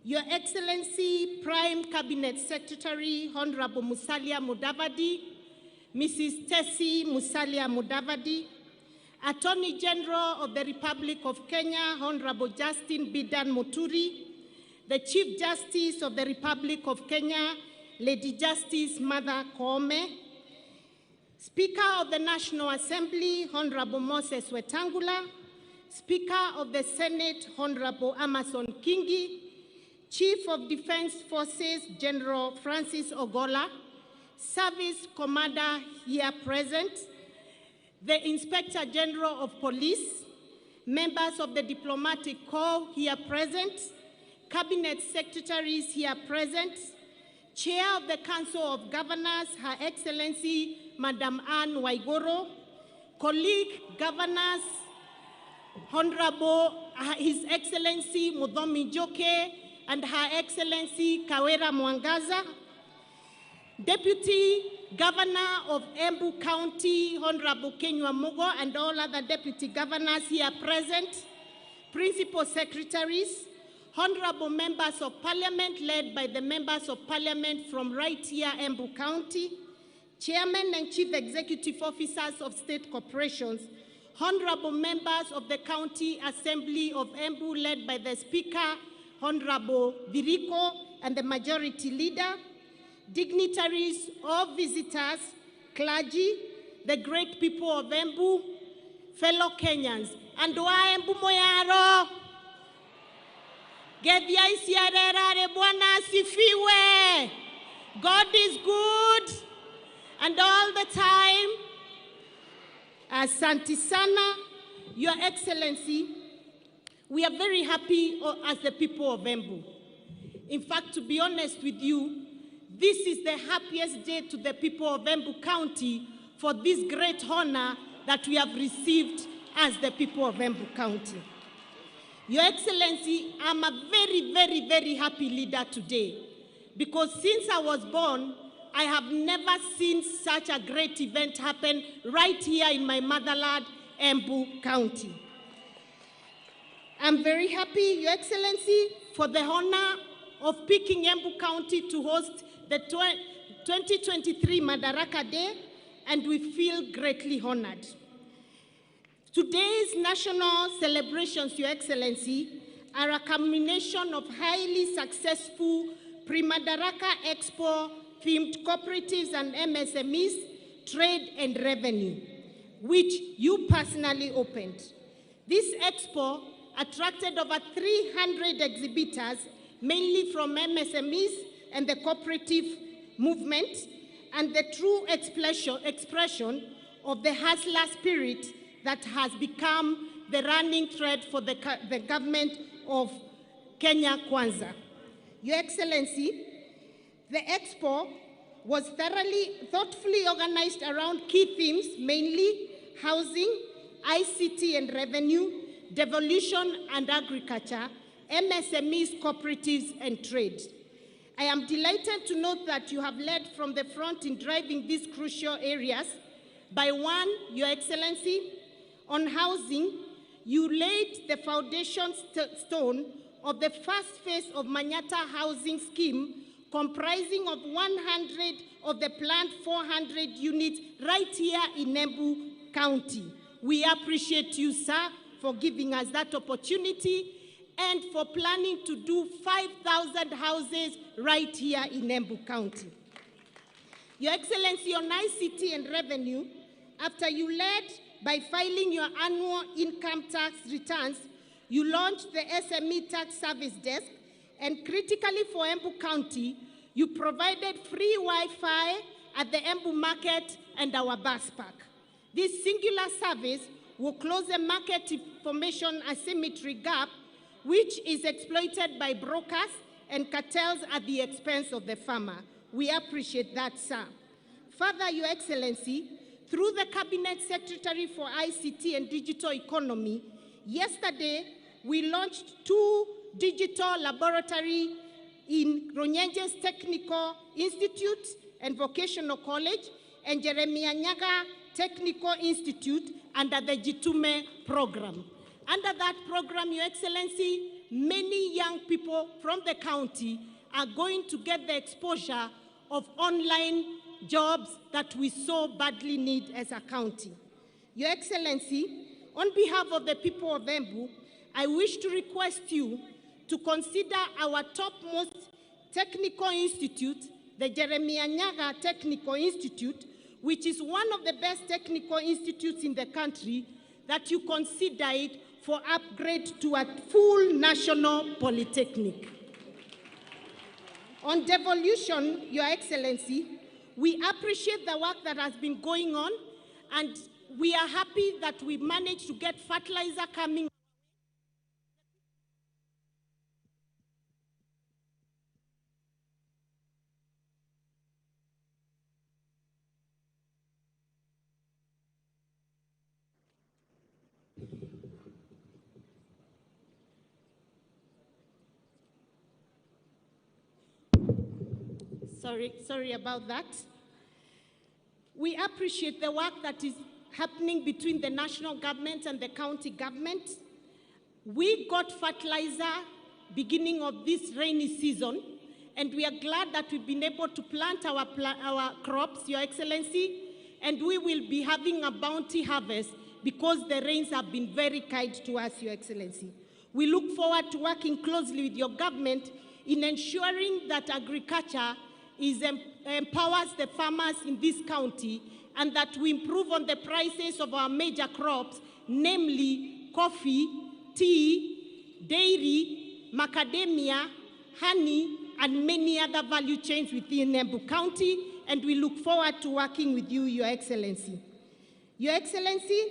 Your Excellency Prime Cabinet Secretary, Honorable Musalia Mudavadi, Mrs. Tessie Musalia Mudavadi, Attorney General of the Republic of Kenya, Honorable Justin Bidan Muturi, the Chief Justice of the Republic of Kenya, Lady Justice Martha Koome, Speaker of the National Assembly, Honorable Moses Wetangula, Speaker of the Senate, Honorable Amason Kingi, Chief of Defense Forces, General Francis Ogola, Service Commander here present, the Inspector General of Police, members of the Diplomatic Corps here present, Cabinet Secretaries here present, Chair of the Council of Governors, Her Excellency Madam Anne Waigoro, colleague governors, Honorable His Excellency Muthomi Njoke and Her Excellency Kawera Mwangaza, Deputy Governor of Embu County, Honorable Kenywa Mugo, and all other Deputy Governors here present, Principal Secretaries, Honorable Members of Parliament led by the Members of Parliament from right here, Embu County, Chairman and Chief Executive Officers of State Corporations, Honorable Members of the County Assembly of Embu led by the Speaker, Honorable Viriko, and the Majority Leader, dignitaries, all visitors, clergy, the great people of Embu, fellow Kenyans, and Embu Moyaro, Gethia isiarerare Bwana asifiwe. God is good, and all the time. Asante sana, Your Excellency, we are very happy as the people of Embu. In fact, to be honest with you, this is the happiest day to the people of Embu County for this great honor that we have received as the people of Embu County. Your Excellency, I'm a very, very, very happy leader today because since I was born, I have never seen such a great event happen right here in my motherland, Embu County. I'm very happy, Your Excellency, for the honor of picking Embu County to host the 2023 Madaraka Day, and we feel greatly honored. Today's national celebrations, Your Excellency, are a culmination of highly successful pre-Madaraka Expo themed cooperatives and MSMEs, trade and revenue, which you personally opened. This expo attracted over 300 exhibitors, mainly from MSMEs and the cooperative movement, and the true expression of the hustler spirit that has become the running thread for the government of Kenya Kwanza. Your Excellency, the expo was thoughtfully organized around key themes, mainly housing, ICT and revenue, devolution and agriculture, MSMEs, cooperatives, and trade. I am delighted to note that you have led from the front in driving these crucial areas. By one, Your Excellency, on housing, you laid the foundation stone of the first phase of Manyata housing scheme, comprising of 100 of the planned 400 units right here in Embu County. We appreciate you, sir, for giving us that opportunity and for planning to do 5,000 houses right here in Embu County. Your Excellency, on ICT and revenue, after you led by filing your annual income tax returns, you launched the SME Tax Service Desk, and critically for Embu County, you provided free Wi-Fi at the Embu Market and our bus park. This singular service will close the market information asymmetry gap, which is exploited by brokers and cartels at the expense of the farmer. We appreciate that, sir. Further, Your Excellency, through the Cabinet Secretary for ICT and Digital Economy, yesterday we launched 2 digital laboratories in Ronyenje's Technical Institute and Vocational College and Jeremiah Nyaga Technical Institute under the Jitume program. Under that program, Your Excellency, many young people from the county are going to get the exposure of online jobs that we so badly need as a county. Your Excellency, on behalf of the people of Embu, I wish to request you to consider our topmost technical institute, the Jeremiah Nyaga Technical Institute, which is one of the best technical institutes in the country, that you consider it for upgrade to a full national polytechnic. On devolution, Your Excellency, we appreciate the work that has been going on, and we are happy that we managed to get fertilizer coming. Sorry about that. We appreciate the work that is happening between the national government and the county government. We got fertilizer beginning of this rainy season, and we are glad that we've been able to plant our crops, Your Excellency, and we will be having a bounty harvest because the rains have been very kind to us, Your Excellency. We look forward to working closely with your government in ensuring that agriculture empowers the farmers in this county, and that we improve on the prices of our major crops, namely coffee, tea, dairy, macadamia, honey, and many other value chains within Embu County, and we look forward to working with you, Your Excellency. Your Excellency,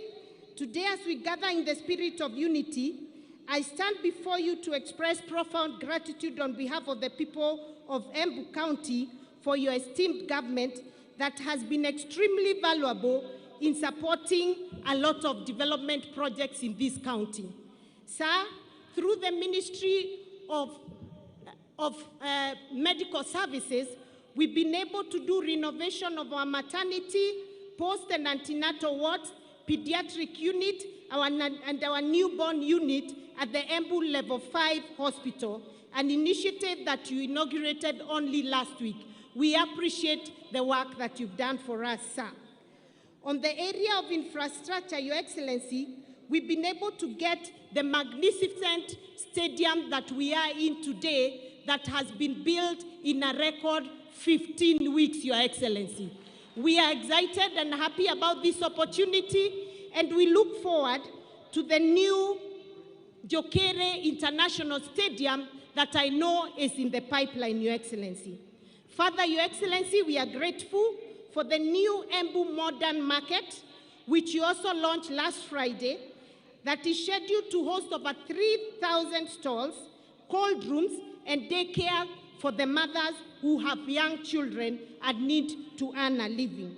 today as we gather in the spirit of unity, I stand before you to express profound gratitude on behalf of the people of Embu County for your esteemed government that has been extremely valuable in supporting a lot of development projects in this county. Sir, through the Ministry of Medical Services, we've been able to do renovation of our maternity, post and antenatal wards, pediatric unit, and our newborn unit at the Embu Level 5 Hospital, an initiative that you inaugurated only last week. We appreciate the work that you've done for us, sir. On the area of infrastructure, Your Excellency, we've been able to get the magnificent stadium that we are in today that has been built in a record 15 weeks, Your Excellency. We are excited and happy about this opportunity, and we look forward to the new Jokere International Stadium that I know is in the pipeline, Your Excellency. Further, Your Excellency, we are grateful for the new Embu Modern Market, which you also launched last Friday, that is scheduled to host over 3,000 stalls, cold rooms, and daycare for the mothers who have young children and need to earn a living.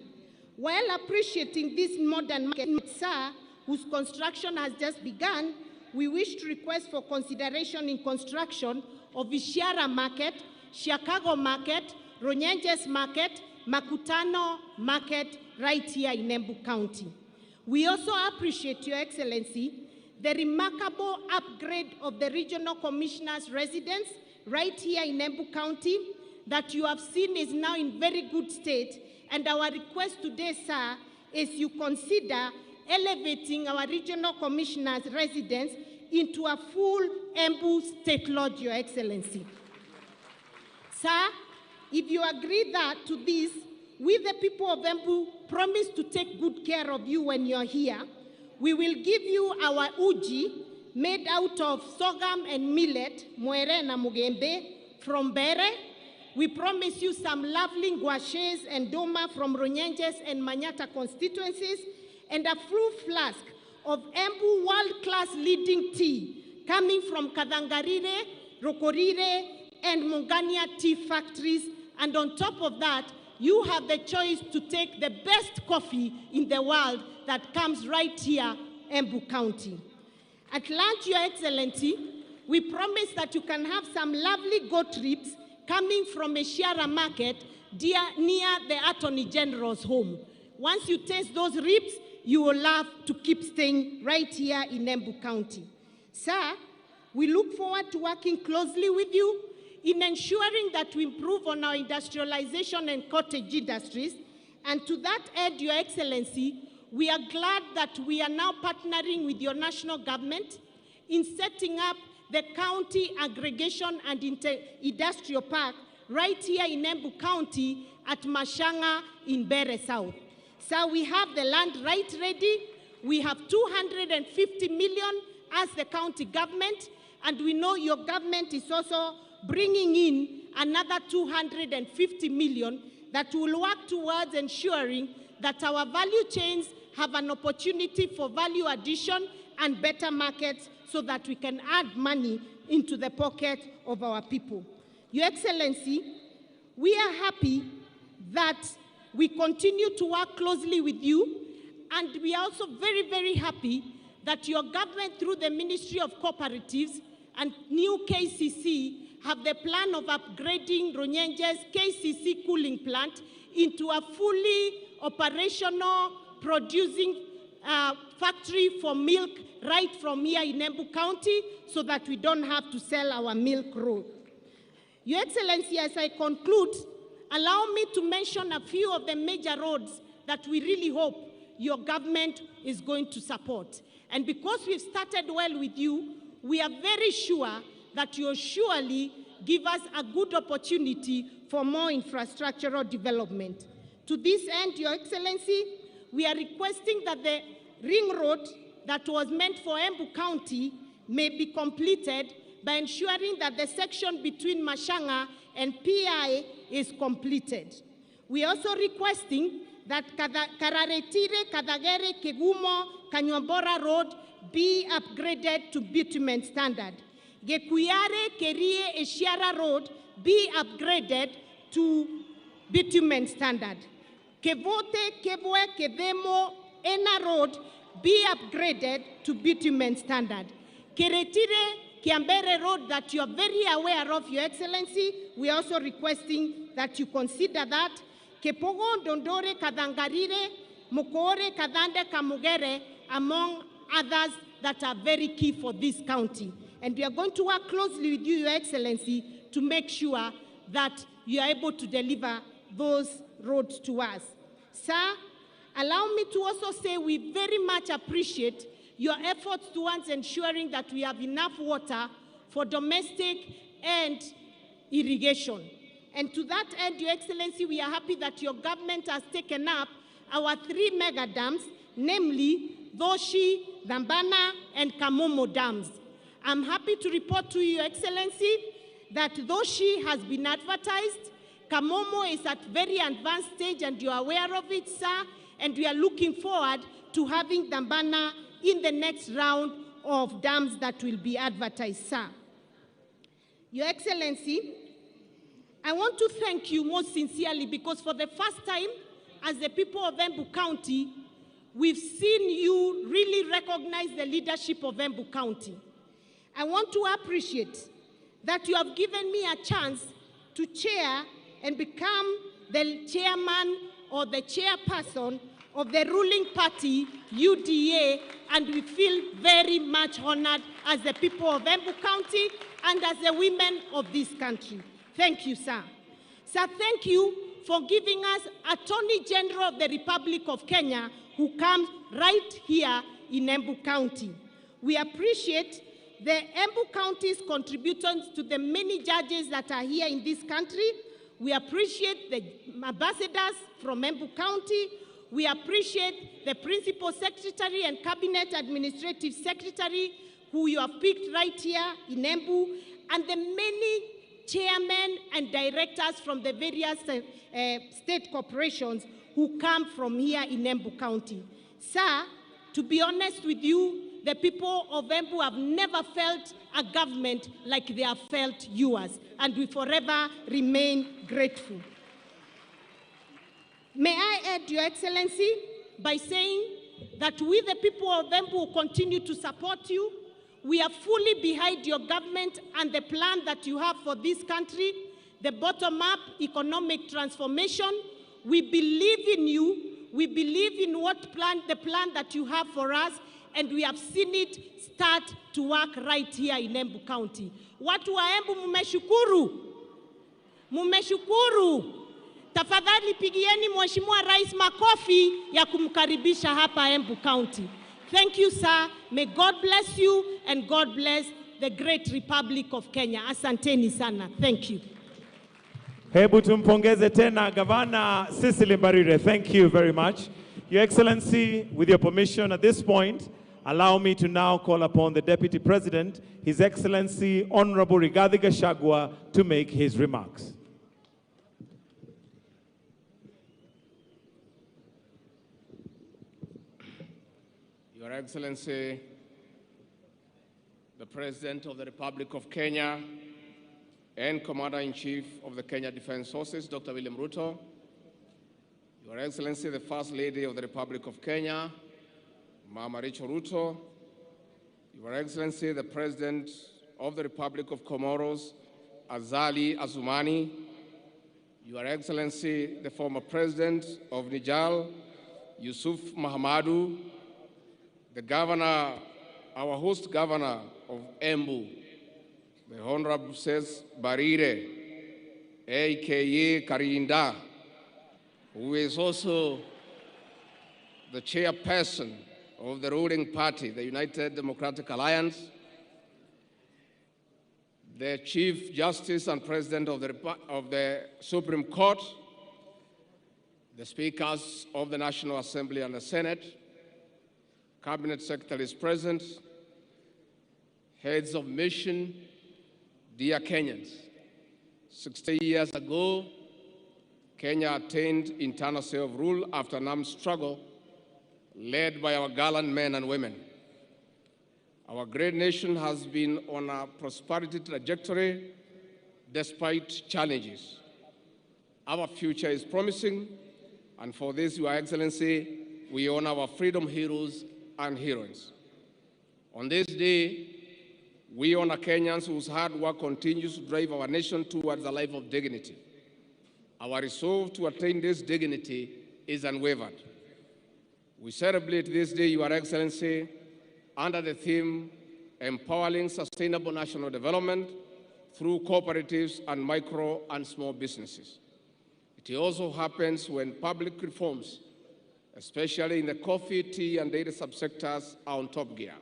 While appreciating this modern market, sir, whose construction has just begun, we wish to request for consideration in construction of Ishiara Market, Chicago Market, Ronyenjes Market, Makutano Market right here in Embu County. We also appreciate, Your Excellency, the remarkable upgrade of the Regional Commissioner's residence right here in Embu County that you have seen is now in very good state. And our request today, sir, is you consider elevating our Regional Commissioner's residence into a full Embu State Lodge, Your Excellency. Sir, if you agree that to this, we the people of Embu promise to take good care of you when you're here. We will give you our uji made out of sorghum and millet, mwere na mugembe, from Bere. We promise you some lovely guaches and doma from Ronyenjes and Manyata constituencies, and a full flask of Embu world-class leading tea coming from Kadangarire, Rokorire, and Mongania tea factories. And on top of that, you have the choice to take the best coffee in the world that comes right here, Embu County. At lunch, Your Excellency, we promise that you can have some lovely goat ribs coming from a Ishiara Market near the Attorney General's home. Once you taste those ribs, you will love to keep staying right here in Embu County. Sir, we look forward to working closely with you in ensuring that we improve on our industrialization and cottage industries. And to that end, Your Excellency, we are glad that we are now partnering with your national government in setting up the County Aggregation and Industrial Park right here in Embu County at Mashanga in Bere South. So we have the land right ready. We have 250 million as the county government, and we know your government is also bringing in another 250 million that will work towards ensuring that our value chains have an opportunity for value addition and better markets so that we can add money into the pocket of our people. Your Excellency, we are happy that we continue to work closely with you, and we are also very, very happy that your government, through the Ministry of Cooperatives and new KCC, have the plan of upgrading Ronyenjes KCC cooling plant into a fully operational producing factory for milk right from here in Embu County so that we don't have to sell our milk raw. Your Excellency, as I conclude, allow me to mention a few of the major roads that we really hope your government is going to support. And because we've started well with you, we are very sure that you'll surely give us a good opportunity for more infrastructural development. To this end, Your Excellency, we are requesting that the ring road that was meant for Embu County may be completed by ensuring that the section between Mashanga and PI is completed. We are also requesting that Kararetire, Kadagere, Kegumo, Kanyambora Road be upgraded to bitumen standard. Gekuyare, Kerie, Ishiara Road be upgraded to bitumen standard. Kevote, Kebwe, Kedemo, Ena Road be upgraded to bitumen standard. Keretire, Kiambere Road that you are very aware of, Your Excellency, we are also requesting that you consider that. Kepogo, Dondore, Kadangarire, Mukore, Kadande, Kamugere, among others that are very key for this county. And we are going to work closely with you, Your Excellency, to make sure that you are able to deliver those roads to us. Sir, allow me to also say we very much appreciate your efforts towards ensuring that we have enough water for domestic and irrigation. And to that end, Your Excellency, we are happy that your government has taken up our 3 mega dams, namely Doshi, Dambana, and Kamomo dams. I'm happy to report to you, Your Excellency, that Doshi has been advertised. Kamomo is at very advanced stage, and you are aware of it, sir, and we are looking forward to having Dambana in the next round of dams that will be advertised, sir. Your Excellency, I want to thank you most sincerely because for the first time, as the people of Embu County, we've seen you really recognize the leadership of Embu County. I want to appreciate that you have given me a chance to chair and become the chairman or the chairperson of the ruling party, UDA, and we feel very much honored as the people of Embu County and as the women of this country. Thank you, sir. Sir, thank you for giving us Attorney General of the Republic of Kenya who comes right here in Embu County. We appreciate the Embu County's contributions to the many judges that are here in this country. We appreciate the ambassadors from Embu County. We appreciate the Principal Secretary and Cabinet Administrative Secretary who you have picked right here in Embu, and the many chairmen and directors from the various state corporations who come from here in Embu County. Sir, to be honest with you, the people of Embu have never felt a government like they have felt yours, and we forever remain grateful. May I add, Your Excellency, by saying that we, the people of Embu, will continue to support you. We are fully behind your government and the plan that you have for this country, the bottom-up economic transformation. We believe in you. We believe in the plan that you have for us, and we have seen it start to work right here in Embu County. Watu wa Embu mumeshukuru. Mumeshukuru. Tafadhali pigieni Mheshimiwa Rais makofi ya kumkaribisha hapa Embu County. Thank you, sir. May God bless you and God bless the great Republic of Kenya. Asanteni sana. Thank you. Hebu tumpongeze tena Governor Cecily Mbarire. Thank you very much. Your Excellency, with your permission at this point, allow me to now call upon the Deputy President, His Excellency Honorable Rigathi Gachagua, to make his remarks. Your Excellency, the President of the Republic of Kenya and Commander-in-Chief of the Kenya Defense Forces, Dr. William Ruto, Your Excellency, the First Lady of the Republic of Kenya, Mama Rachel Ruto, Your Excellency, the President of the Republic of Comoros, Azali Assoumani, Your Excellency, the former President of Niger, Yusuf Mahamadou, the Governor, our host Governor of Embu, the Honorable Ses Barire, a.k.a. Karinda, who is also the chairperson of the ruling party, the United Democratic Alliance, the Chief Justice and President of the Supreme Court, the Speakers of the National Assembly and the Senate, Cabinet Secretaries present, heads of mission, dear Kenyans. 60 years ago, Kenya attained internal self-rule after an armed struggle led by our gallant men and women. Our great nation has been on a prosperity trajectory despite challenges. Our future is promising, and for this, Your Excellency, we honor our freedom heroes and heroines. On this day, we honor Kenyans whose hard work continues to drive our nation towards a life of dignity. Our resolve to attain this dignity is unwavered. We celebrate this day, Your Excellency, under the theme, Empowering Sustainable National Development through Cooperatives and Micro and Small Businesses. It also happens when public reforms, especially in the coffee, tea, and dairy subsectors, are on top gear.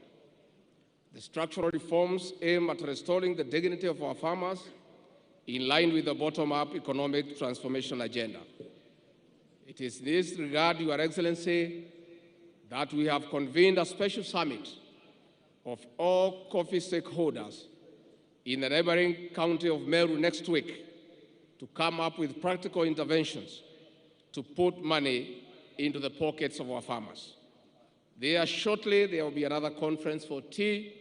The structural reforms aim at restoring the dignity of our farmers in line with the bottom-up economic transformation agenda. It is in this regard, Your Excellency, that we have convened a special summit of all coffee stakeholders in the neighboring county of Meru next week to come up with practical interventions to put money into the pockets of our farmers. There shortly, there will be another conference for tea,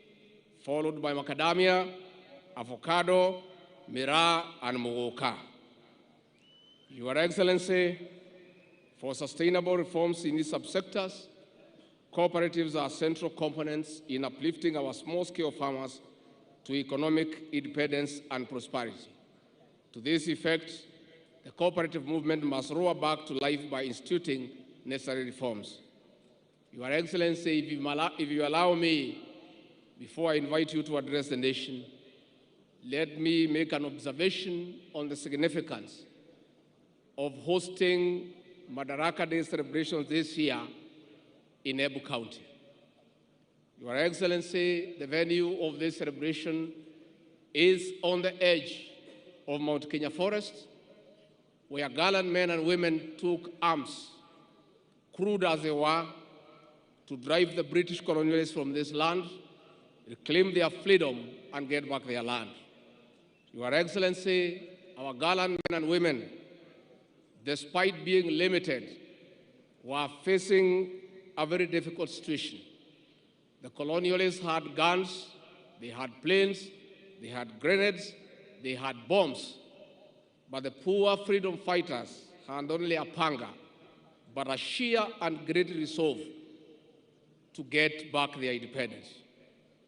followed by macadamia, avocado, miraa, and muguka. Your Excellency, for sustainable reforms in these subsectors, Cooperatives are central components in uplifting our small-scale farmers to economic independence and prosperity. To this effect, the cooperative movement must roar back to life by instituting necessary reforms. Your Excellency, if you allow me, before I invite you to address the nation, let me make an observation on the significance of hosting Madaraka Day celebrations this year in Embu County. Your Excellency, the venue of this celebration is on the edge of Mount Kenya Forest, where gallant men and women took arms, crude as they were, to drive the British colonialists from this land, reclaim their freedom, and get back their land. Your Excellency, our gallant men and women, despite being limited, were facing a very difficult situation. The colonialists had guns, they had planes, they had grenades, they had bombs, but the poor freedom fighters had only a panga, but a sheer and great resolve to get back their independence.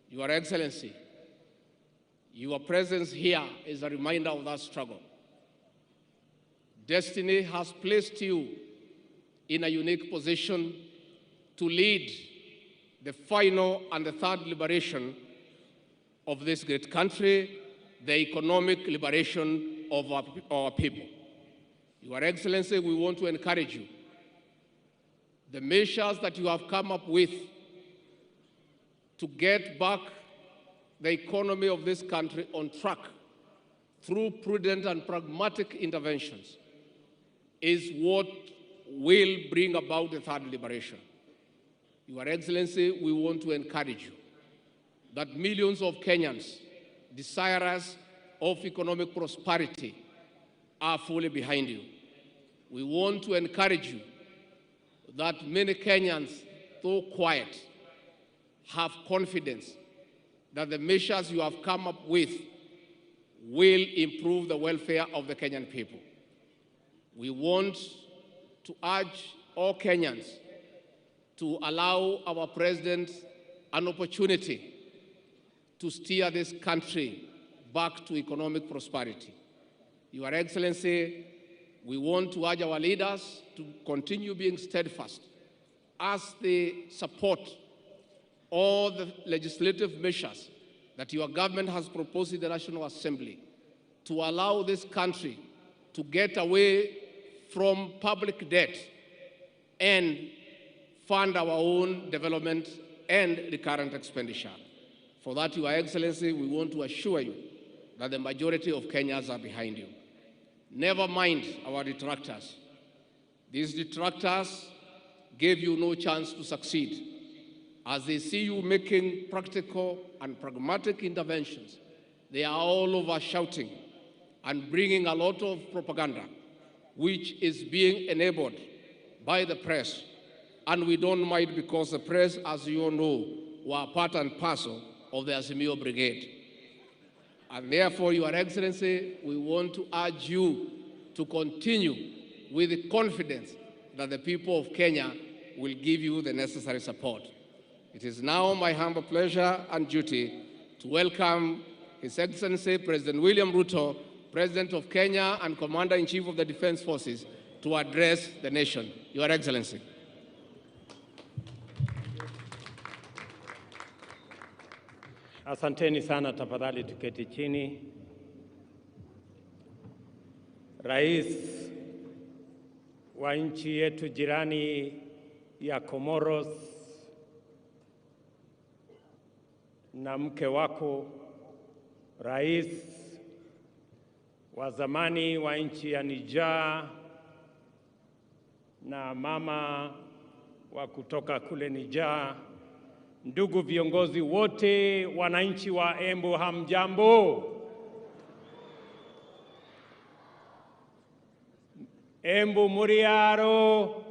Your Excellency, your presence here is a reminder of that struggle. Destiny has placed you in a unique position to lead the final and the third liberation of this great country, the economic liberation of our people. Your Excellency, we want to encourage you. The measures that you have come up with to get back the economy of this country on track through prudent and pragmatic interventions is what will bring about the third liberation. Your Excellency, we want to encourage you that millions of Kenyans desirous of economic prosperity are fully behind you. We want to encourage you that many Kenyans, though quiet, have confidence that the measures you have come up with will improve the welfare of the Kenyan people. We want to urge all Kenyans to allow our president an opportunity to steer this country back to economic prosperity. Your Excellency, we want to urge our leaders to continue being steadfast as they support all the legislative measures that your government has proposed in the National Assembly to allow this country to get away from public debt and fund our own development and recurrent expenditure. For that, Your Excellency, we want to assure you that the majority of Kenyans are behind you. Never mind our detractors. These detractors gave you no chance to succeed. As they see you making practical and pragmatic interventions, they are all over shouting and bringing a lot of propaganda, which is being enabled by the press. And we don't mind because the press, as you all know, were part and parcel of the Azimio Brigade. And therefore, Your Excellency, we want to urge you to continue with the confidence that the people of Kenya will give you the necessary support. It is now my humble pleasure and duty to welcome His Excellency President William Ruto, President of Kenya and Commander-in-Chief of the Defense Forces, to address the nation. Your Excellency. Asanteni sana, tafadhali tuketi chini. Rais wa nchi yetu jirani ya Comoros na mke wako, rais wa zamani wa nchi ya Niger na mama wa kutoka kule Niger, ndugu viongozi wote, wananchi wa Embu, hamjambo? Embu muriaro.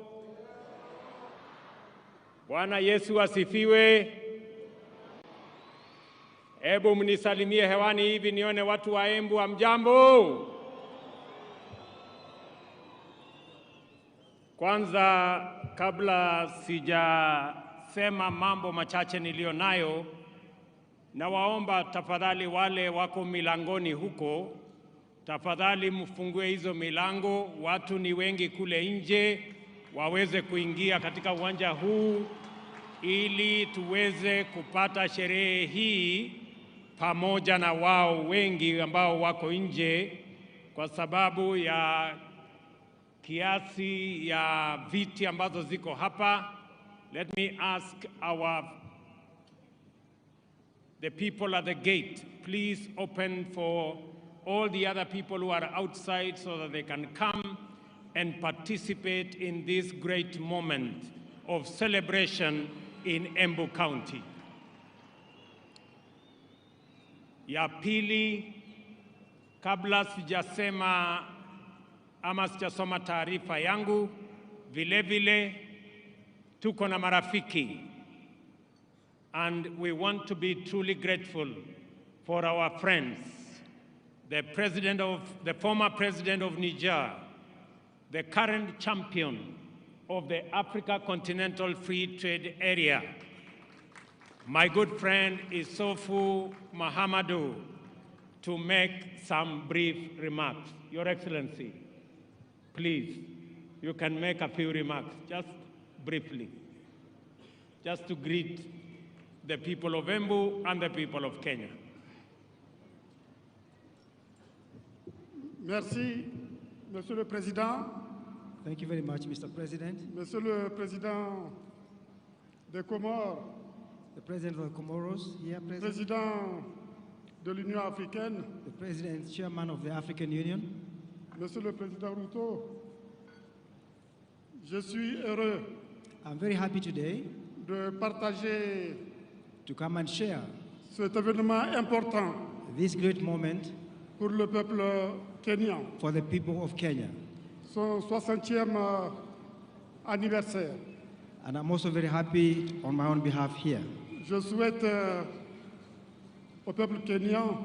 Bwana Yesu asifiwe. Hebu mnisalimie hewani hivi nione watu wa Embu, hamjambo? Kwanza, kabla nitasema mambo machache nilionayo, na waomba tafadhali wale wako milangoni huko, tafadhali mfungue hizo milango, watu ni wengi kule nje, waweze kuingia katika uwanja huu ili tuweze kupata sherehe hii pamoja na wao wengi ambao wako nje kwa sababu ya kiasi ya viti ambazo ziko hapa. Let me ask the people at the gate, please open for all the other people who are outside so that they can come and participate in this great moment of celebration in Embu County. Ya pili, kabla sijasema ama sijasoma taarifa yangu, vile vile tuko na marafiki, and we want to be truly grateful for our friends, the former president of Niger, the current champion of the Africa Continental Free Trade Area, my good friend Issoufou Mahamadou, to make some brief remarks. Your Excellency, please, you can make a few remarks, just briefly, just to greet the people of Embu and the people of Kenya. Merci, Monsieur le Président. Thank you very much, Mr. President. Monsieur le Président des Comores. The President of the Comoros, here present. Président de l'Union africaine. The President, Chairman of the African Union. Monsieur le Président Ruto, je suis heureux. I'm very happy today de partager to come and share cet événement important this great moment pour le peuple kenyan. For the people of Kenya. Son 60e anniversaire. And I'm also very happy on my own behalf here. Je souhaite au peuple kenyan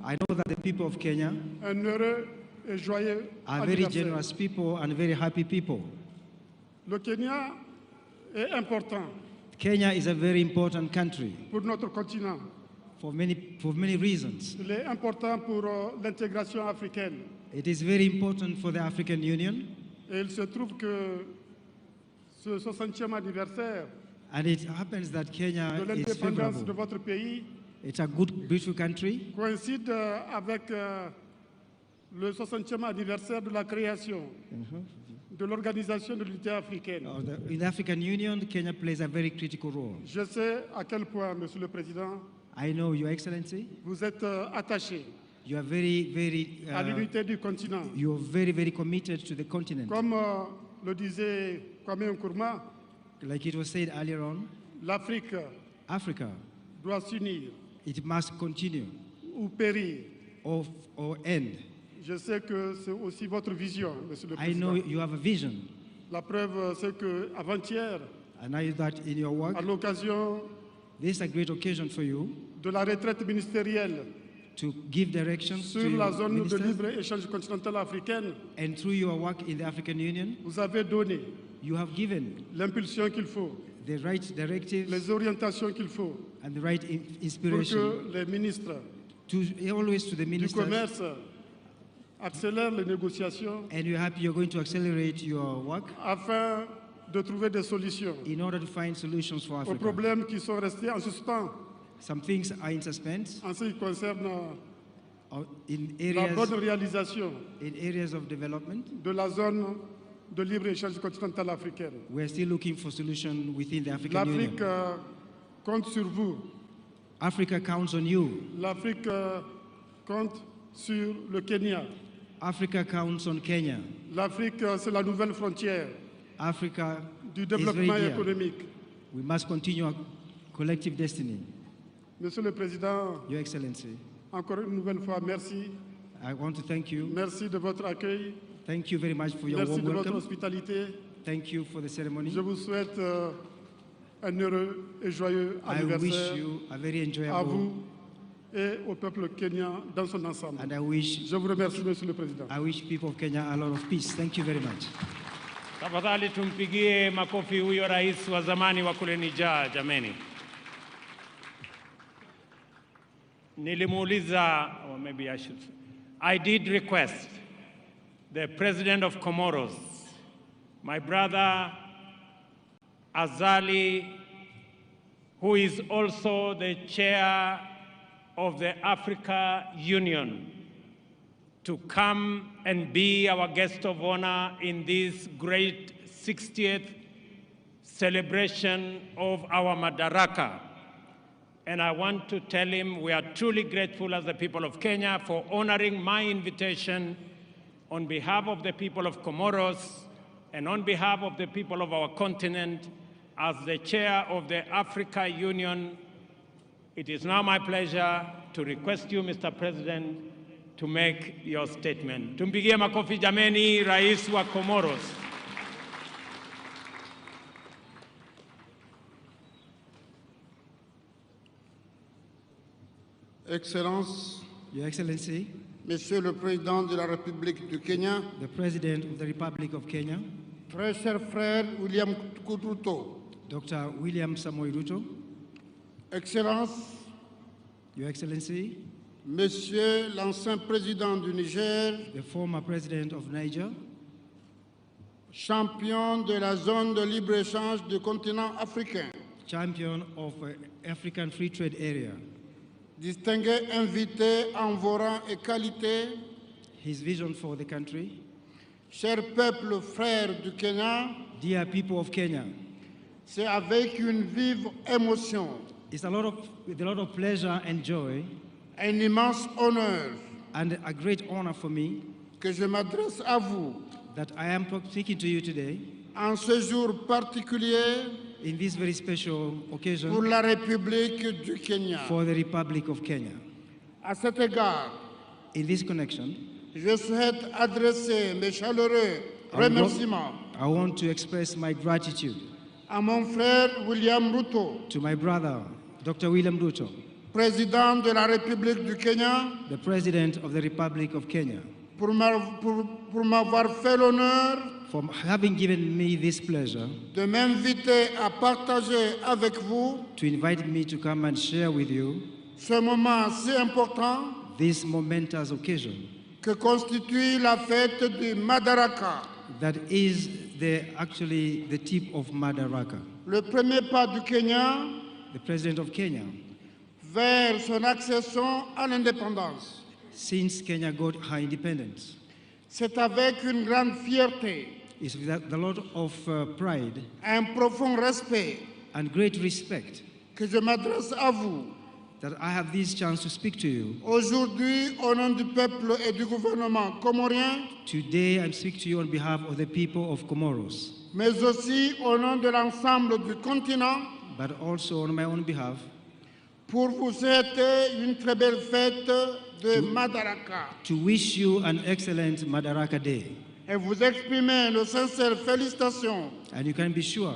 I know that the people of Kenya un heureux et joyeux are very generous people and very happy people. Le Kenya est important. Kenya is a very important country. Pour notre continent. For many reasons. Il est important pour l'intégration africaine. It is very important for the African Union. Et il se trouve que ce 60e anniversaire and it happens that Kenya de l'indépendance de votre pays it's a good, beautiful country. Coïncide avec le 60e anniversaire de la création de l'Organisation de l'Unité africaine. In the African Union, Kenya plays a very critical role. Je sais à quel point, Monsieur le Président, I know, Your Excellency, vous êtes attaché you are very, à l'unité du continent. You are very committed to the continent. Comme le disait Kwame Nkrumah, like it was said earlier on, Africa doit s'unir. It must continue. Ou périr. Or end. Je sais que c'est aussi votre vision, Monsieur le Président. I know you have a vision. La preuve, c'est que avant-hier, I know that in your work, à l'occasion this is a great occasion for you de la retraite ministérielle to give directions sur to la zone ministers, de libre-échange continentale africaine. And through your work in the African Union, vous avez donné you have given l'impulsion qu'il faut, the right directives, les orientations qu'il faut, and the right inspiration pour que les ministres always to the ministers, du commerce accélèrent les négociations. And you're happy you're going to accelerate your work afin de trouver des solutions in order to find solutions for Africa. Aux problèmes qui sont restés en suspens. Some things are in suspense. En ce qui concerne in la areas, bonne réalisation in areas of development de la zone de libre-échange continentale africaine. We are still looking for solutions within the African Union. L'Afrique compte sur vous. Africa counts on you. L'Afrique compte sur le Kenya. Africa counts on Kenya. L'Afrique, c'est la nouvelle frontière Africa du développement is very économique. We must continue our collective destiny. Monsieur le Président, Your Excellency, encore une nouvelle fois, merci. I want to thank you. Merci de votre accueil. Thank you very much for your Merci warm de votre welcome. hospitalité. Thank you for the ceremony. Je vous souhaite un heureux et joyeux I anniversaire wish you a very enjoyable à vous et au peuple kenyan dans son ensemble. And I wish, je vous remercie, Monsieur le Président. I wish people of Kenya a lot of peace. Thank you very much. Tafadhali tumpigie makofi huyo rais wa zamani wa kule Niger, jameni. Nilimuuliza, or maybe I should, I did request the president of Comoros, my brother Azali, who is also the chair of the Africa Union, to come and be our guest of honor in this great 60th celebration of our Madaraka. And I want to tell him we are truly grateful as the people of Kenya for honoring my invitation on behalf of the people of Comoros and on behalf of the people of our continent. As the chair of the Africa Union, it is now my pleasure to request you, Mr. President, to make your statement. Tumpigie makofi jameni, rais wa Comoros. Excellence, Your Excellency, Monsieur le Président de la République du Kenya, the President of the Republic of Kenya, très cher frère William Ruto, Dr. William Samoei Ruto, Excellence, Your Excellency, Monsieur l'ancien président du Niger, the former President of Niger, champion de la zone de libre-échange du continent africain, champion of African Free Trade Area, distingué invité en vos rangs et qualités, his vision for the country, cher peuple frère du Kenya, dear people of Kenya, c'est avec une vive émotion, it's with a lot of pleasure and joy, un immense honneur and a great honor for me que je m'adresse à vous that I am speaking to you today en ce jour particulier in this very special occasion pour la République du Kenya. for the Republic of Kenya. À cet égard, In this connection, je souhaite adresser mes chaleureux remerciements I want to express my gratitude à mon frère William Ruto, to my brother, Dr. William Ruto, président de la République du Kenya, the President of the Republic of Kenya, pour m'avoir fait l'honneur for having given me this pleasure de m'inviter à partager avec vous to invite me to come and share with you ce moment si important this momentous occasion que constitue la fête du Madaraka, that is actually the tip of Madaraka, le premier pas du Kenya the President of Kenya, vers son accession à l'indépendance. since Kenya got her independence. C'est avec une grande fierté, It's with a lot of pride un profond respect and great respect que je m'adresse à vous that I have this chance to speak to you. aujourd'hui au nom du peuple et du gouvernement comorien, Today I speak to you on behalf of the people of Comoros, mais aussi au nom de l'ensemble du continent, but also on my own behalf pour vous souhaiter une très belle fête de Madaraka to wish you an excellent Madaraka Day. et vous exprimer nos sincères félicitations And you can be sure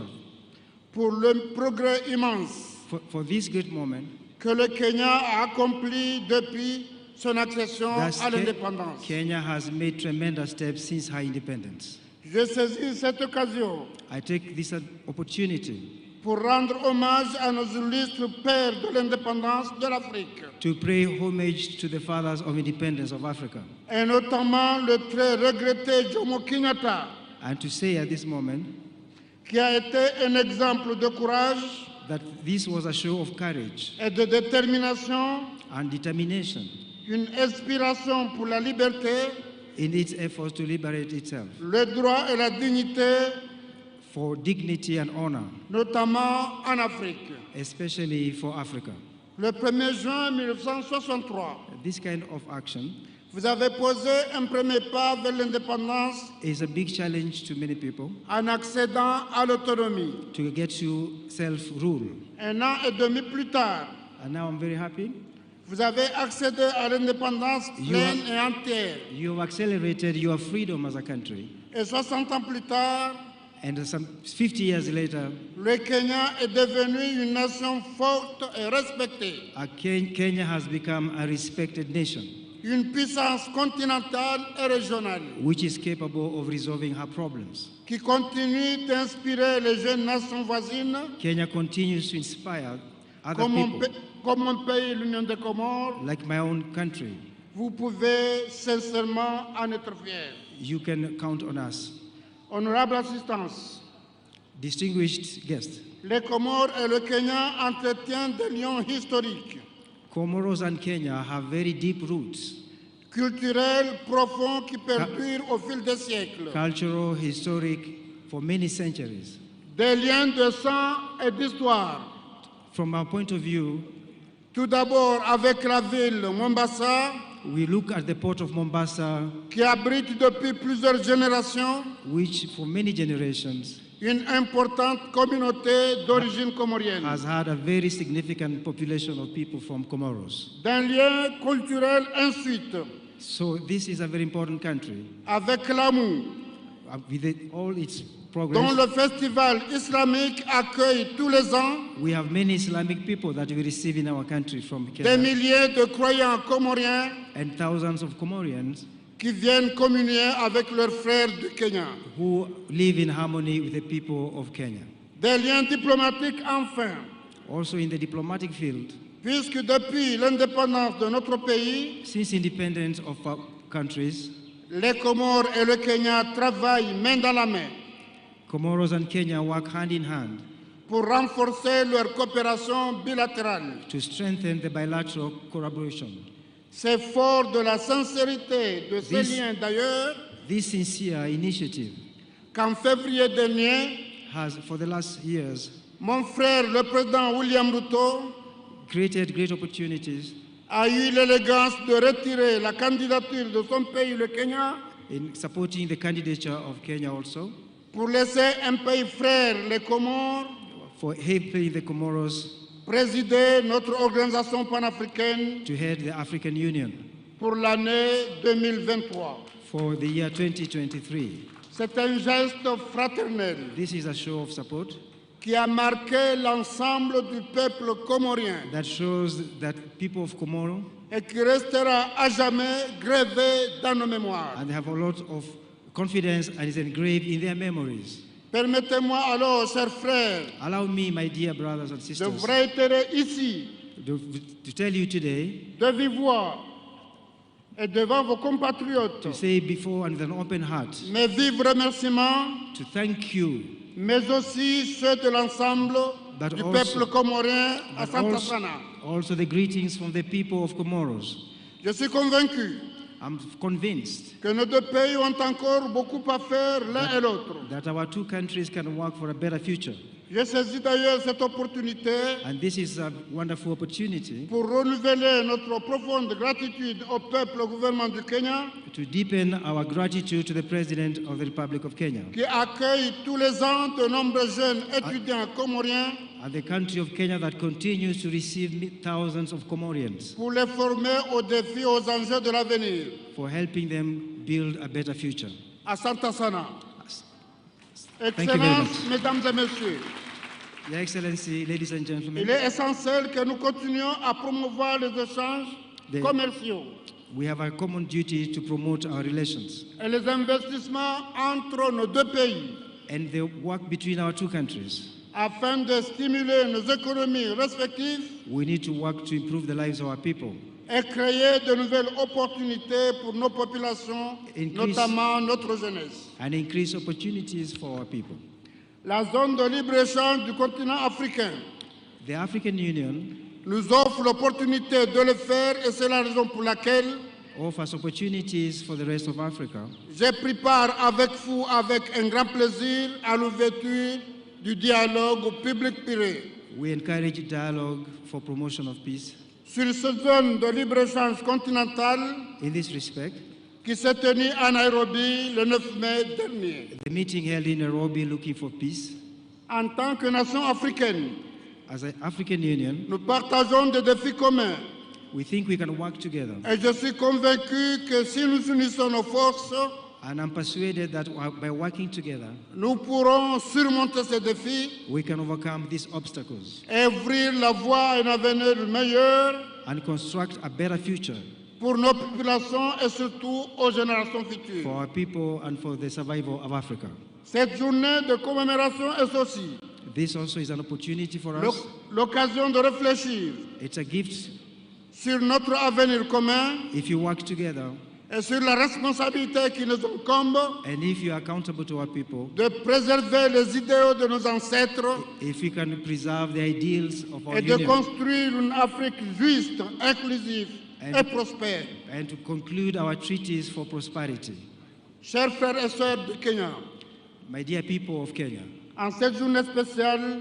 pour le progrès immense for this great moment que le Kenya a accompli depuis son accession that à l'indépendance. Kenya has made tremendous steps since her independence. Je saisis cette occasion I take this opportunity pour rendre hommage à nos illustres pères de l'indépendance de l'Afrique, to pay homage to the fathers of independence of Africa, et notamment le très regretté Jomo Kenyatta, and to say at this moment qui a été un exemple de courage that this was a show of courage et de détermination, and determination une inspiration pour la liberté, in its efforts to liberate itself, le droit et la dignité, for dignity and honor, notamment en Afrique. especially for Africa. Le 1er juin 1963, This kind of action vous avez posé un premier pas vers l'indépendance is a big challenge to many people en accédant à l'autonomie. to get to self-rule. Un an et demi plus tard, And now I'm very happy. vous avez accédé à l'indépendance pleine et entière. You have accelerated your freedom as a country. Et 60 ans plus tard, And some 50 years later, le Kenya est devenu une nation forte et respectée. Kenya has become a respected nation. une puissance continentale et régionale which is capable of resolving her problems. qui continue d'inspirer les jeunes nations voisines Kenya continues to inspire other comme people, mon pays, l'Union des Comores. like my own country. Vous pouvez sincèrement en être fiers. You can count on us. Honorable assistance, Distinguished guests, les Comores et le Kenya entretiennent des liens historiques, Comoros and Kenya have very deep roots, culturels profonds qui perdurent au fil des siècles. cultural, historic, for many centuries. Des liens de sang et d'histoire. From our point of view, tout d'abord avec la ville Mombasa, we look at the port of Mombasa, qui abrite depuis plusieurs générations which for many generations une importante communauté d'origine comorienne. has had a very significant population of people from Comoros. D'un lien culturel ensuite So this is a very important country avec l'amour, with all its dont progress. le festival islamique accueille tous les ans We have many Islamic people that we receive in our country from des Kenya, milliers de croyants comoriens and thousands of Comorians qui viennent communier avec leurs frères du Kenya. who live in harmony with the people of Kenya. Des liens diplomatiques enfin, Also in the diplomatic field, puisque depuis l'indépendance de notre pays, since independence of our countries, les Comores et le Kenya travaillent main dans la main Comoros and Kenya work hand in hand pour renforcer leur coopération bilatérale. to strengthen the bilateral collaboration. C'est fort de la sincérité de ces This- liens d'ailleurs This sincere initiative qu'en février dernier, has, for the last years, mon frère, le président William Ruto, created great opportunities a eu l'élégance de retirer la candidature de son pays, le Kenya, in supporting the candidature of Kenya also, pour laisser un pays frère, les Comores, for helping the Comoros présider notre organisation panafricaine to head the African Union pour l'année 2023. for the year 2023. C'est un geste fraternel This is a show of support qui a marqué l'ensemble du peuple comorien that shows that people of Comoro, et qui restera à jamais gravé dans nos mémoires. and they have a lot of confidence and is engraved in their memories. Permettez-moi alors, chers frères, Allow me, my dear brothers and de sisters, vous réitérer ici, to tell you today, de vive voix et devant vos compatriotes, to say before and with an open heart, mes vifs remerciements, to thank you, mais aussi ceux de l'ensemble but du also- peuple comorien à but Santa also, Sana. also the greetings from the people of Comoros. Je suis convaincu I'm convinced que nos deux pays ont encore beaucoup à faire l'un et l'autre. that our two countries can work for a better future. J'ai saisi d'ailleurs cette opportunité And this is a wonderful opportunity pour renouveler notre profonde gratitude au peuple, au gouvernement du Kenya, to deepen our gratitude to the President of the Republic of Kenya qui accueille tous les ans de nombreux jeunes étudiants comoriens and the country of Kenya that continues to receive thousands of Comorians pour les former aux défis, aux enjeux de l'avenir. for helping them build a better future. À Santa Sana. Thank you very much. Excellences, mesdames et messieurs, Your Excellency, ladies and il gentlemen, est essentiel que nous continuions à promouvoir les échanges The- commerciaux we have a common duty to promote our relations et les investissements entre nos deux pays and the work between our two countries. afin de stimuler nos économies respectives We need to work to improve the lives of our people, et créer de nouvelles opportunités pour nos populations, Increase- notamment notre jeunesse. and increase opportunities for our people. La zone de libre-échange du continent africain The African Union nous offre l'opportunité de le faire et c'est la raison pour laquelle offers opportunities for the rest of Africa. j'ai pris part avec vous avec un grand plaisir à l'ouverture du dialogue public-privé We encourage dialogue for promotion of peace. sur cette zone de libre-échange continentale In this respect, qui s'est tenue à Nairobi le 9 mai dernier. the meeting held in Nairobi looking for peace. En tant que nation africaine, As an African Union, nous partageons des défis communs we think we can work together. et je suis convaincu que si nous unissons nos forces, And I'm persuaded that by working together, nous pourrons surmonter ces défis we can overcome these obstacles et ouvrir la voie à un avenir meilleur and construct a better future pour nos populations et surtout aux générations futures. for our people and for the survival of Africa. Cette journée de commémoration est aussi This also is an opportunity for us. l'occasion de réfléchir It's a gift sur notre avenir commun if you work together et sur la responsabilité qui nous incombe and if you are accountable to our people, de préserver les idéaux de nos ancêtres if we can preserve the ideals of our et de union construire une Afrique juste, inclusive et prospère. and to conclude our treaties for prosperity. Chers frères et sœurs de Kenya, My dear people of Kenya, en cette journée spéciale,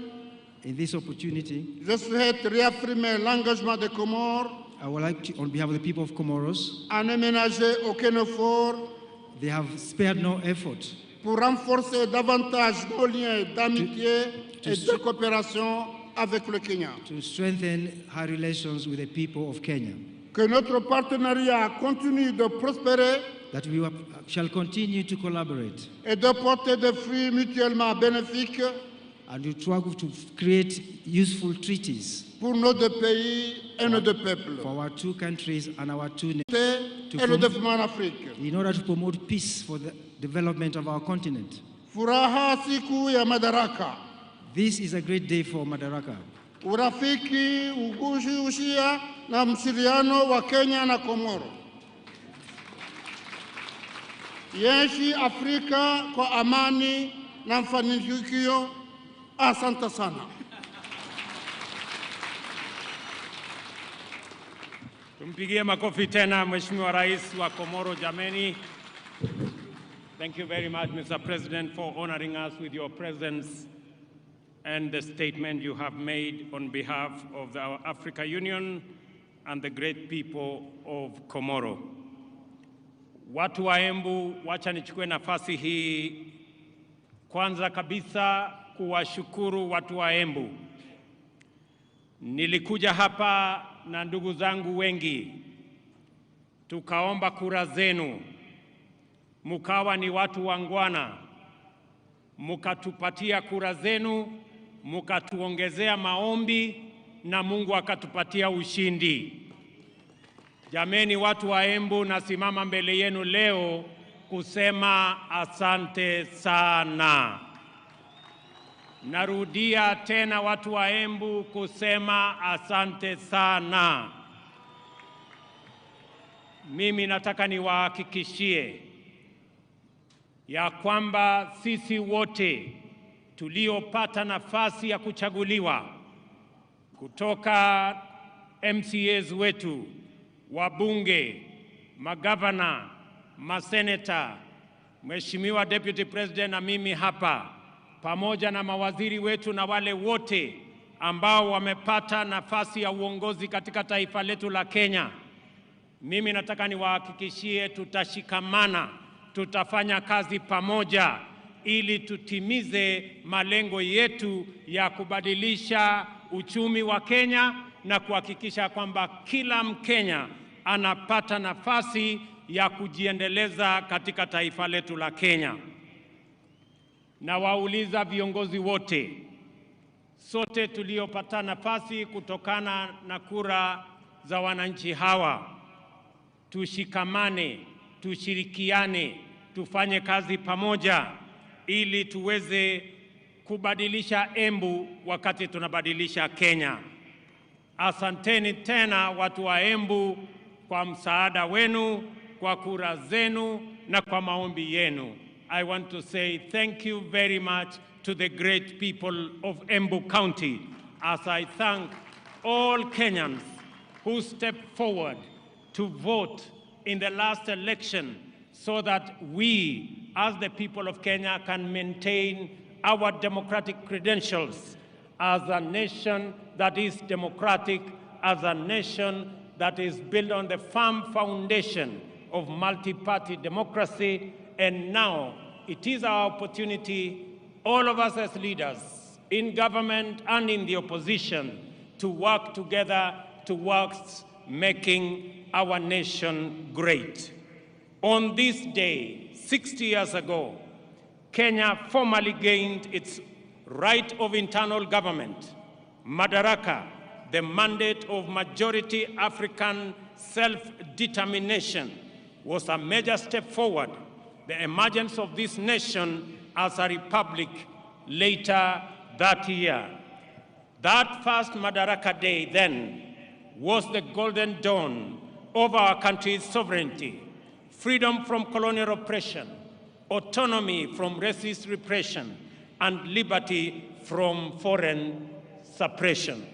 in this opportunity, je souhaite réaffirmer l'engagement des Comores I would like to, on behalf of the people of Comoros, à ne ménager aucun effort they have spared no effort pour renforcer davantage nos liens d'amitié et de coopération avec le Kenya. to strengthen our relations with the people of Kenya, Que notre partenariat continue de prospérer that we shall continue to collaborate et de porter des fruits mutuellement bénéfiques and to try to create useful treaties pour nos deux pays et nos deux peuples. for our two countries and our two Et le développement en Afrique. in order to promote peace for the development of our continent. Furaha siku ya Madaraka. This is a great day for Madaraka. Urafiki, ushia na msiliano wa Kenya na Komoro. Yeshi Afrika kwa amani na mafanikio. Asante sana. Tumpigie makofi tena Mheshimiwa Rais wa Komoro jameni. Thank you very much, Mr. President, for honoring us with your presence and the statement you have made on behalf of the Africa Union and the great people of Komoro. Watu wa Embu, wacha nichukue nafasi hii kwanza kabisa kuwashukuru watu wa Embu. Nilikuja hapa na ndugu zangu wengi, tukaomba kura zenu, mukawa ni watu wangwana, mukatupatia kura zenu, mukatuongezea maombi na Mungu akatupatia ushindi. Jameni watu wa Embu, nasimama mbele yenu leo kusema asante sana. Narudia tena watu wa Embu kusema asante sana. Mimi nataka niwahakikishie ya kwamba sisi wote tuliopata nafasi ya kuchaguliwa kutoka MCAs wetu, wabunge, magavana, maseneta, Mheshimiwa Deputy President na mimi hapa, pamoja na mawaziri wetu na wale wote ambao wamepata nafasi ya uongozi katika taifa letu la Kenya, mimi nataka niwahakikishie tutashikamana, tutafanya kazi pamoja ili tutimize malengo yetu ya kubadilisha uchumi wa Kenya na kuhakikisha kwamba kila Mkenya anapata nafasi ya kujiendeleza katika taifa letu la Kenya. Na wauliza viongozi wote, sote tuliopata nafasi kutokana na kura za wananchi hawa, tushikamane, tushirikiane, tufanye kazi pamoja ili tuweze kubadilisha Embu wakati tunabadilisha Kenya. Asanteni tena watu wa Embu kwa msaada wenu, kwa kura zenu na kwa maombi yenu. I want to say thank you very much to the great people of Embu County, as I thank all Kenyans who stepped forward to vote in the last election so that we, as the people of Kenya, can maintain our democratic credentials as a nation that is democratic, as a nation that is built on the firm foundation of multi-party democracy. And now it is our opportunity, all of us as leaders in government and in the opposition, to work together towards making our nation great. On this day, 60 years ago, Kenya formally gained its right of internal government, Madaraka, the mandate of majority African self-determination was a major step forward. The emergence of this nation as a republic later that year. That first Madaraka Day then was the golden dawn of our country's sovereignty, freedom from colonial oppression, autonomy from racist repression, and liberty from foreign suppression.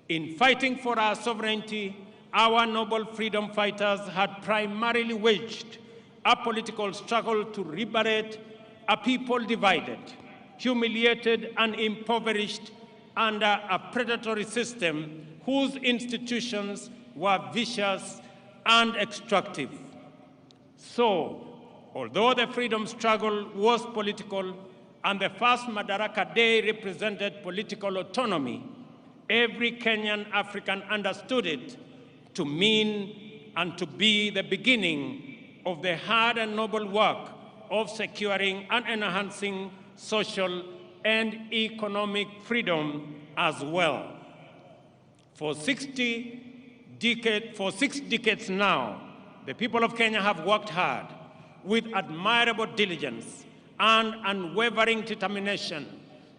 In fighting for our sovereignty, our noble freedom fighters had primarily waged a political struggle to liberate a people divided, humiliated, and impoverished under a predatory system whose institutions were vicious and extractive. So, although the freedom struggle was political and the first Madaraka Day represented political autonomy, every Kenyan African understood it to mean and to be the beginning of the hard and noble work of securing and enhancing social and economic freedom as well. For 6 decades now, the people of Kenya have worked hard with admirable diligence and unwavering determination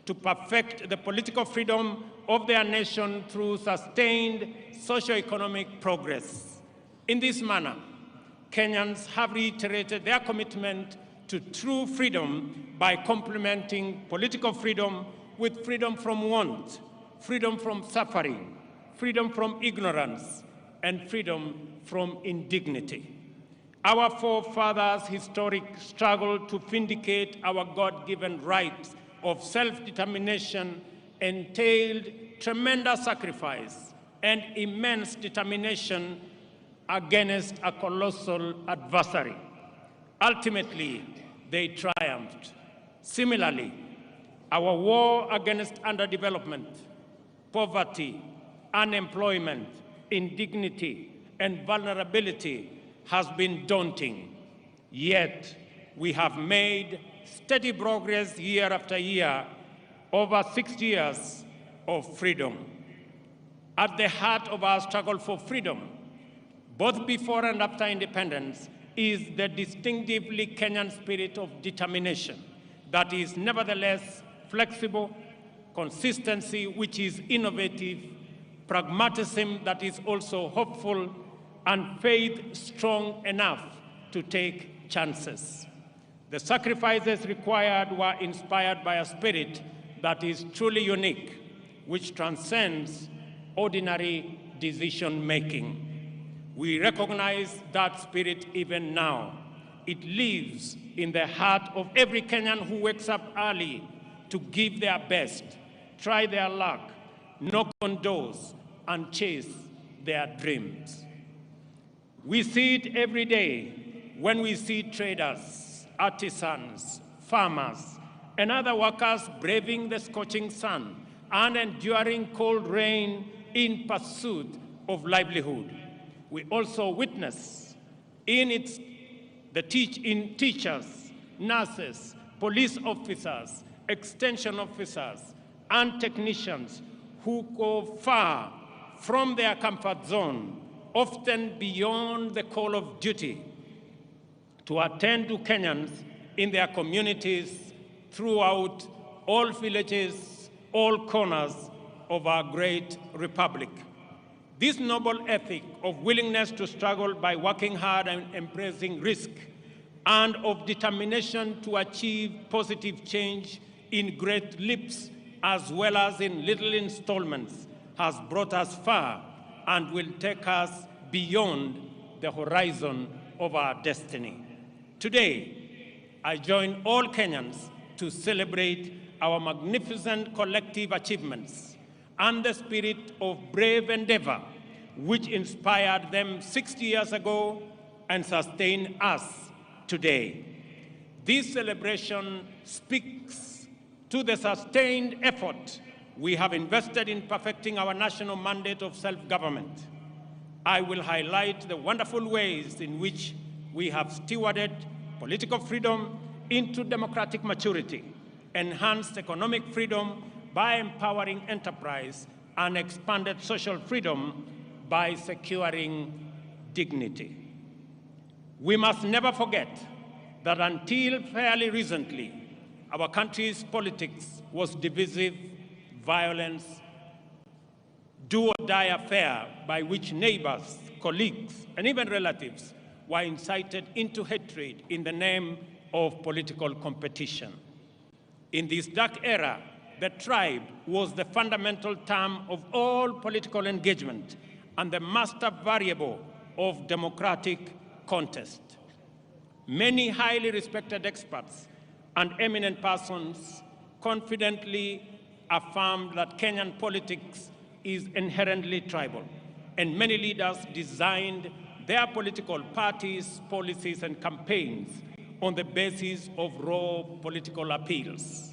to perfect the political freedom of their nation through sustained socio-economic progress. In this manner, Kenyans have reiterated their commitment to true freedom by complementing political freedom with freedom from want, freedom from suffering, freedom from ignorance, and freedom from indignity. Our forefathers' historic struggle to vindicate our God-given rights of self-determination entailed tremendous sacrifice and immense determination against a colossal adversary. Ultimately, they triumphed. Similarly, our war against underdevelopment, poverty, unemployment, indignity, and vulnerability has been daunting. Yet, we have made steady progress year after year over 6 years of freedom. At the heart of our struggle for freedom, both before and after independence, is the distinctively Kenyan spirit of determination that is nevertheless flexible, consistency which is innovative, pragmatism that is also hopeful, and faith strong enough to take chances. The sacrifices required were inspired by a spirit that is truly unique, which transcends ordinary decision-making. We recognize that spirit even now. It lives in the heart of every Kenyan who wakes up early to give their best, try their luck, knock on doors, and chase their dreams. We see it every day when we see traders, artisans, farmers, and other workers braving the scorching sun and enduring cold rain in pursuit of livelihood. We also witness in teachers, nurses, police officers, extension officers, and technicians who go far from their comfort zone, often beyond the call of duty, to attend to Kenyans in their communities throughout all villages, all corners of our great republic. This noble ethic of willingness to struggle by working hard and embracing risk, and of determination to achieve positive change in great leaps as well as in little installments, has brought us far and will take us beyond the horizon of our destiny. Today, I join all Kenyans to celebrate our magnificent collective achievements and the spirit of brave endeavor which inspired them 60 years ago and sustain us today. This celebration speaks to the sustained effort we have invested in perfecting our national mandate of self-government. I will highlight the wonderful ways in which we have stewarded political freedom into democratic maturity, enhanced economic freedom by empowering enterprise, and expanded social freedom by securing dignity. We must never forget that until fairly recently, our country's politics was divisive, violence, do-or-die affair by which neighbors, colleagues, and even relatives were incited into hatred in the name of political competition. In this dark era, the tribe was the fundamental term of all political engagement and the master variable of democratic contest. Many highly respected experts and eminent persons confidently affirmed that Kenyan politics is inherently tribal, and many leaders designed their political parties, policies, and campaigns on the basis of raw political appeals.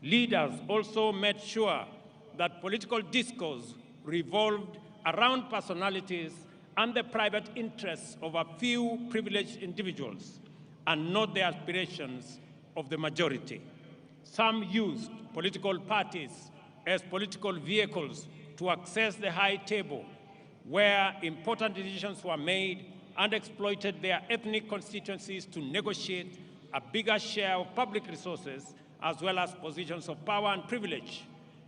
Leaders also made sure that political discourse revolved around personalities and the private interests of a few privileged individuals and not the aspirations of the majority. Some used political parties as political vehicles to access the high table where important decisions were made and exploited their ethnic constituencies to negotiate a bigger share of public resources as well as positions of power and privilege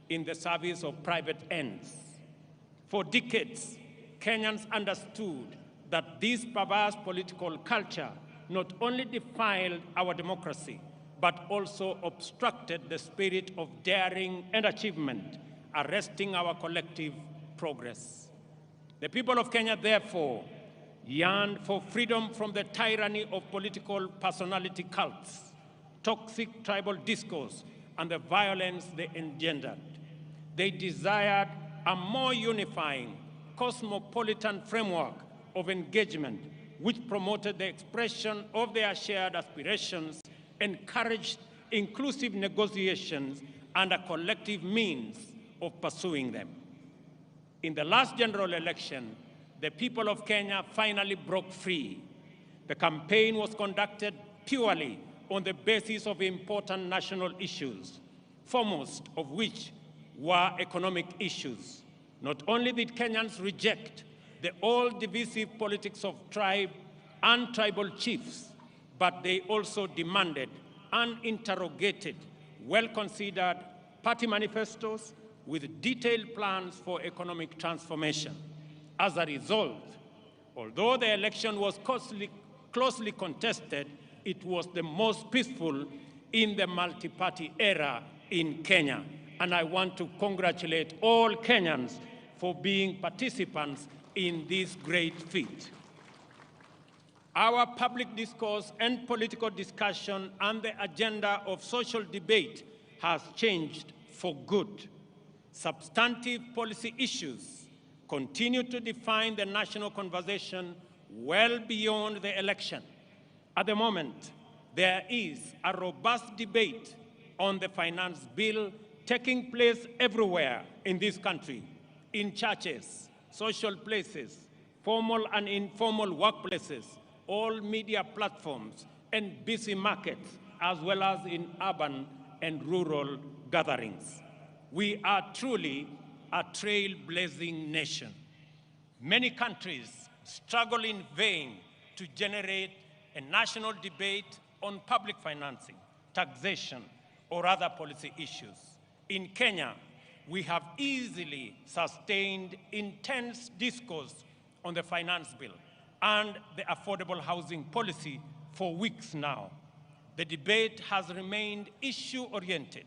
in the service of private ends. For decades, Kenyans understood that this perverse political culture not only defiled our democracy, but also obstructed the spirit of daring and achievement, arresting our collective progress. The people of Kenya, therefore, yearned for freedom from the tyranny of political personality cults, toxic tribal discourse, and the violence they engendered. They desired a more unifying, cosmopolitan framework of engagement which promoted the expression of their shared aspirations, encouraged inclusive negotiations, and a collective means of pursuing them. In the last general election, the people of Kenya finally broke free. The campaign was conducted purely on the basis of important national issues, foremost of which were economic issues. Not only did Kenyans reject the all-divisive politics of tribe and tribal chiefs, but they also demanded and interrogated well-considered party manifestos with detailed plans for economic transformation. As a result, although the election was closely contested, it was the most peaceful in the multi-party era in Kenya. And I want to congratulate all Kenyans for being participants in this great feat. Our public discourse and political discussion and the agenda of social debate has changed for good. Substantive policy issues continue to define the national conversation well beyond the election. At the moment, there is a robust debate on the finance bill taking place everywhere in this country, in churches, social places, formal and informal workplaces, all media platforms, and busy markets, as well as in urban and rural gatherings. We are truly a trailblazing nation. Many countries struggle in vain to generate a national debate on public financing, taxation, or other policy issues. In Kenya, we have easily sustained intense discourse on the finance bill and the affordable housing policy for weeks now. The debate has remained issue-oriented,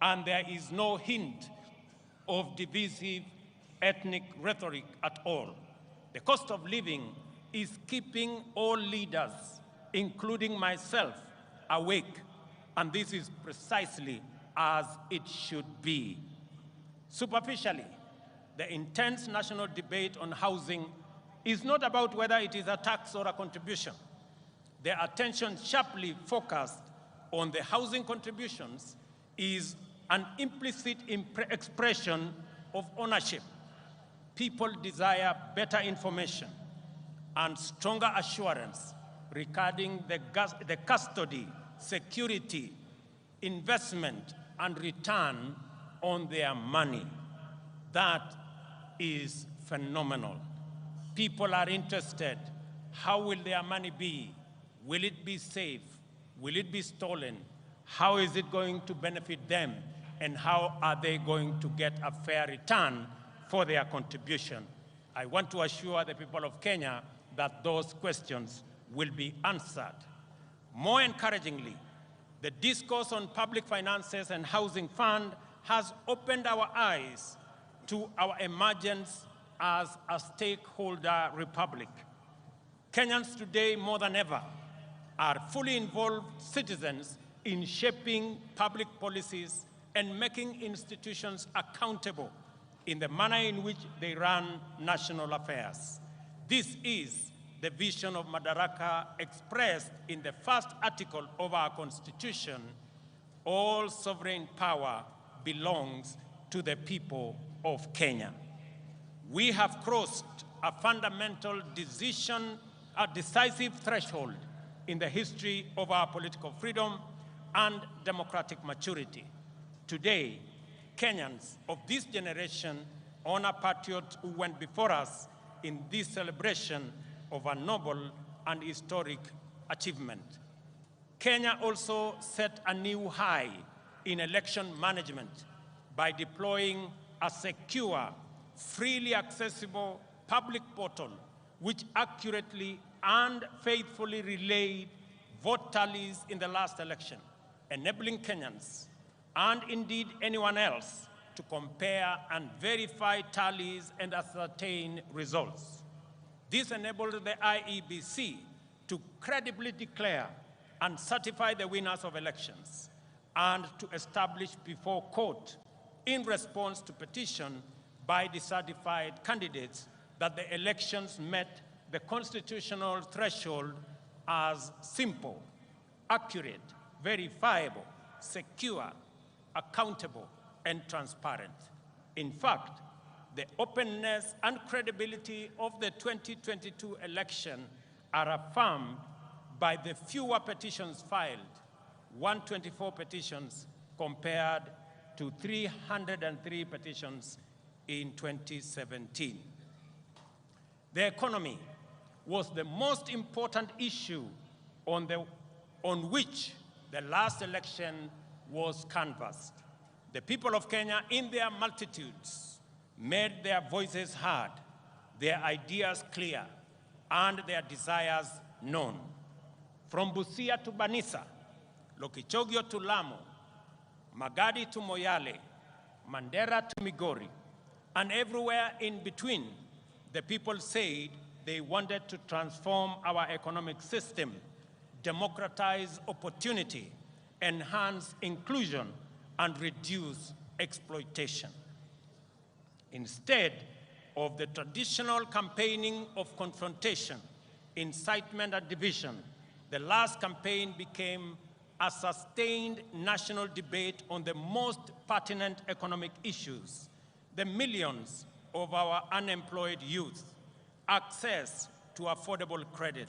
and there is no hint of divisive ethnic rhetoric at all. The cost of living is keeping all leaders, including myself, awake, and this is precisely as it should be. Superficially, the intense national debate on housing is not about whether it is a tax or a contribution. The attention sharply focused on the housing contributions is an implicit expression of ownership. People desire better information and stronger assurance regarding the custody, security, investment, and return on their money. That is phenomenal. People are interested. How will their money be? Will it be safe? Will it be stolen? How is it going to benefit them? And how are they going to get a fair return for their contribution? I want to assure the people of Kenya that those questions will be answered. More encouragingly, the discourse on public finances and housing fund has opened our eyes to our emergence as a stakeholder republic. Kenyans today, more than ever, are fully involved citizens in shaping public policies and making institutions accountable in the manner in which they run national affairs. This is the vision of Madaraka expressed in the first article of our Constitution: all sovereign power belongs to the people of Kenya. We have crossed a fundamental decisive threshold in the history of our political freedom and democratic maturity. Today, Kenyans of this generation honor patriots who went before us in this celebration of a noble and historic achievement. Kenya also set a new high in election management by deploying a secure, freely accessible public portal which accurately and faithfully relayed vote tallies in the last election, enabling Kenyans, and indeed anyone else, to compare and verify tallies and ascertain results. This enabled the IEBC to credibly declare and certify the winners of elections and to establish before court, in response to petition by the certified candidates, that the elections met the constitutional threshold as simple, accurate, verifiable, secure, accountable, and transparent. In fact, the openness and credibility of the 2022 election are affirmed by the fewer petitions filed, 124 petitions compared to 303 petitions in 2017. The economy was the most important issue on which the last election was canvassed. The people of Kenya, in their multitudes, made their voices heard, their ideas clear, and their desires known. From Busia to Banisa, Lokichogio to Lamu, Magadi to Moyale, Mandera to Migori, and everywhere in between, the people said they wanted to transform our economic system, democratize opportunity, enhance inclusion, and reduce exploitation. Instead of the traditional campaigning of confrontation, incitement, and division, the last campaign became a sustained national debate on the most pertinent economic issues: the millions of our unemployed youth, access to affordable credit,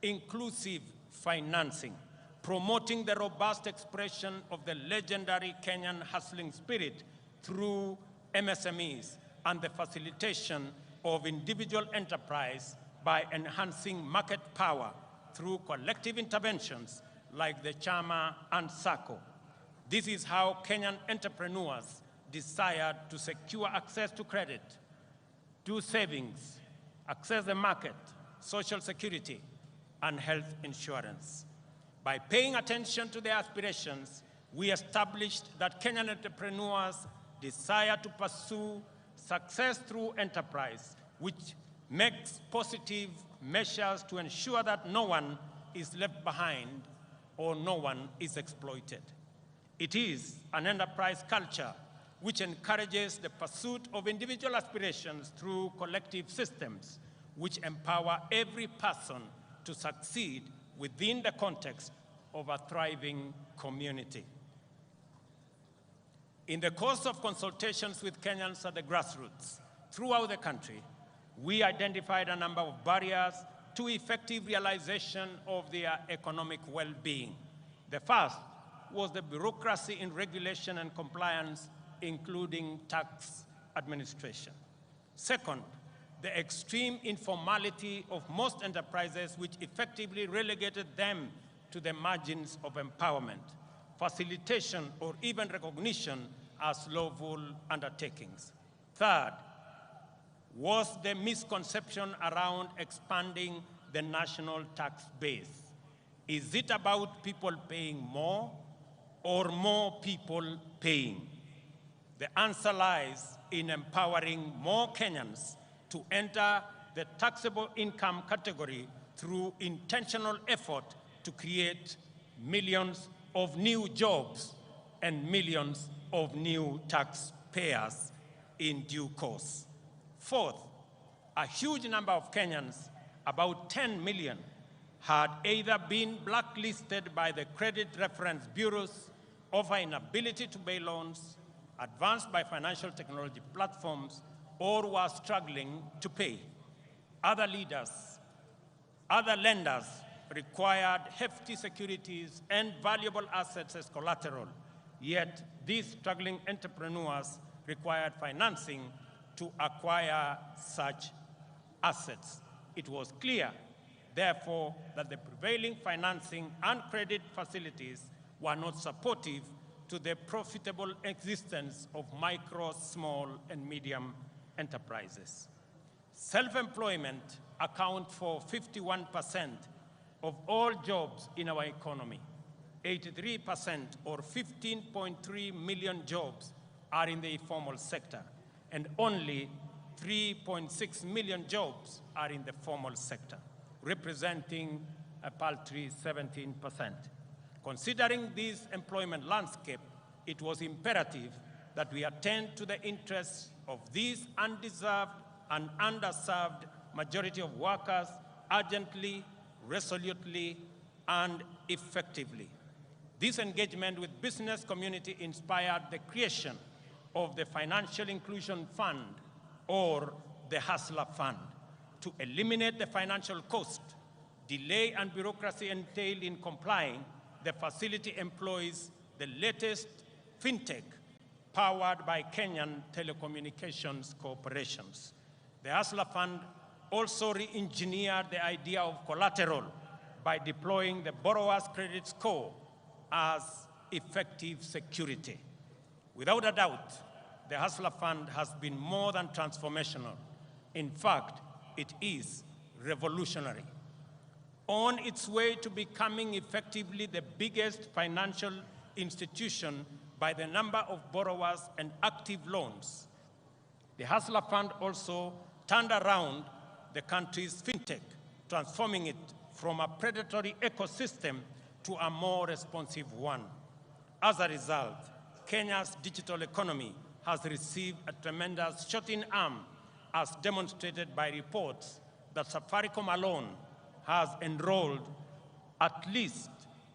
inclusive financing, promoting the robust expression of the legendary Kenyan hustling spirit through MSMEs, and the facilitation of individual enterprise by enhancing market power through collective interventions like the Chama and SACCO. This is how Kenyan entrepreneurs desired to secure access to credit, do savings, access the market, social security, and health insurance. By paying attention to their aspirations, we established that Kenyan entrepreneurs desire to pursue success through enterprise, which makes positive measures to ensure that no one is left behind or no one is exploited. It is an enterprise culture which encourages the pursuit of individual aspirations through collective systems, which empower every person to succeed within the context of a thriving community. In the course of consultations with Kenyans at the grassroots throughout the country, we identified a number of barriers to effective realization of their economic well-being. The first was the bureaucracy in regulation and compliance, including tax administration. Second, the extreme informality of most enterprises, which effectively relegated them to the margins of empowerment, facilitation, or even recognition as lawful undertakings. Third, was the misconception around expanding the national tax base. Is it about people paying more or more people paying? The answer lies in empowering more Kenyans to enter the taxable income category through intentional effort to create millions of new jobs and millions of new taxpayers in due course. Fourth, a huge number of Kenyans, about 10 million, had either been blacklisted by the credit reference bureaus of an inability to pay loans advanced by financial technology platforms or were struggling to pay. Other lenders required hefty securities and valuable assets as collateral, yet these struggling entrepreneurs required financing to acquire such assets. It was clear, therefore, that the prevailing financing and credit facilities were not supportive to the profitable existence of micro, small, and medium enterprises. Self-employment accounts for 51% of all jobs in our economy. 83% or 15.3 million jobs are in the informal sector, and only 3.6 million jobs are in the formal sector, representing a paltry 17%. Considering this employment landscape, it was imperative that we attend to the interests of these undeserved and underserved majority of workers urgently, resolutely, and effectively. This engagement with business community inspired the creation of the Financial Inclusion Fund, or the Hustler Fund, to eliminate the financial cost, delay, and bureaucracy entailed in complying. The facility employs the latest fintech powered by Kenyan telecommunications corporations. The Hustler Fund also re-engineered the idea of collateral by deploying the borrower's credit score as effective security. Without a doubt, the Hustler Fund has been more than transformational. In fact, it is revolutionary. On its way to becoming effectively the biggest financial institution by the number of borrowers and active loans, the Hustler Fund also turned around the country's fintech, transforming it from a predatory ecosystem to a more responsive one. As a result, Kenya's digital economy has received a tremendous shot in arm, as demonstrated by reports that Safaricom alone has enrolled at least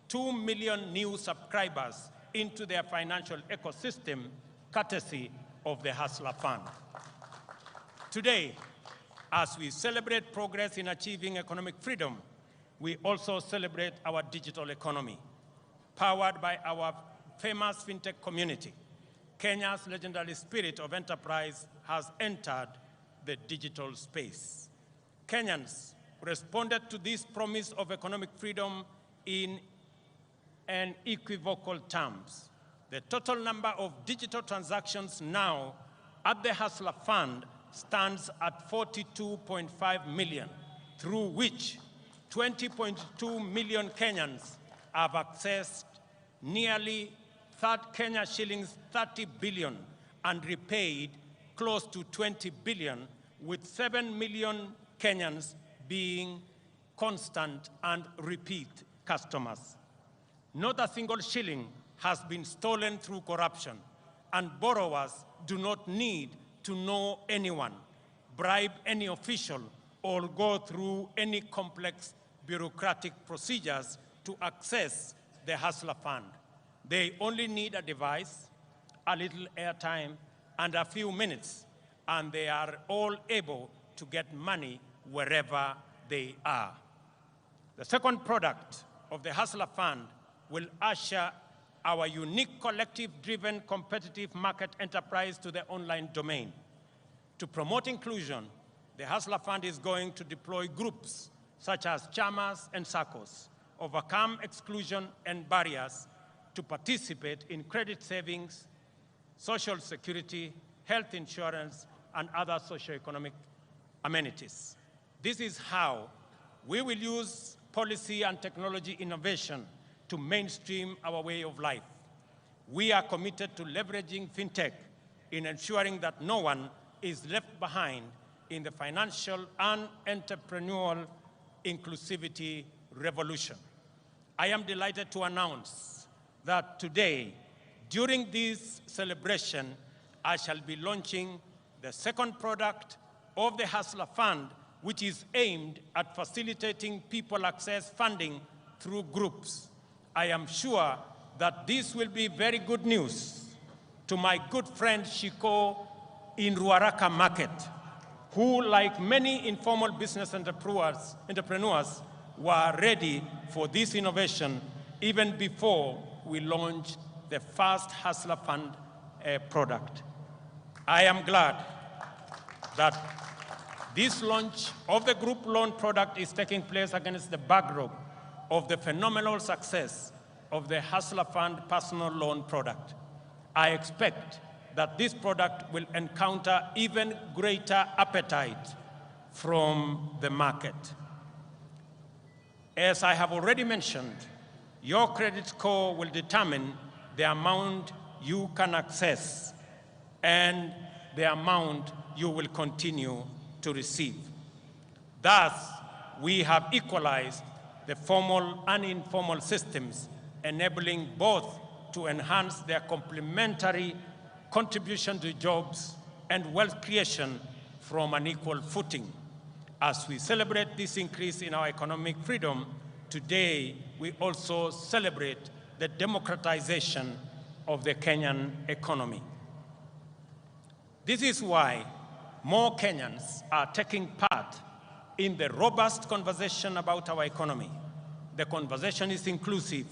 2 million new subscribers into their financial ecosystem, courtesy of the Hustler Fund. Today, as we celebrate progress in achieving economic freedom, we also celebrate our digital economy, powered by our famous fintech community. Kenya's legendary spirit of enterprise has entered the digital space. Kenyans responded to this promise of economic freedom in unequivocal terms. The total number of digital transactions now at the Hustler Fund stands at 42.5 million, through which 20.2 million Kenyans have accessed nearly Kenya shillings 30 billion and repaid close to 20 billion, with 7 million Kenyans being constant and repeat customers. Not a single shilling has been stolen through corruption, and borrowers do not need to know anyone, bribe any official, or go through any complex bureaucratic procedures to access the Hustler Fund. They only need a device, a little airtime, and a few minutes, and they are all able to get money wherever they are. The second product of the Hustler Fund will usher our unique collective-driven competitive market enterprise to the online domain. To promote inclusion, The Hustler Fund is going to deploy groups such as chamas and SACCOs, overcome exclusion and barriers to participate in credit savings, social security, health insurance, and other socioeconomic amenities. This is how we will use policy and technology innovation to mainstream our way of life. We are committed to leveraging fintech in ensuring that no one is left behind in the financial and entrepreneurial inclusivity revolution. I am delighted to announce that today, during this celebration, I shall be launching the second product of the Hustler Fund, which is aimed at facilitating people access funding through groups. I am sure that this will be very good news to my good friend Shiko in Ruaraka Market, who, like many informal business entrepreneurs, were ready for this innovation even before we launched the first Hustler Fund product. I am glad that this launch of the group loan product is taking place against the backdrop of the phenomenal success of the Hustler Fund personal loan product. I expect that this product will encounter even greater appetite from the market. As I have already mentioned, your credit score will determine the amount you can access and the amount you will continue to receive. Thus, we have equalized the formal and informal systems, enabling both to enhance their complementary contribution to jobs and wealth creation from an equal footing. As we celebrate this increase in our economic freedom, today we also celebrate the democratization of the Kenyan economy. This is why more Kenyans are taking part in the robust conversation about our economy. The conversation is inclusive,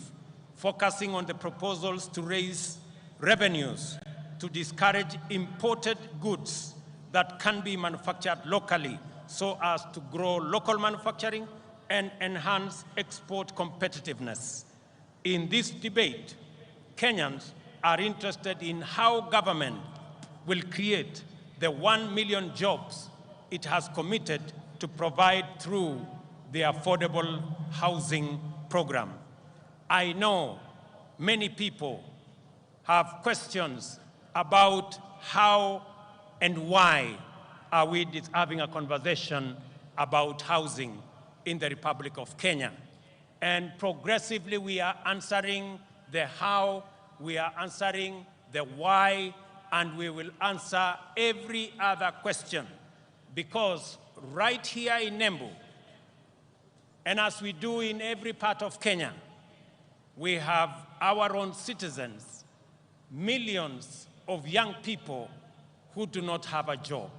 focusing on the proposals to raise revenues, to discourage imported goods that can be manufactured locally so as to grow local manufacturing and enhance export competitiveness. In this debate, Kenyans are interested in how government will create the 1 million jobs it has committed to provide through the affordable housing program. I know many people have questions about how and why are we having a conversation about housing in the Republic of Kenya. And progressively we are answering the how, we are answering the why, and we will answer every other question. Because right here in Embu, and as we do in every part of Kenya, we have our own citizens, millions of young people who do not have a job.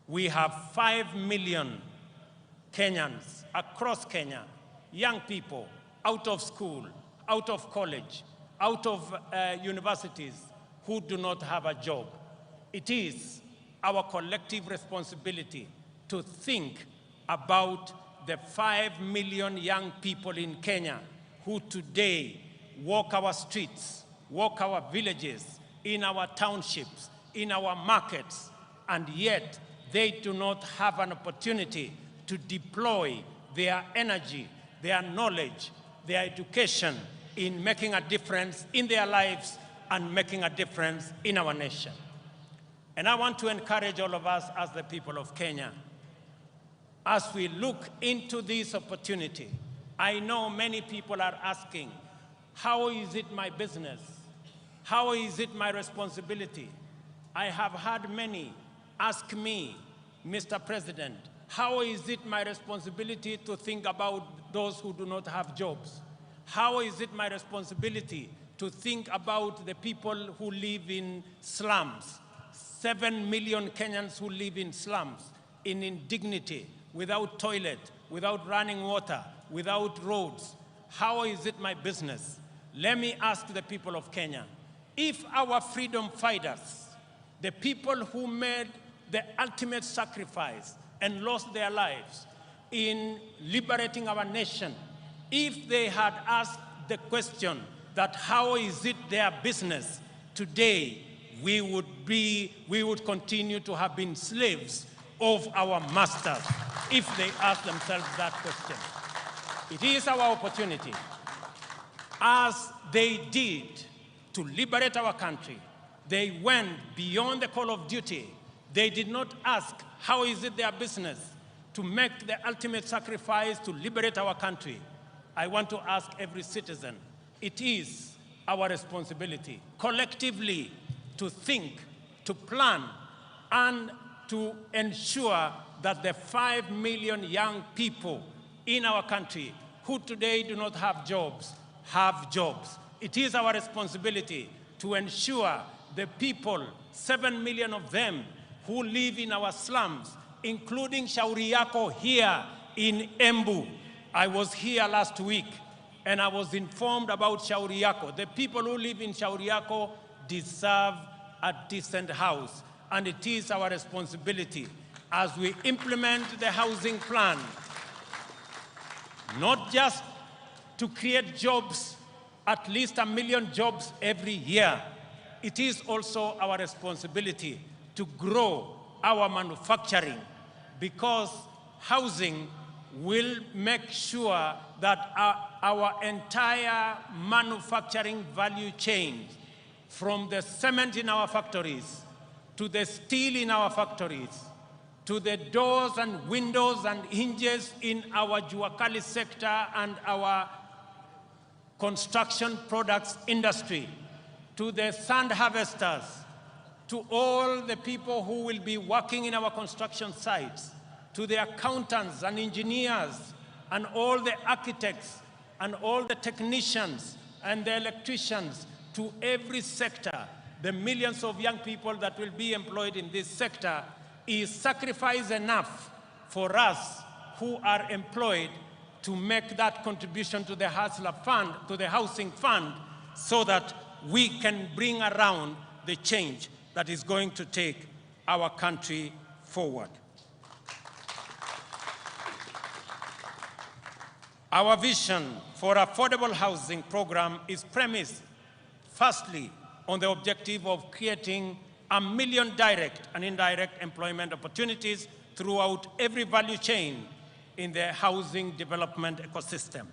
We have 5 million Kenyans across Kenya, young people out of school, out of college, out of universities who do not have a job. It is our collective responsibility to think about the 5 million young people in Kenya who today walk our streets, walk our villages, in our townships, in our markets, and yet they do not have an opportunity to deploy their energy, their knowledge, their education in making a difference in their lives and making a difference in our nation. And I want to encourage all of us as the people of Kenya, as we look into this opportunity. I know many people are asking, how is it my business? How is it my responsibility? I have had many ask me, Mr. President, how is it my responsibility to think about those who do not have jobs? How is it my responsibility to think about the people who live in slums? 7 million Kenyans who live in slums, in indignity, without toilet, without running water, without roads. How is it my business? Let me ask the people of Kenya, if our freedom fighters, the people who made the ultimate sacrifice and lost their lives in liberating our nation, if they had asked the question that how is it their business, today we would continue to have been slaves of our masters if they asked themselves that question. It is our opportunity, as they did, to liberate our country. They went beyond the call of duty. They did not ask how is it their business to make the ultimate sacrifice to liberate our country. I want to ask every citizen, it is our responsibility collectively to think, to plan, and to ensure that the 5 million young people in our country who today do not have jobs, have jobs. It is our responsibility to ensure the people, 7 million of them, who live in our slums, including Shauri Yako here in Embu. I was here last week and I was informed about Shauri Yako. The people who live in Shauri Yako deserve a decent house, and it is our responsibility as we implement the housing plan, not just to create jobs, at least 1 million jobs every year. It is also our responsibility to grow our manufacturing, because housing will make sure that our entire manufacturing value chain, from the cement in our factories, to the steel in our factories, to the doors and windows and hinges in our Juakali sector and our construction products industry, to the sand harvesters, to all the people who will be working in our construction sites, to the accountants and engineers and all the architects and all the technicians and the electricians, to every sector, the millions of young people that will be employed in this sector, is sacrifice enough for us who are employed to make that contribution to the Hustler Fund, to the Housing Fund, so that we can bring around the change that is going to take our country forward. Our vision for affordable housing program is premised, firstly, on the objective of creating 1 million direct and indirect employment opportunities throughout every value chain in the housing development ecosystem.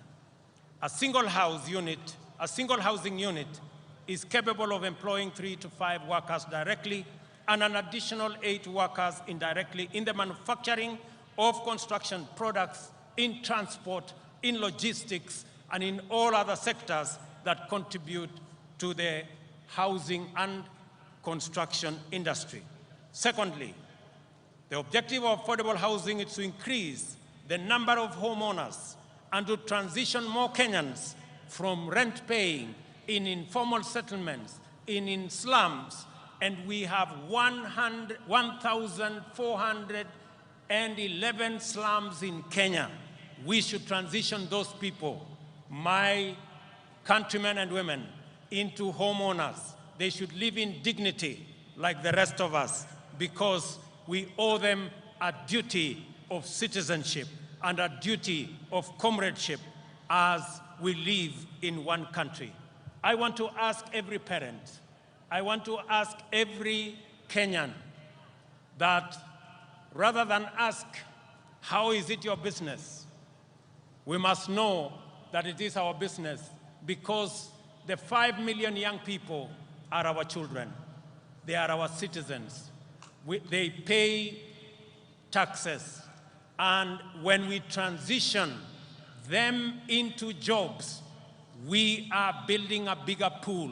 A single housing unit is capable of employing 3 to 5 workers directly and an additional 8 workers indirectly in the manufacturing of construction products, in transport, in logistics, and in all other sectors that contribute to the housing and construction industry. Secondly, the objective of affordable housing is to increase the number of homeowners and to transition more Kenyans from rent paying in informal settlements, in slums, and we have 1,411 slums in Kenya. We should transition those people, my countrymen and women, into homeowners. They should live in dignity like the rest of us, because we owe them a duty of citizenship and a duty of comradeship as we live in one country. I want to ask every parent, I want to ask every Kenyan that rather than ask, how is it your business? We must know that it is our business, because the 5 million young people are our children. They are our citizens. They pay taxes. And when we transition them into jobs, we are building a bigger pool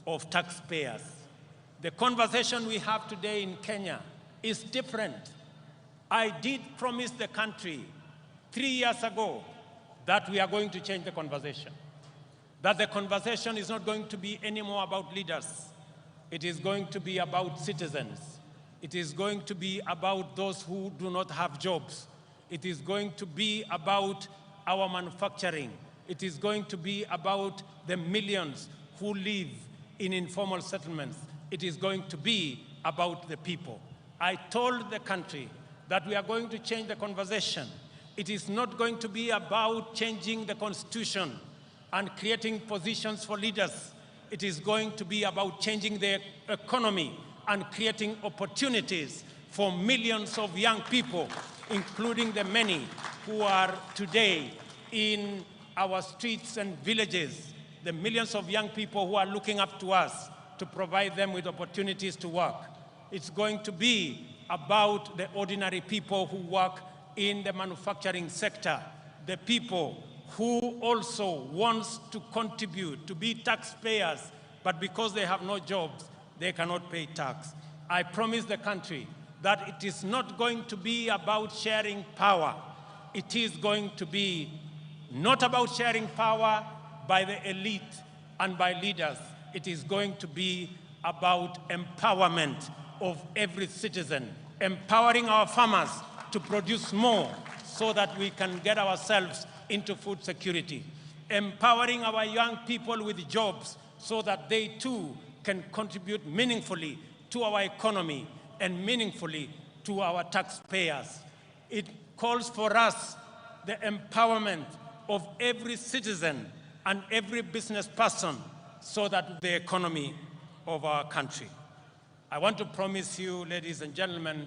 of taxpayers. The conversation we have today in Kenya is different. I did promise the country 3 years ago that we are going to change the conversation. That the conversation is not going to be anymore about leaders. It is going to be about citizens. It is going to be about those who do not have jobs. It is going to be about our manufacturing. It is going to be about the millions who live in informal settlements. It is going to be about the people. I told the country that we are going to change the conversation. It is not going to be about changing the constitution and creating positions for leaders. It is going to be about changing the economy and creating opportunities for millions of young people, including the many who are today in our streets and villages, the millions of young people who are looking up to us to provide them with opportunities to work. It's going to be about the ordinary people who work in the manufacturing sector, the people who also wants to contribute, to be taxpayers, but because they have no jobs, they cannot pay tax. I promise the country that it is not going to be about sharing power. It is going to be not about sharing power by the elite and by leaders. It is going to be about empowerment of every citizen, empowering our farmers to produce more so that we can get ourselves into food security, empowering our young people with jobs so that they too can contribute meaningfully to our economy and meaningfully to our taxpayers. It calls for us the empowerment of every citizen and every business person so that the economy of our country. I want to promise you, ladies and gentlemen,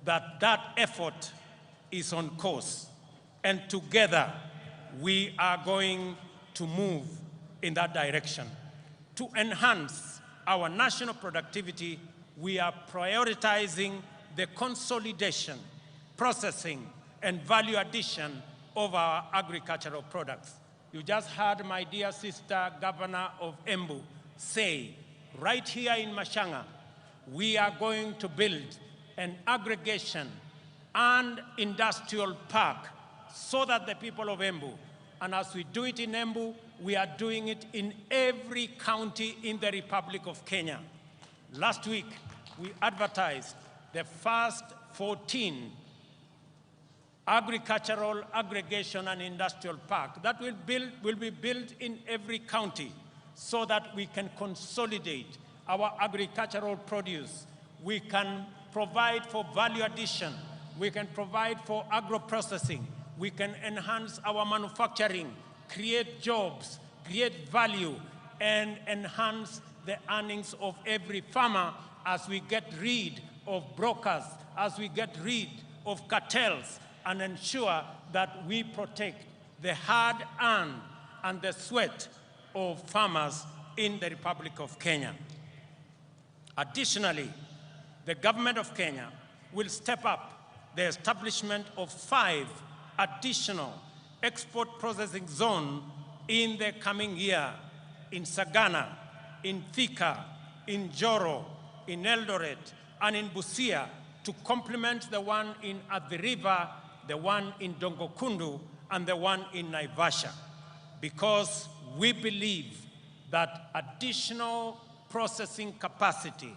that that effort is on course, and together we are going to move in that direction. To enhance our national productivity, we are prioritizing the consolidation, processing, and value addition of our agricultural products. You just heard my dear sister, Governor of Embu, say, right here in Mashanga, we are going to build an aggregation and industrial park so that the people of Embu, and as we do it in Embu, we are doing it in every county in the Republic of Kenya. Last week, we advertised the first 14 agricultural aggregation and industrial park that will be built in every county so that we can consolidate our agricultural produce. We can provide for value addition. We can provide for agro-processing. We can enhance our manufacturing, create jobs, create value, and enhance the earnings of every farmer as we get rid of brokers, as we get rid of cartels, and ensure that we protect the hard-earned and the sweat of farmers in the Republic of Kenya. Additionally, the government of Kenya will step up the establishment of 5 additional export processing zones in the coming year in Sagana, in Thika, in Joro, in Eldoret, and in Busia to complement the one in Athi River, the one in Dongokundu, and the one in Naivasha, because we believe that additional processing capacity,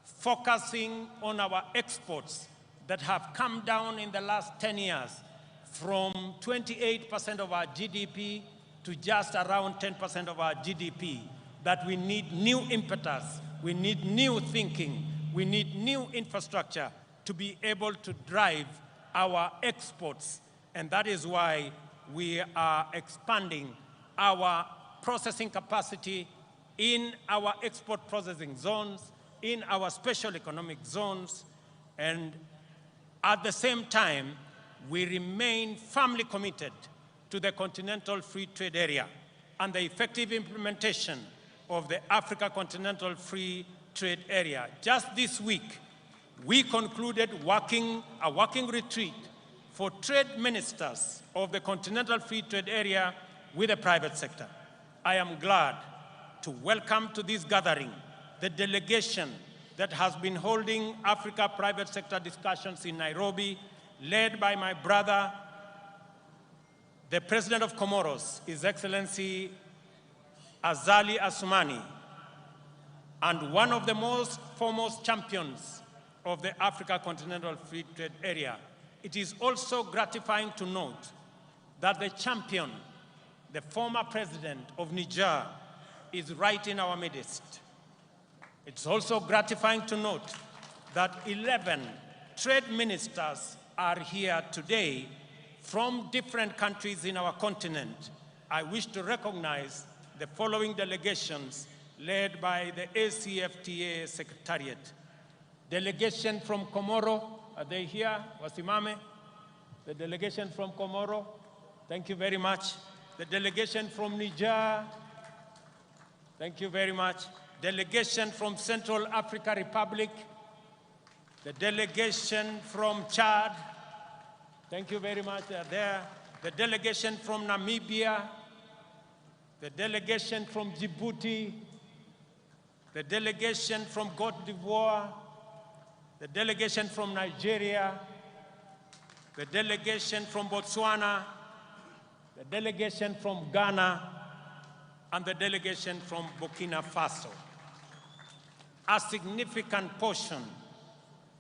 focusing on our exports that have come down in the last 10 years from 28% of our GDP to just around 10% of our GDP, that we need new impetus, we need new thinking, we need new infrastructure to be able to drive our exports. And that is why we are expanding our processing capacity in our export processing zones, in our special economic zones, and at the same time, we remain firmly committed to the Continental Free Trade Area and the effective implementation of the Africa Continental Free Trade Area. Just this week, we concluded a working retreat for trade ministers of the Continental Free Trade Area with the private sector. I am glad to welcome to this gathering the delegation that has been holding Africa private sector discussions in Nairobi, led by my brother, the President of Comoros, His Excellency Azali Assoumani, and one of the most foremost champions of the Africa Continental Free Trade Area. It is also gratifying to note that the champion, the former president of Niger, is right in our midst. It's also gratifying to note that 11 trade ministers are here today from different countries in our continent, I wish to recognize the following delegations led by the ACFTA Secretariat. Delegation from Comoro, are they here? Wasimame? The delegation from Comoro, thank you very much. The delegation from Niger, thank you very much. Delegation from Central African Republic, the delegation from Chad, thank you very much, they're there. The delegation from Namibia, the delegation from Djibouti, the delegation from Cote d'Ivoire, the delegation from Nigeria, the delegation from Botswana, the delegation from Ghana, and the delegation from Burkina Faso. A significant portion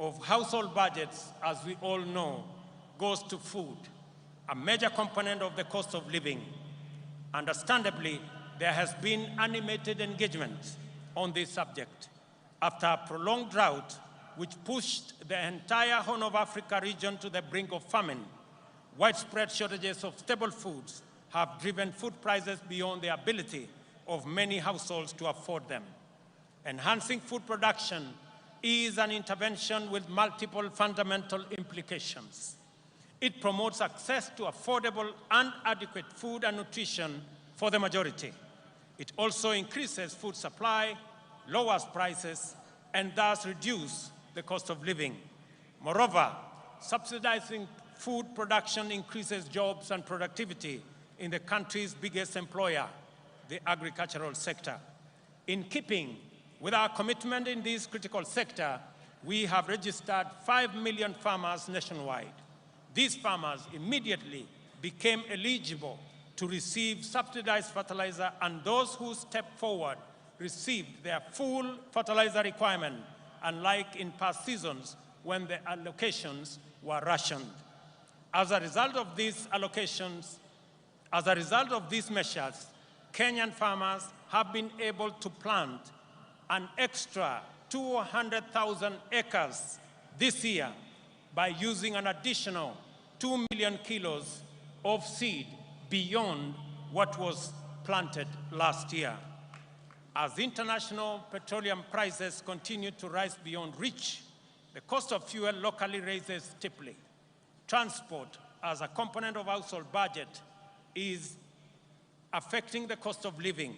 of household budgets, as we all know, goes to food, a major component of the cost of living. Understandably, there has been animated engagement on this subject. After a prolonged drought, which pushed the entire Horn of Africa region to the brink of famine, widespread shortages of staple foods have driven food prices beyond the ability of many households to afford them. Enhancing food production is an intervention with multiple fundamental implications. It promotes access to affordable and adequate food and nutrition for the majority. It also increases food supply, lowers prices, and thus reduces the cost of living. Moreover, subsidizing food production increases jobs and productivity in the country's biggest employer, the agricultural sector. In keeping with our commitment in this critical sector, we have registered 5 million farmers nationwide. These farmers immediately became eligible to receive subsidized fertilizer, and those who stepped forward received their full fertilizer requirement, unlike in past seasons when the allocations were rationed. As a result of these measures, Kenyan farmers have been able to plant an extra 200,000 acres this year by using an additional 2 million kilos of seed beyond what was planted last year. As international petroleum prices continue to rise beyond reach, the cost of fuel locally raises steeply. Transport, as a component of household budget, is affecting the cost of living.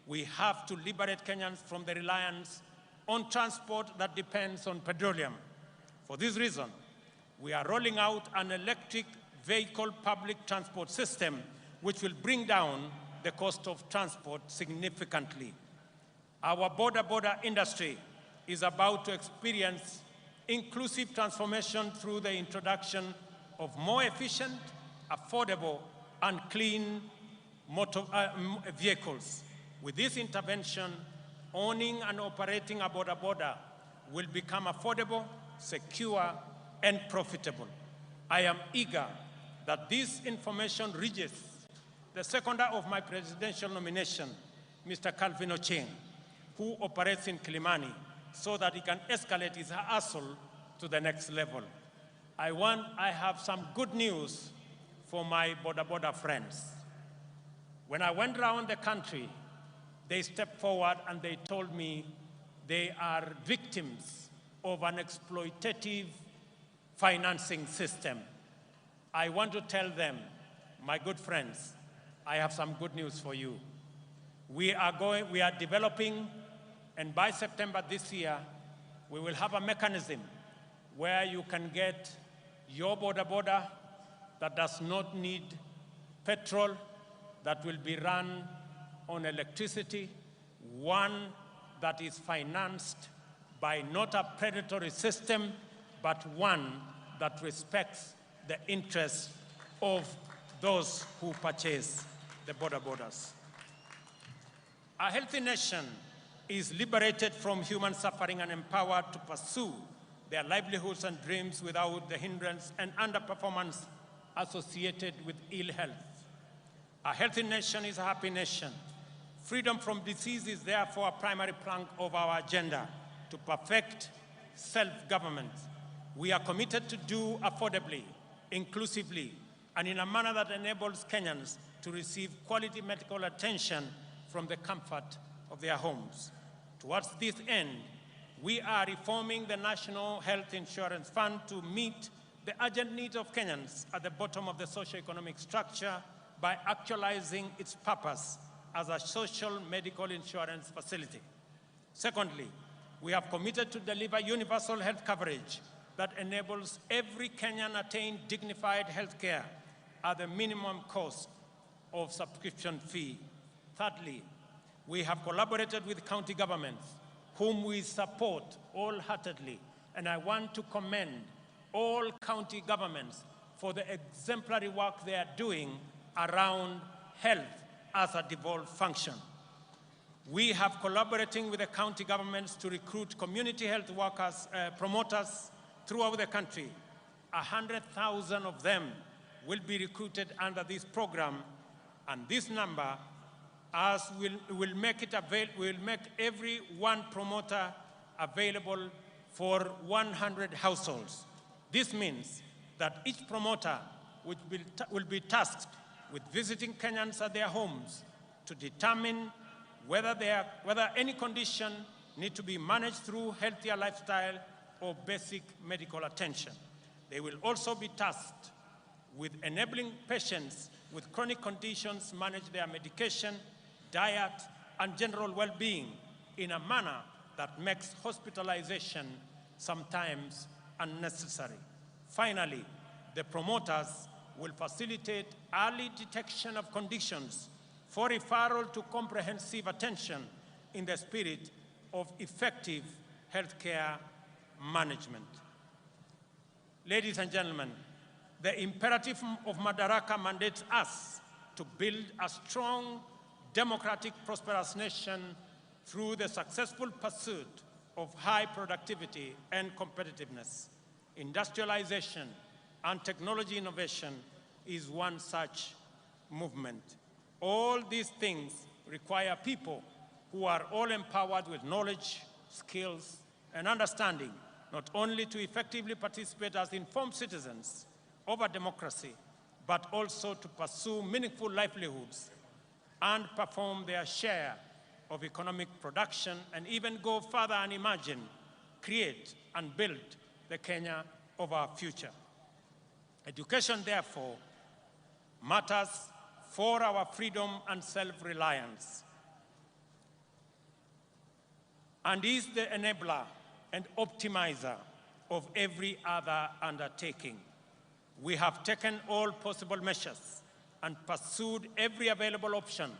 We have to liberate Kenyans from the reliance on transport that depends on petroleum. For this reason, we are rolling out an electric vehicle public transport system which will bring down the cost of transport significantly. Our border industry is about to experience inclusive transformation through the introduction of more efficient, affordable, and clean motor vehicles. With this intervention, owning and operating a border will become affordable, secure, and profitable. I am eager that this information reaches the seconder of my presidential nomination, Mr. Calvin Ochieng, who operates in Kilimani, so that he can escalate his hustle to the next level. I have some good news for my border friends. When I went around the country, they stepped forward and they told me they are victims of an exploitative financing system. I want to tell them, my good friends, I have some good news for you. We are developing, and by September this year, we will have a mechanism where you can get your border that does not need petrol, that will be run on electricity, one that is financed by not a predatory system, but one that respects the interests of those who purchase the borders. A healthy nation is liberated from human suffering and empowered to pursue their livelihoods and dreams without the hindrance and underperformance associated with ill health. A healthy nation is a happy nation. Freedom from disease is therefore a primary plank of our agenda to perfect self-government. We are committed to do affordably, inclusively, and in a manner that enables Kenyans to receive quality medical attention from the comfort of their homes. Towards this end, we are reforming the National Health Insurance Fund to meet the urgent needs of Kenyans at the bottom of the socio-economic structure by actualizing its purpose as a social medical insurance facility. Secondly, we have committed to deliver universal health coverage that enables every Kenyan attain dignified health care at the minimum cost of subscription fee. Thirdly, we have collaborated with county governments, whom we support wholeheartedly, and I want to commend all county governments for the exemplary work they are doing around health as a devolved function. We have collaborating with the county governments to recruit community health workers, promoters throughout the country. 100,000 of them will be recruited under this program, and this number will make every one promoter available for 100 households. This means that each promoter will be tasked with visiting Kenyans at their homes to determine whether any condition need to be managed through healthier lifestyle or basic medical attention. They will also be tasked with enabling patients with chronic conditions manage their medication, diet, and general well-being in a manner that makes hospitalization sometimes unnecessary. Finally, the promoters will facilitate early detection of conditions for referral to comprehensive attention in the spirit of effective healthcare management. Ladies and gentlemen, the imperative of Madaraka mandates us to build a strong, democratic, prosperous nation through the successful pursuit of high productivity and competitiveness. Industrialization and technology innovation is one such movement. All these things require people who are all empowered with knowledge, skills, and understanding, not only to effectively participate as informed citizens of a democracy, but also to pursue meaningful livelihoods and perform their share of economic production, and even go further and imagine, create, and build the Kenya of our future. Education, therefore, matters for our freedom and self-reliance, and is the enabler and optimizer of every other undertaking. We have taken all possible measures and pursued every available option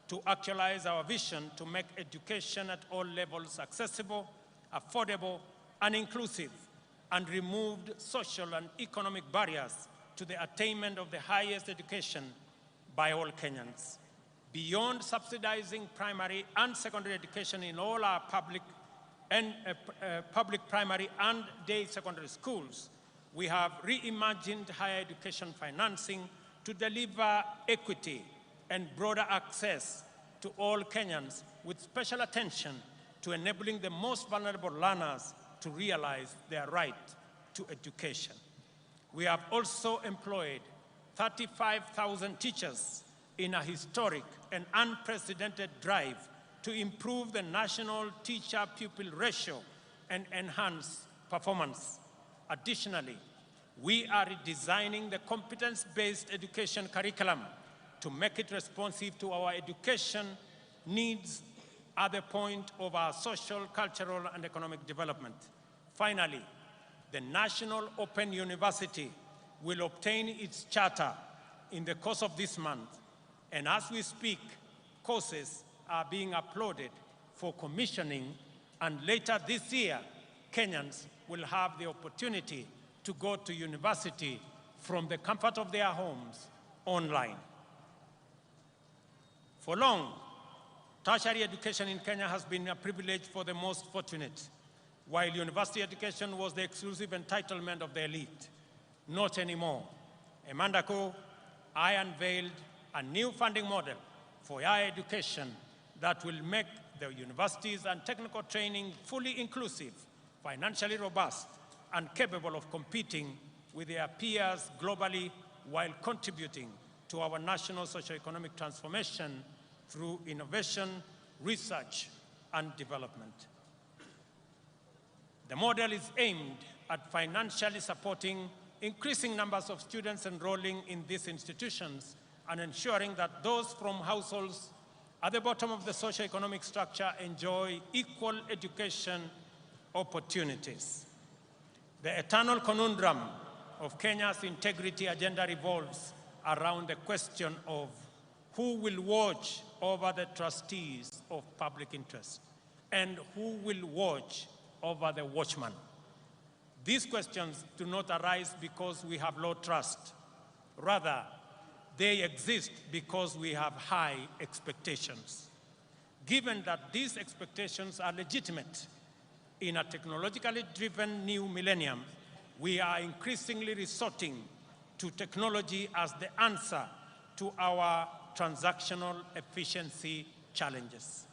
to actualize our vision to make education at all levels accessible, affordable, and inclusive, and removed social and economic barriers to the attainment of the highest education by all Kenyans. Beyond subsidizing primary and secondary education in all our public primary and day secondary schools, we have reimagined higher education financing to deliver equity and broader access to all Kenyans, with special attention to enabling the most vulnerable learners to realize their right to education. We have also employed 35,000 teachers in a historic and unprecedented drive to improve the national teacher-pupil ratio and enhance performance. Additionally, we are redesigning the competence-based education curriculum to make it responsive to our education needs at the point of our social, cultural, and economic development. Finally, the National Open University will obtain its charter in the course of this month, and as we speak, courses are being uploaded for commissioning, and later this year, Kenyans will have the opportunity to go to university from the comfort of their homes online. For long, tertiary education in Kenya has been a privilege for the most fortunate, while university education was the exclusive entitlement of the elite. Not anymore. A month ago, I unveiled a new funding model for higher education that will make the universities and technical training fully inclusive financially robust, and capable of competing with their peers globally while contributing to our national socio-economic transformation through innovation, research, and development. The model is aimed at financially supporting increasing numbers of students enrolling in these institutions and ensuring that those from households at the bottom of the socio-economic structure enjoy equal education opportunities. The eternal conundrum of Kenya's integrity agenda revolves around the question of who will watch over the trustees of public interest and who will watch over the watchman. These questions do not arise because we have low trust. Rather, they exist because we have high expectations. Given that these expectations are legitimate, in a technologically driven new millennium, we are increasingly resorting to technology as the answer to our transactional efficiency challenges.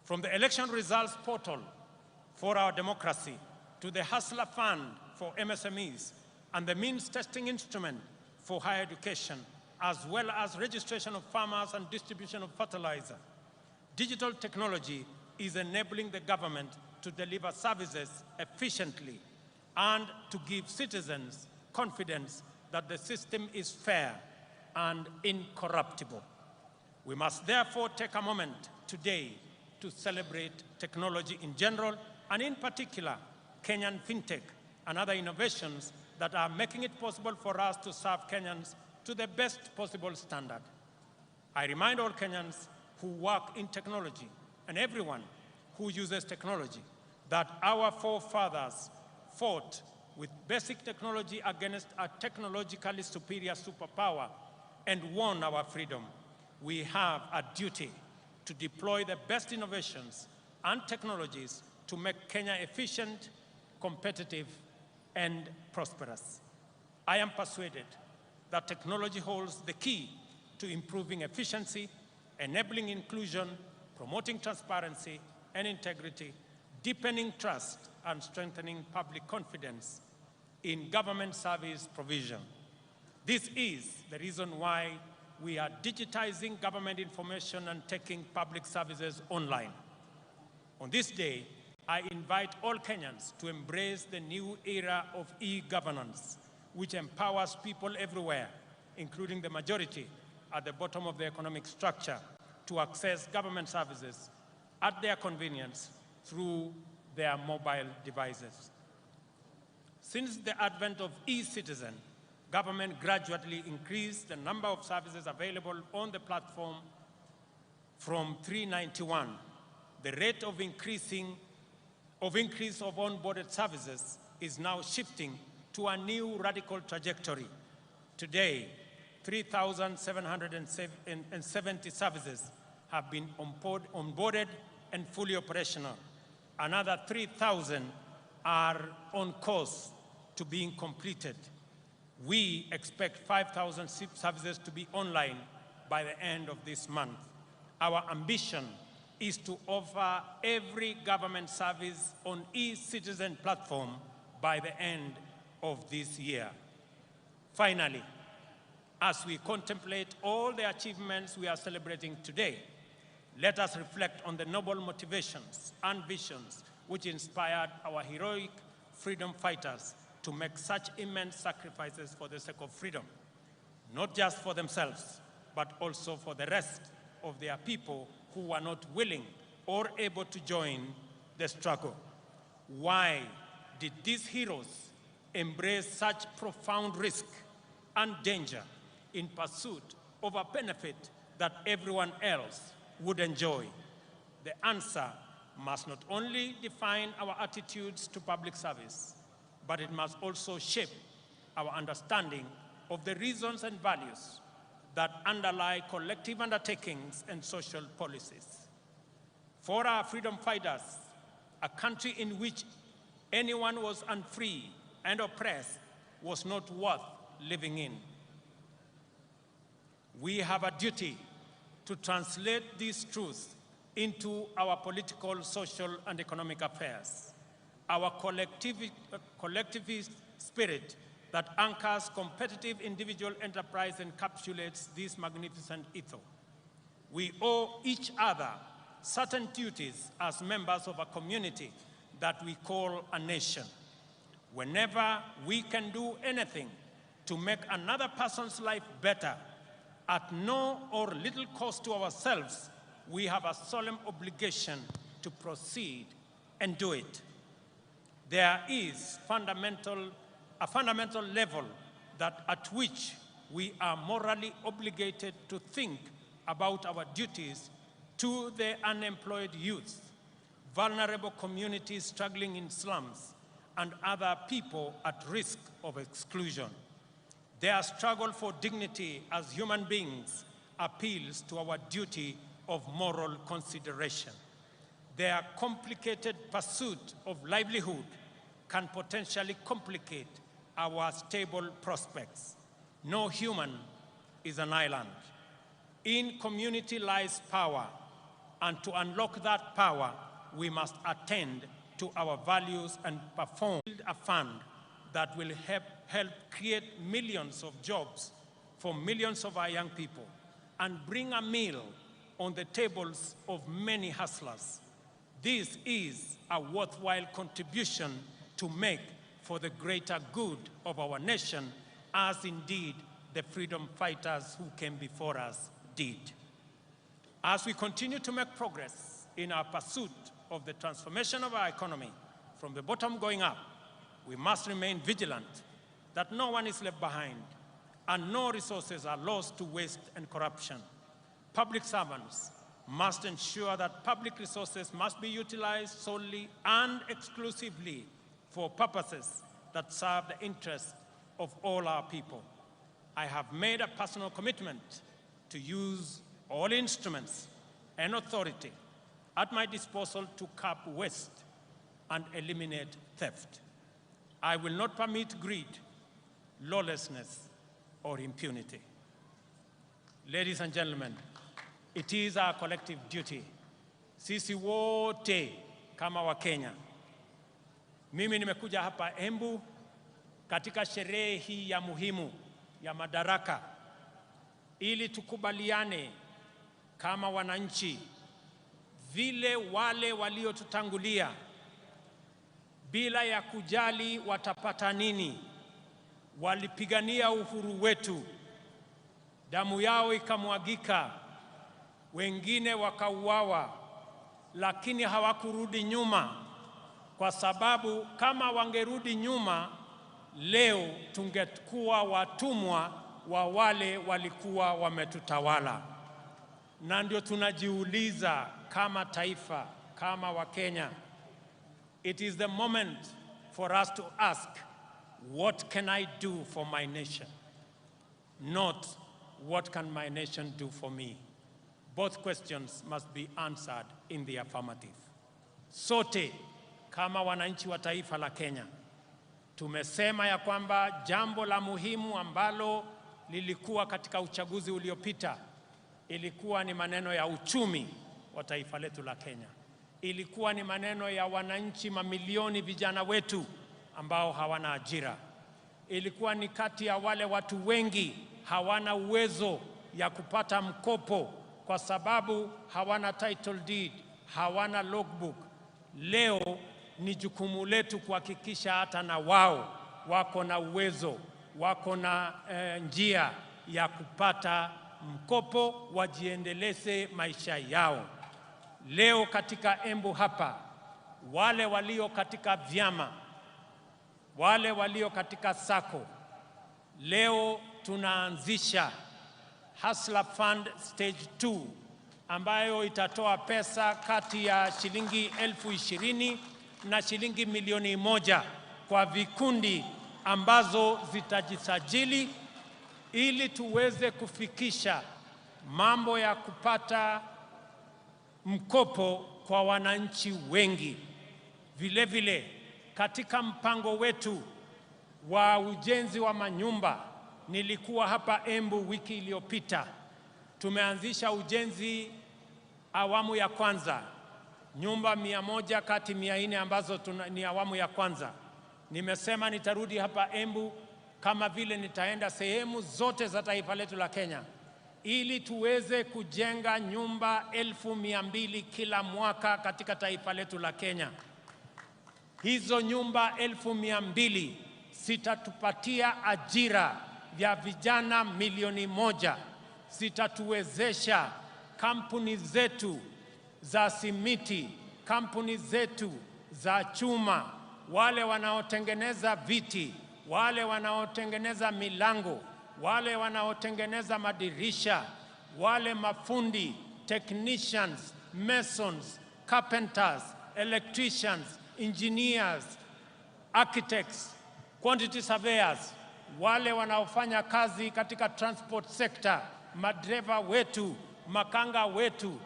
From the election results portal for our democracy to the Hustler Fund for MSMEs and the means testing instrument for higher education, as well as registration of farmers and distribution of fertilizer, digital technology is enabling the government to deliver services efficiently and to give citizens confidence that the system is fair and incorruptible. We must therefore take a moment today to celebrate technology in general, and in particular, Kenyan fintech and other innovations that are making it possible for us to serve Kenyans to the best possible standard. I remind all Kenyans who work in technology and everyone who uses technology that our forefathers fought with basic technology against a technologically superior superpower and won our freedom. We have a duty to deploy the best innovations and technologies to make Kenya efficient, competitive, and prosperous. I am persuaded that technology holds the key to improving efficiency, enabling inclusion, promoting transparency and integrity, deepening trust, and strengthening public confidence in government service provision. This is the reason why we are digitizing government information and taking public services online. On this day, I invite all Kenyans to embrace the new era of e-governance, which empowers people everywhere, including the majority at the bottom of the economic structure, to access government services at their convenience through their mobile devices. Since the advent of e-citizen, government gradually increased the number of services available on the platform from 391. The rate of increase of onboarded services is now shifting to a new radical trajectory. Today, 3,770 services have been onboarded and fully operational. Another 3,000 are on course to being completed. We expect 5,000 services to be online by the end of this month. Our ambition is to offer every government service on e-citizen platform by the end of this year. Finally, as we contemplate all the achievements we are celebrating today, let us reflect on the noble motivations and visions which inspired our heroic freedom fighters to make such immense sacrifices for the sake of freedom, not just for themselves, but also for the rest of their people who were not willing or able to join the struggle. Why did these heroes embrace such profound risk and danger in pursuit of a benefit that everyone else would enjoy? The answer must not only define our attitudes to public service, but it must also shape our understanding of the reasons and values that underlie collective undertakings and social policies. For our freedom fighters, a country in which anyone was unfree and oppressed was not worth living in. We have a duty to translate these truths into our political, social, and economic affairs. our collectivist spirit that anchors competitive individual enterprise encapsulates this magnificent ethos. We owe each other certain duties as members of a community that we call a nation. Whenever we can do anything to make another person's life better, at no or little cost to ourselves, we have a solemn obligation to proceed and do it. There is a fundamental level at which we are morally obligated to think about our duties to the unemployed youth, vulnerable communities struggling in slums, and other people at risk of exclusion. Their struggle for dignity as human beings appeals to our duty of moral consideration. Their complicated pursuit of livelihood can potentially complicate our stable prospects. No human is an island. In community lies power, and to unlock that power, we must attend to our values and build a fund that will help create millions of jobs for millions of our young people and bring a meal on the tables of many hustlers. This is a worthwhile contribution to make for the greater good of our nation, as indeed the freedom fighters who came before us did. As we continue to make progress in our pursuit of the transformation of our economy from the bottom going up, we must remain vigilant that no one is left behind and no resources are lost to waste and corruption. Public servants must ensure that public resources must be utilized solely and exclusively for purposes that serve the interests of all our people. I have made a personal commitment to use all instruments and authority at my disposal to curb waste and eliminate theft. I will not permit greed, lawlessness, or impunity. Ladies and gentlemen, it is our collective duty. Sisi wote kama Wakenya. Mimi nimekuja hapa Embu katika sherehe hii ya muhimu ya Madaraka ili tukubaliane kama wananchi vile wale waliotutangulia bila ya kujali watapata nini walipigania uhuru wetu, damu yao ikamwagika, wengine wakauawa, lakini hawakurudi nyuma, kwa sababu kama wangerudi nyuma leo tungekuwa watumwa wa wale walikuwa wametutawala. Na ndio tunajiuliza kama taifa, kama Wakenya, it is the moment for us to ask, what can I do for my nation? Not, what can my nation do for me? Both questions must be answered in the affirmative. Sote kama wananchi wa taifa la Kenya tumesema ya kwamba jambo la muhimu ambalo lilikuwa katika uchaguzi uliopita ilikuwa ni maneno ya uchumi wa taifa letu la Kenya. Ilikuwa ni maneno ya wananchi mamilioni vijana wetu ambao hawana ajira. Ilikuwa ni kati ya wale watu wengi hawana uwezo ya kupata mkopo kwa sababu hawana title deed, hawana logbook. Leo ni jukumu letu kuhakikisha hata na wao wako na uwezo, wako na njia ya kupata mkopo wajiendeleze maisha yao. Leo katika Embu hapa, wale walio katika vyama, wale walio katika sako, leo tunaanzisha Hustler Fund Stage 2 ambayo itatoa pesa kati ya shilingi 20,000 na shilingi 1,000,000 kwa vikundi ambazo zitajisajili ili tuweze kufikisha mambo ya kupata mkopo kwa wananchi wengi. Vile vile katika mpango wetu wa ujenzi wa manyumba, nilikuwa hapa Embu wiki iliyopita, tumeanzisha ujenzi awamu ya kwanza nyumba 100 kati 400 ambazo ni awamu ya kwanza. Nimesema nitarudi hapa Embu kama vile nitaenda sehemu zote za taifa letu la Kenya, ili tuweze kujenga nyumba 200,000 kila mwaka katika taifa letu la Kenya. Hizo nyumba 200,000 zitatupatia ajira ya vijana 1,000,000, zitatuwezesha kampuni zetu za simiti, kampuni zetu za chuma, wale wanaotengeneza viti, wale wanaotengeneza milango, wale wanaotengeneza madirisha, wale mafundi, technicians, masons, carpenters, electricians, engineers, architects, quantity surveyors, wale wanaofanya kazi katika transport sector, madereva wetu, makanga wetu,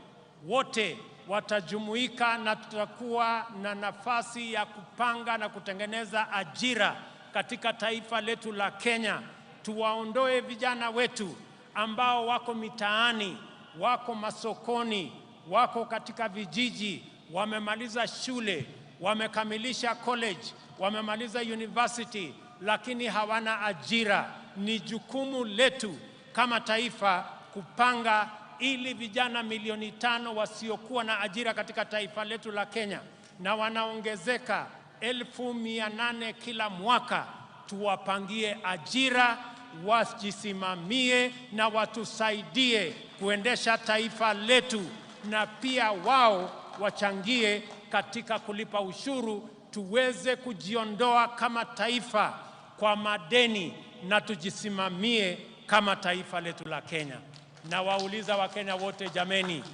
wote watajumuika na tutakuwa na nafasi ya kupanga na kutengeneza ajira katika taifa letu la Kenya. Tuwaondoe vijana wetu ambao wako mitaani, wako masokoni, wako katika vijiji, wamemaliza shule, wamekamilisha college, wamemaliza university, lakini hawana ajira. Ni jukumu letu kama taifa kupanga ili vijana 500,000 wasiokuwa na ajira katika taifa letu la Kenya, na wanaongezeka 800,000 kila mwaka, tuwapangie ajira, wajisimamie na watusaidie kuendesha taifa letu, na pia wao wachangie katika kulipa ushuru, tuweze kujiondoa kama taifa kwa madeni na tujisimamie kama taifa letu la Kenya. Na wauliza Wakenya wote, jameni,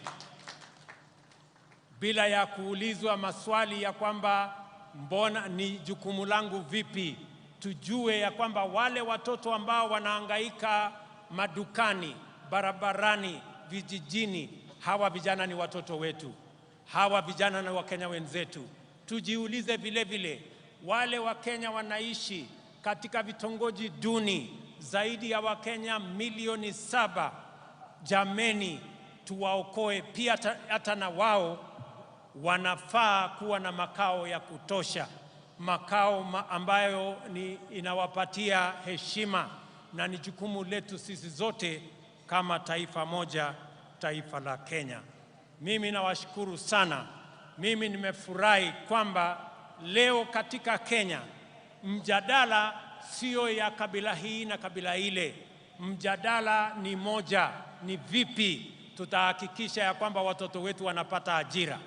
bila ya kuulizwa maswali ya kwamba mbona ni jukumu langu vipi, tujue ya kwamba wale watoto ambao wanahangaika madukani, barabarani, vijijini, hawa vijana ni watoto wetu, hawa vijana na Wakenya wenzetu. Tujiulize vile vile, wale Wakenya wanaishi katika vitongoji duni, zaidi ya Wakenya 7,000,000. Jameni, tuwaokoe pia, hata na wao wanafaa kuwa na makao ya kutosha, makao ambayo inawapatia heshima, na ni jukumu letu sisi zote kama taifa moja, taifa la Kenya. Mimi nawashukuru sana. Mimi nimefurahi kwamba leo katika Kenya mjadala sio ya kabila hii na kabila ile. Mjadala ni moja, ni vipi tutahakikisha ya kwamba watoto wetu wanapata ajira.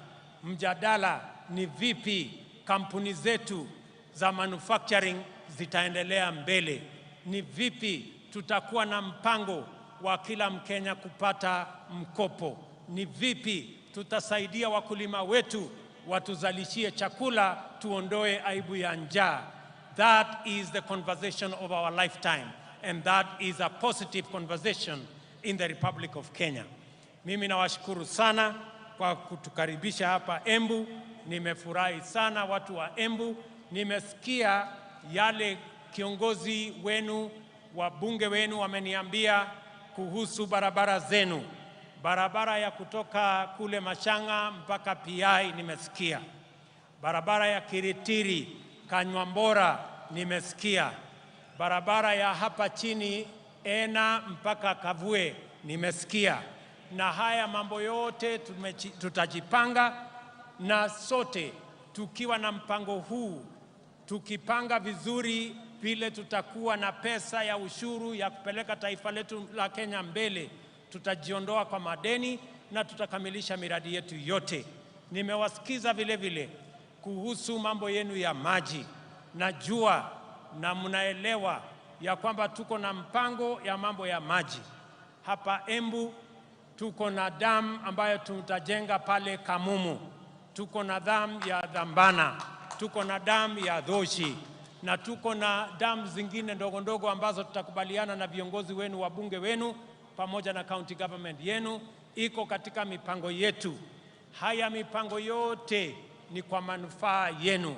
Mjadala ni vipi kampuni zetu za manufacturing zitaendelea mbele. Ni vipi tutakuwa na mpango wa kila Mkenya kupata mkopo. Ni vipi tutasaidia wakulima wetu watuzalishie chakula, tuondoe aibu ya njaa. That is the conversation of our lifetime, and that is a positive conversation in the Republic of Kenya. Mimi nawashukuru sana kwa kutukaribisha hapa Embu. Nimefurahi sana watu wa Embu. Nimesikia yale kiongozi wenu, wabunge wenu wameniambia kuhusu barabara zenu. Barabara ya kutoka kule Mashanga mpaka PI nimesikia. Barabara ya Kiritiri, Kanywambora nimesikia. Barabara ya hapa chini Ena mpaka Kavue nimesikia. Na haya mambo yote tutajipanga, na sote tukiwa na mpango huu, tukipanga vizuri vile tutakuwa na pesa ya ushuru ya kupeleka taifa letu la Kenya mbele, tutajiondoa kwa madeni na tutakamilisha miradi yetu yote. Nimewasikiza vile vile kuhusu mambo yenu ya maji. Najua na mnaelewa ya kwamba tuko na mpango ya mambo ya maji. Hapa Embu tuko na dam ambayo tutajenga pale Kamumu. Tuko na dam ya Dhambana, tuko na dam ya Dhoshi, na tuko na dam zingine ndogo ndogo ambazo tutakubaliana na viongozi wenu, wabunge wenu pamoja na county government yenu. Iko katika mipango yetu. Haya mipango yote ni kwa manufaa yenu,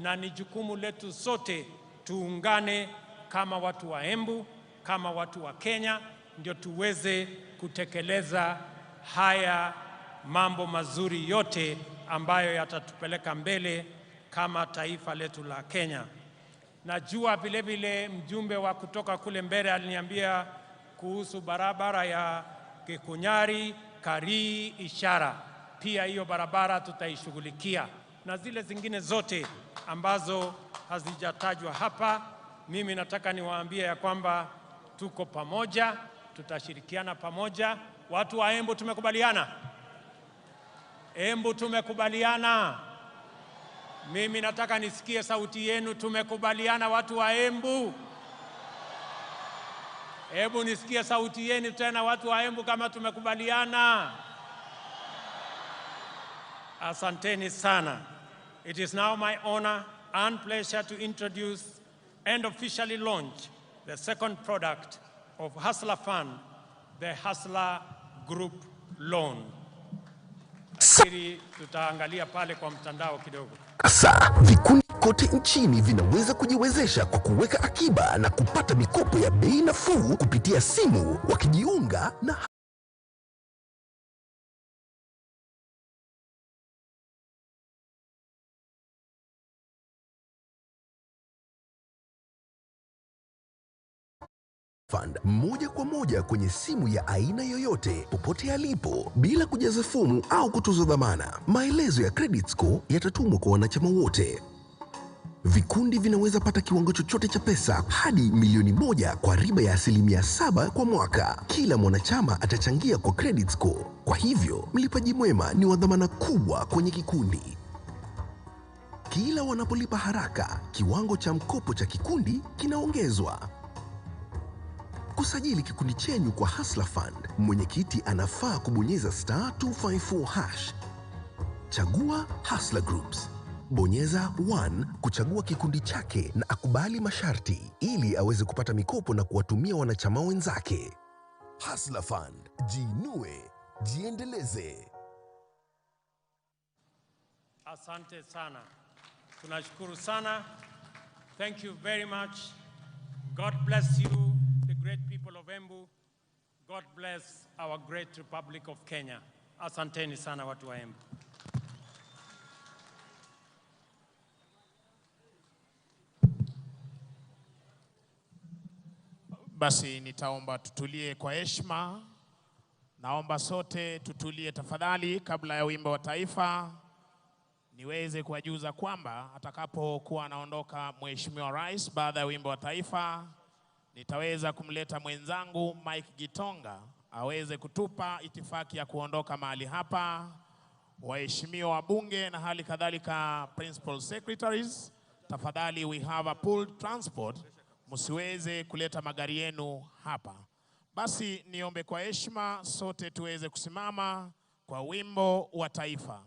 na ni jukumu letu sote tuungane kama watu wa Embu, kama watu wa Kenya, ndio tuweze kutekeleza haya mambo mazuri yote ambayo yatatupeleka mbele kama taifa letu la Kenya. Najua vile vile mjumbe wa kutoka kule mbele aliniambia kuhusu barabara ya Kikunyari, Karii, Ishara. Pia hiyo barabara tutaishughulikia, na zile zingine zote ambazo hazijatajwa hapa. Mimi nataka niwaambie ya kwamba tuko pamoja, tutashirikiana pamoja. Watu wa Embu tumekubaliana? Embu tumekubaliana? Mimi nataka nisikie sauti yenu. Tumekubaliana watu wa Embu? Hebu nisikie sauti yenu tena watu wa Embu kama tumekubaliana. Asanteni sana. It is now my honor and pleasure to introduce and officially launch the second product of Hustler Fund, the Hustler Group Loan. Akiri tutaangalia pale kwa mtandao kidogo. Sasa vikundi kote nchini vinaweza kujiwezesha kwa kuweka akiba na kupata mikopo ya bei nafuu kupitia simu wakijiunga na Fund moja kwa moja kwenye simu ya aina yoyote popote alipo bila kujaza fomu au kutoza dhamana. Maelezo ya credit score yatatumwa kwa wanachama wote. Vikundi vinaweza pata kiwango chochote cha pesa hadi milioni 1 kwa riba ya 7% kwa mwaka. Kila mwanachama atachangia kwa credit score. Kwa hivyo, mlipaji mwema ni wa dhamana kubwa kwenye kikundi. Kila wanapolipa haraka, kiwango cha mkopo cha kikundi kinaongezwa. Kusajili kikundi chenyu kwa Hustler Fund, mwenyekiti anafaa kubonyeza *254#. Chagua Hustler Groups. Bonyeza 1 kuchagua kikundi chake na akubali masharti ili aweze kupata mikopo na kuwatumia wanachama wenzake. Hustler Fund, jiinue, jiendeleze. Asante sana. Tunashukuru sana. Thank you very much. God bless you, the great people of Embu. God bless our great Republic of Kenya. Asanteni sana watu wa Embu. Basi nitaomba tutulie kwa heshima. Naomba sote tutulie tafadhali kabla ya wimbo wa taifa. Niweze kuwajuza kwamba atakapokuwa anaondoka Mheshimiwa Rais baada ya wimbo wa taifa, nitaweza kumleta mwenzangu Mike Gitonga aweze kutupa itifaki ya kuondoka mahali hapa. Waheshimiwa wabunge na hali kadhalika principal secretaries, tafadhali we have a pooled transport. Msiweze kuleta magari yenu hapa. Basi niombe kwa heshima sote tuweze kusimama kwa wimbo wa taifa.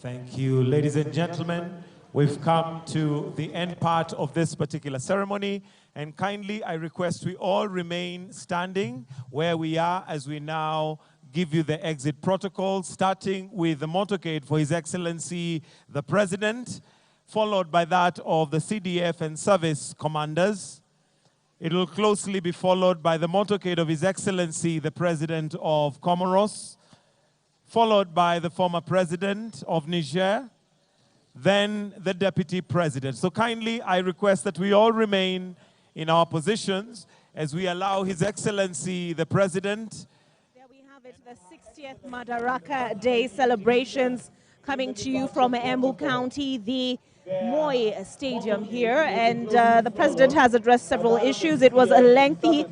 Thank you, ladies and gentlemen. We've come to the end part of this particular ceremony, and kindly I request we all remain standing where we are as we now give you the exit protocol, starting with the motorcade for His Excellency the President, followed by that of the CDF and service commanders. It will closely be followed by the motorcade of His Excellency the President of Comoros, followed by the former President of Niger, then the Deputy President. So kindly, I request that we all remain in our positions as we allow His Excellency the President. There we have it, the 60th Madaraka Day celebrations coming to you from Embu County, the Moi Stadium here. And the President has addressed several issues. It was a lengthy